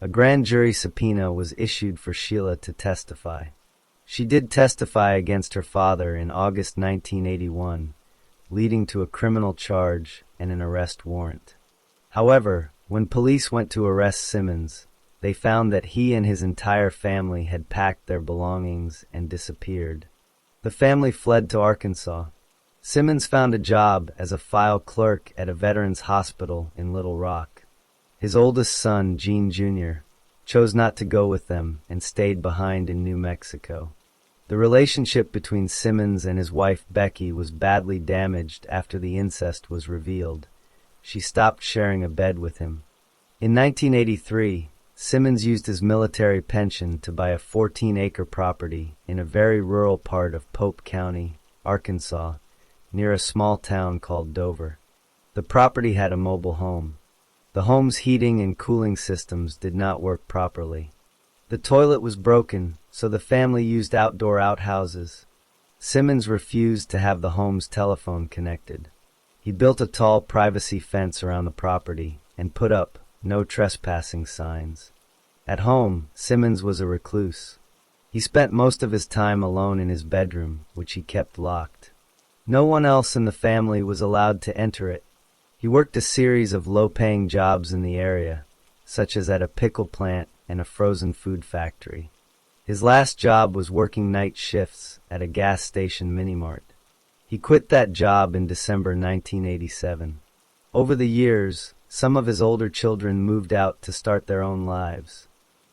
A grand jury subpoena was issued for Sheila to testify. She did testify against her father in August 1981, leading to a criminal charge and an arrest warrant. However, when police went to arrest Simmons, they found that he and his entire family had packed their belongings and disappeared. The family fled to Arkansas. Simmons found a job as a file clerk at a veterans hospital in Little Rock. His oldest son, Gene Jr., chose not to go with them and stayed behind in New Mexico. The relationship between Simmons and his wife Becky was badly damaged after the incest was revealed. She stopped sharing a bed with him. In 1983, Simmons used his military pension to buy a 14-acre property in a very rural part of Pope County, Arkansas, near a small town called Dover. The property had a mobile home. The home's heating and cooling systems did not work properly. The toilet was broken, so the family used outdoor outhouses. Simmons refused to have the home's telephone connected. He built a tall privacy fence around the property and put up no trespassing signs. At home, Simmons was a recluse. He spent most of his time alone in his bedroom, which he kept locked. No one else in the family was allowed to enter it. He worked a series of low-paying jobs in the area, such as at a pickle plant and a frozen food factory. His last job was working night shifts at a gas station mini-mart. He quit that job in December 1987. Over the years, some of his older children moved out to start their own lives.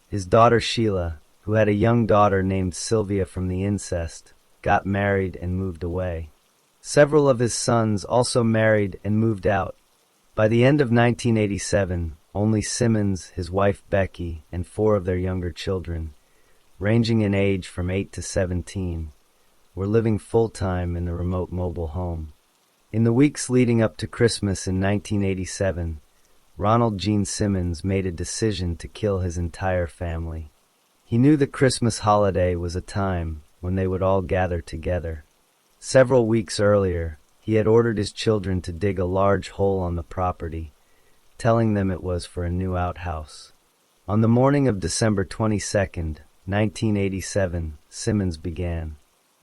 His daughter Sheila, who had a young daughter named Sylvia from the incest, got married and moved away. Several of his sons also married and moved out. By the end of 1987, only Simmons, his wife Becky, and 4 of their younger children, ranging in age from 8 to 17, were living full-time in the remote mobile home. In the weeks leading up to Christmas in 1987, Ronald Gene Simmons made a decision to kill his entire family. He knew the Christmas holiday was a time when they would all gather together. Several weeks earlier, he had ordered his children to dig a large hole on the property, telling them it was for a new outhouse. On the morning of December 22nd, 1987, Simmons began.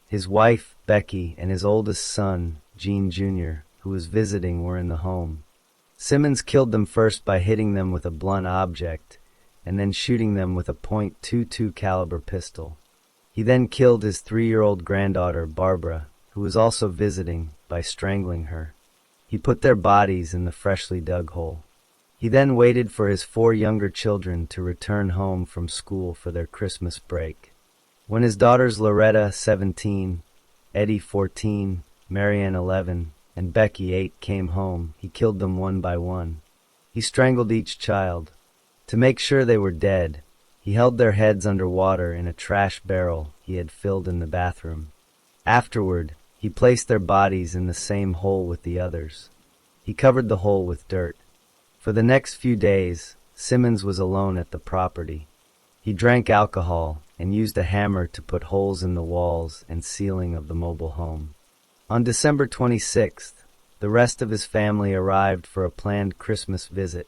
His wife, Becky, and his oldest son, Gene Jr., who was visiting, were in the home. Simmons killed them first by hitting them with a blunt object, and then shooting them with a .22 caliber pistol. He then killed his 3-year-old granddaughter, Barbara, who was also visiting, by strangling her. He put their bodies in the freshly dug hole. He then waited for his 4 younger children to return home from school for their Christmas break. When his daughters Loretta, 17, Eddie, 14, Marianne, 11, and Becky, 8, came home, he killed them one by one. He strangled each child. To make sure they were dead, he held their heads under water in a trash barrel he had filled in the bathroom. Afterward, he placed their bodies in the same hole with the others. He covered the hole with dirt. For the next few days, Simmons was alone at the property. He drank alcohol and used a hammer to put holes in the walls and ceiling of the mobile home. On December 26th, the rest of his family arrived for a planned Christmas visit.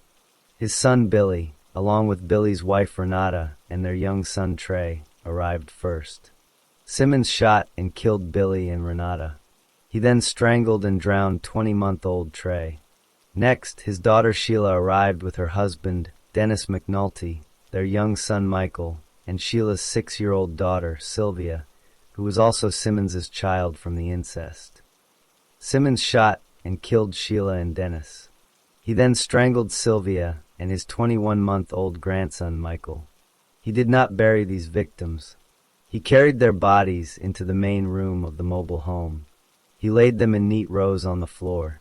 His son Billy, along with Billy's wife Renata and their young son Trey, arrived first. Simmons shot and killed Billy and Renata. He then strangled and drowned 20-month-old Trey. Next, his daughter Sheila arrived with her husband, Dennis McNulty, their young son Michael, and Sheila's 6-year-old daughter, Sylvia, who was also Simmons's child from the incest. Simmons shot and killed Sheila and Dennis. He then strangled Sylvia and his 21-month-old grandson Michael. He did not bury these victims. He carried their bodies into the main room of the mobile home. He laid them in neat rows on the floor.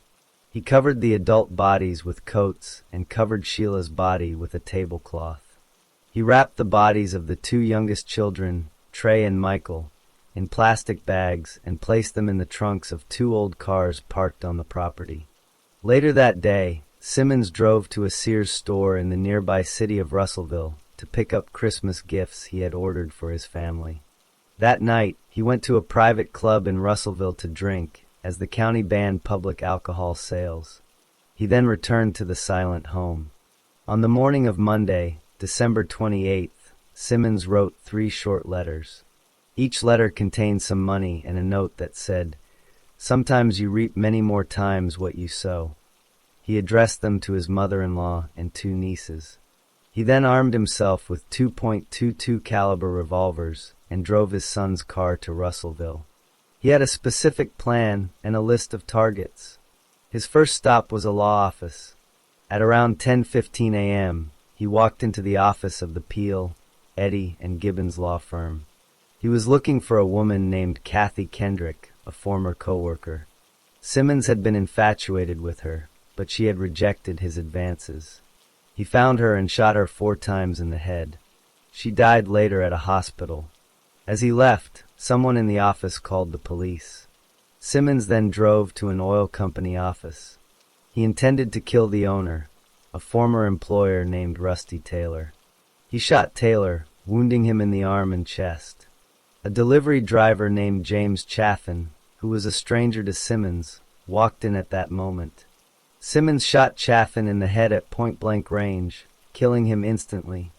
He covered the adult bodies with coats and covered Sheila's body with a tablecloth. He wrapped the bodies of the 2 youngest children, Trey and Michael, in plastic bags and placed them in the trunks of 2 old cars parked on the property. Later that day, Simmons drove to a Sears store in the nearby city of Russellville to pick up Christmas gifts he had ordered for his family. That night, he went to a private club in Russellville to drink, as the county banned public alcohol sales. He then returned to the silent home. On the morning of Monday, December 28th, Simmons wrote 3 short letters. Each letter contained some money and a note that said, "Sometimes you reap many more times what you sow." He addressed them to his mother-in-law and 2 nieces. He then armed himself with 2.22 caliber revolvers and drove his son's car to Russellville. He had a specific plan and a list of targets. His first stop was a law office. At around 10:15 a.m., he walked into the office of the Peel, Eddy, and Gibbons law firm. He was looking for a woman named Kathy Kendrick, a former co-worker. Simmons had been infatuated with her, but she had rejected his advances. He found her and shot her 4 times in the head. She died later at a hospital. As he left, someone in the office called the police. Simmons then drove to an oil company office. He intended to kill the owner, a former employer named Rusty Taylor. He shot Taylor, wounding him in the arm and chest. A delivery driver named James Chaffin, who was a stranger to Simmons, walked in at that moment. Simmons shot Chaffin in the head at point-blank range, killing him instantly.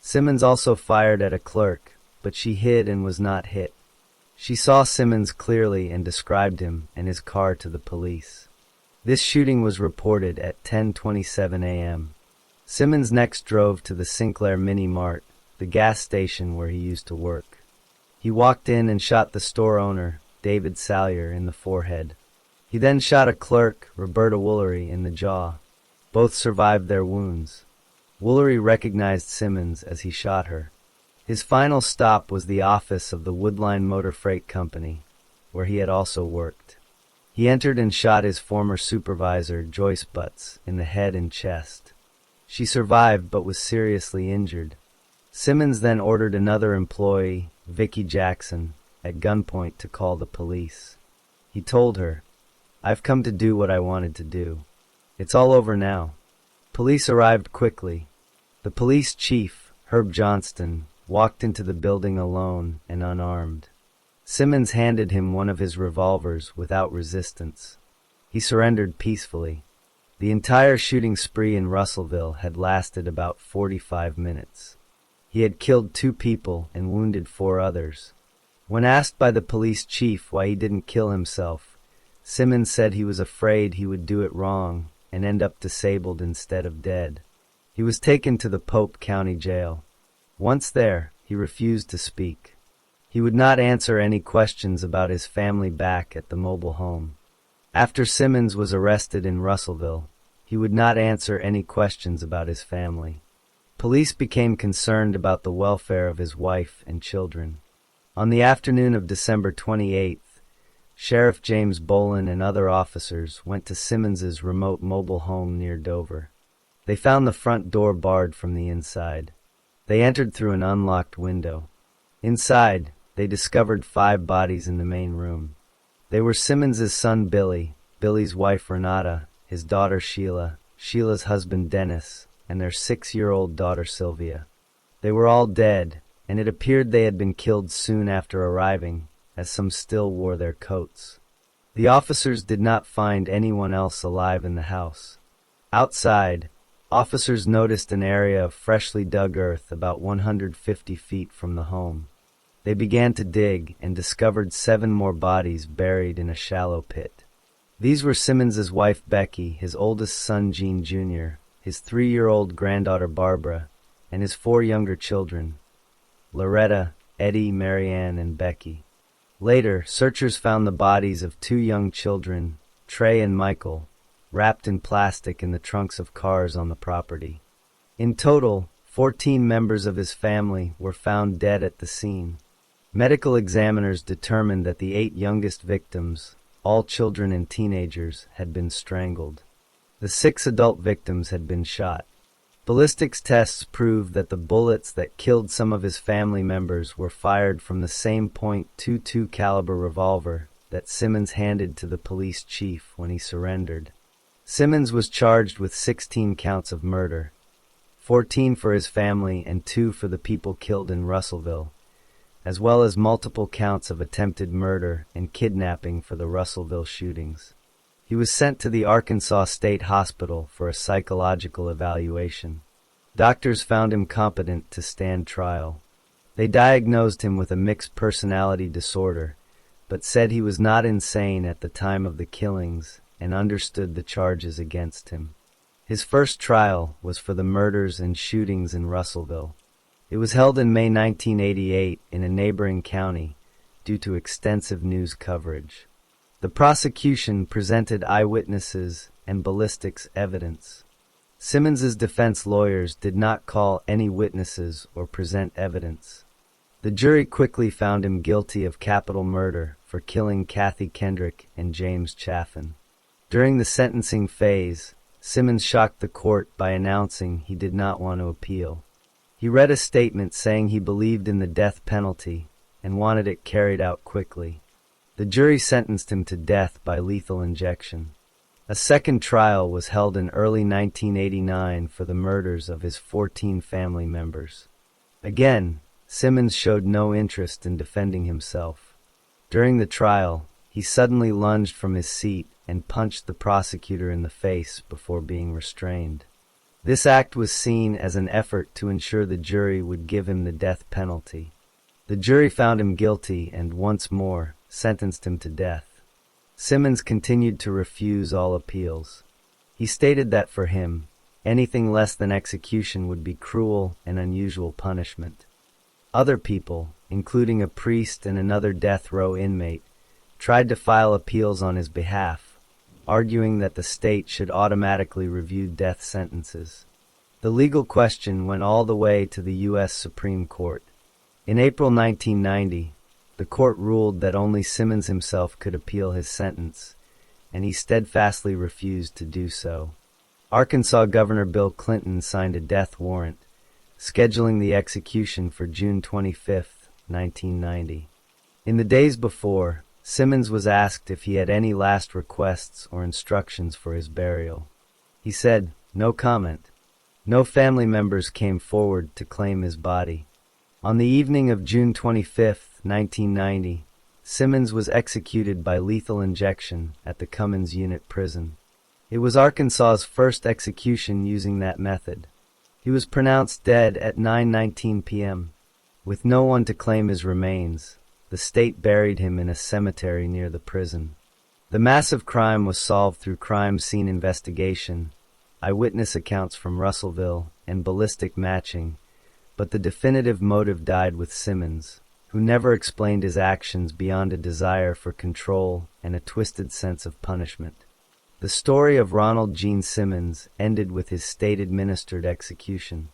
Simmons also fired at a clerk, but she hid and was not hit. She saw Simmons clearly and described him and his car to the police. This shooting was reported at 10:27 a.m. Simmons next drove to the Sinclair Mini Mart, the gas station where he used to work. He walked in and shot the store owner, David Salyer, in the forehead. He then shot a clerk, Roberta Woolery, in the jaw. Both survived their wounds. Woolery recognized Simmons as he shot her. His final stop was the office of the Woodline Motor Freight Company, where he had also worked. He entered and shot his former supervisor, Joyce Butts, in the head and chest. She survived but was seriously injured. Simmons then ordered another employee, Vicky Jackson, at gunpoint to call the police. He told her, "I've come to do what I wanted to do. It's all over now." Police arrived quickly. The police chief, Herb Johnston, walked into the building alone and unarmed. Simmons handed him one of his revolvers without resistance. He surrendered peacefully. The entire shooting spree in Russellville had lasted about 45 minutes. He had killed 2 people and wounded 4 others. When asked by the police chief why he didn't kill himself, Simmons said he was afraid he would do it wrong and end up disabled instead of dead. He was taken to the Pope County Jail. Once there, he refused to speak. He would not answer any questions about his family back at the mobile home. After Simmons was arrested in Russellville, he would not answer any questions about his family. Police became concerned about the welfare of his wife and children. On the afternoon of December 28th, Sheriff James Bolin and other officers went to Simmons's remote mobile home near Dover. They found the front door barred from the inside. They entered through an unlocked window. Inside, they discovered 5 bodies in the main room. They were Simmons's son Billy, Billy's wife Renata, his daughter Sheila, Sheila's husband Dennis, and their 6-year-old daughter Sylvia. They were all dead, and it appeared they had been killed soon after arriving, as some still wore their coats. The officers did not find anyone else alive in the house. Outside, officers noticed an area of freshly dug earth about 150 feet from the home. They began to dig and discovered 7 more bodies buried in a shallow pit. These were Simmons's wife Becky, his oldest son Gene Jr., his 3-year-old granddaughter Barbara, and his 4 younger children, Loretta, Eddie, Marianne, and Becky. Later, searchers found the bodies of 2 young children, Trey and Michael, wrapped in plastic in the trunks of cars on the property. In total, 14 members of his family were found dead at the scene. Medical examiners determined that the 8 youngest victims, all children and teenagers, had been strangled. The 6 adult victims had been shot. Ballistics tests proved that the bullets that killed some of his family members were fired from the same .22 caliber revolver that Simmons handed to the police chief when he surrendered. Simmons was charged with 16 counts of murder, 14 for his family and 2 for the people killed in Russellville, as well as multiple counts of attempted murder and kidnapping for the Russellville shootings. He was sent to the Arkansas State Hospital for a psychological evaluation. Doctors found him competent to stand trial. They diagnosed him with a mixed personality disorder, but said he was not insane at the time of the killings and understood the charges against him. His first trial was for the murders and shootings in Russellville. It was held in May 1988 in a neighboring county due to extensive news coverage. The prosecution presented eyewitnesses and ballistics evidence. Simmons's defense lawyers did not call any witnesses or present evidence. The jury quickly found him guilty of capital murder for killing Kathy Kendrick and James Chaffin. During the sentencing phase, Simmons shocked the court by announcing he did not want to appeal. He read a statement saying he believed in the death penalty and wanted it carried out quickly. The jury sentenced him to death by lethal injection. A second trial was held in early 1989 for the murders of his 14 family members. Again, Simmons showed no interest in defending himself. During the trial, he suddenly lunged from his seat and punched the prosecutor in the face before being restrained. This act was seen as an effort to ensure the jury would give him the death penalty. The jury found him guilty and, once more, sentenced him to death. Simmons continued to refuse all appeals. He stated that for him, anything less than execution would be cruel and unusual punishment. Other people, including a priest and another death row inmate, tried to file appeals on his behalf, arguing that the state should automatically review death sentences. The legal question went all the way to the U.S. Supreme Court. In April 1990, the court ruled that only Simmons himself could appeal his sentence, and he steadfastly refused to do so. Arkansas Governor Bill Clinton signed a death warrant, scheduling the execution for June 25, 1990. In the days before, Simmons was asked if he had any last requests or instructions for his burial. He said, "No comment." No family members came forward to claim his body. On the evening of June 25, 1990, Simmons was executed by lethal injection at the Cummins Unit Prison. It was Arkansas's first execution using that method. He was pronounced dead at 9:19 p.m. With no one to claim his remains, the state buried him in a cemetery near the prison. The massive crime was solved through crime scene investigation, eyewitness accounts from Russellville, and ballistic matching, but the definitive motive died with Simmons, who never explained his actions beyond a desire for control and a twisted sense of punishment. The story of Ronald Gene Simmons ended with his state-administered execution.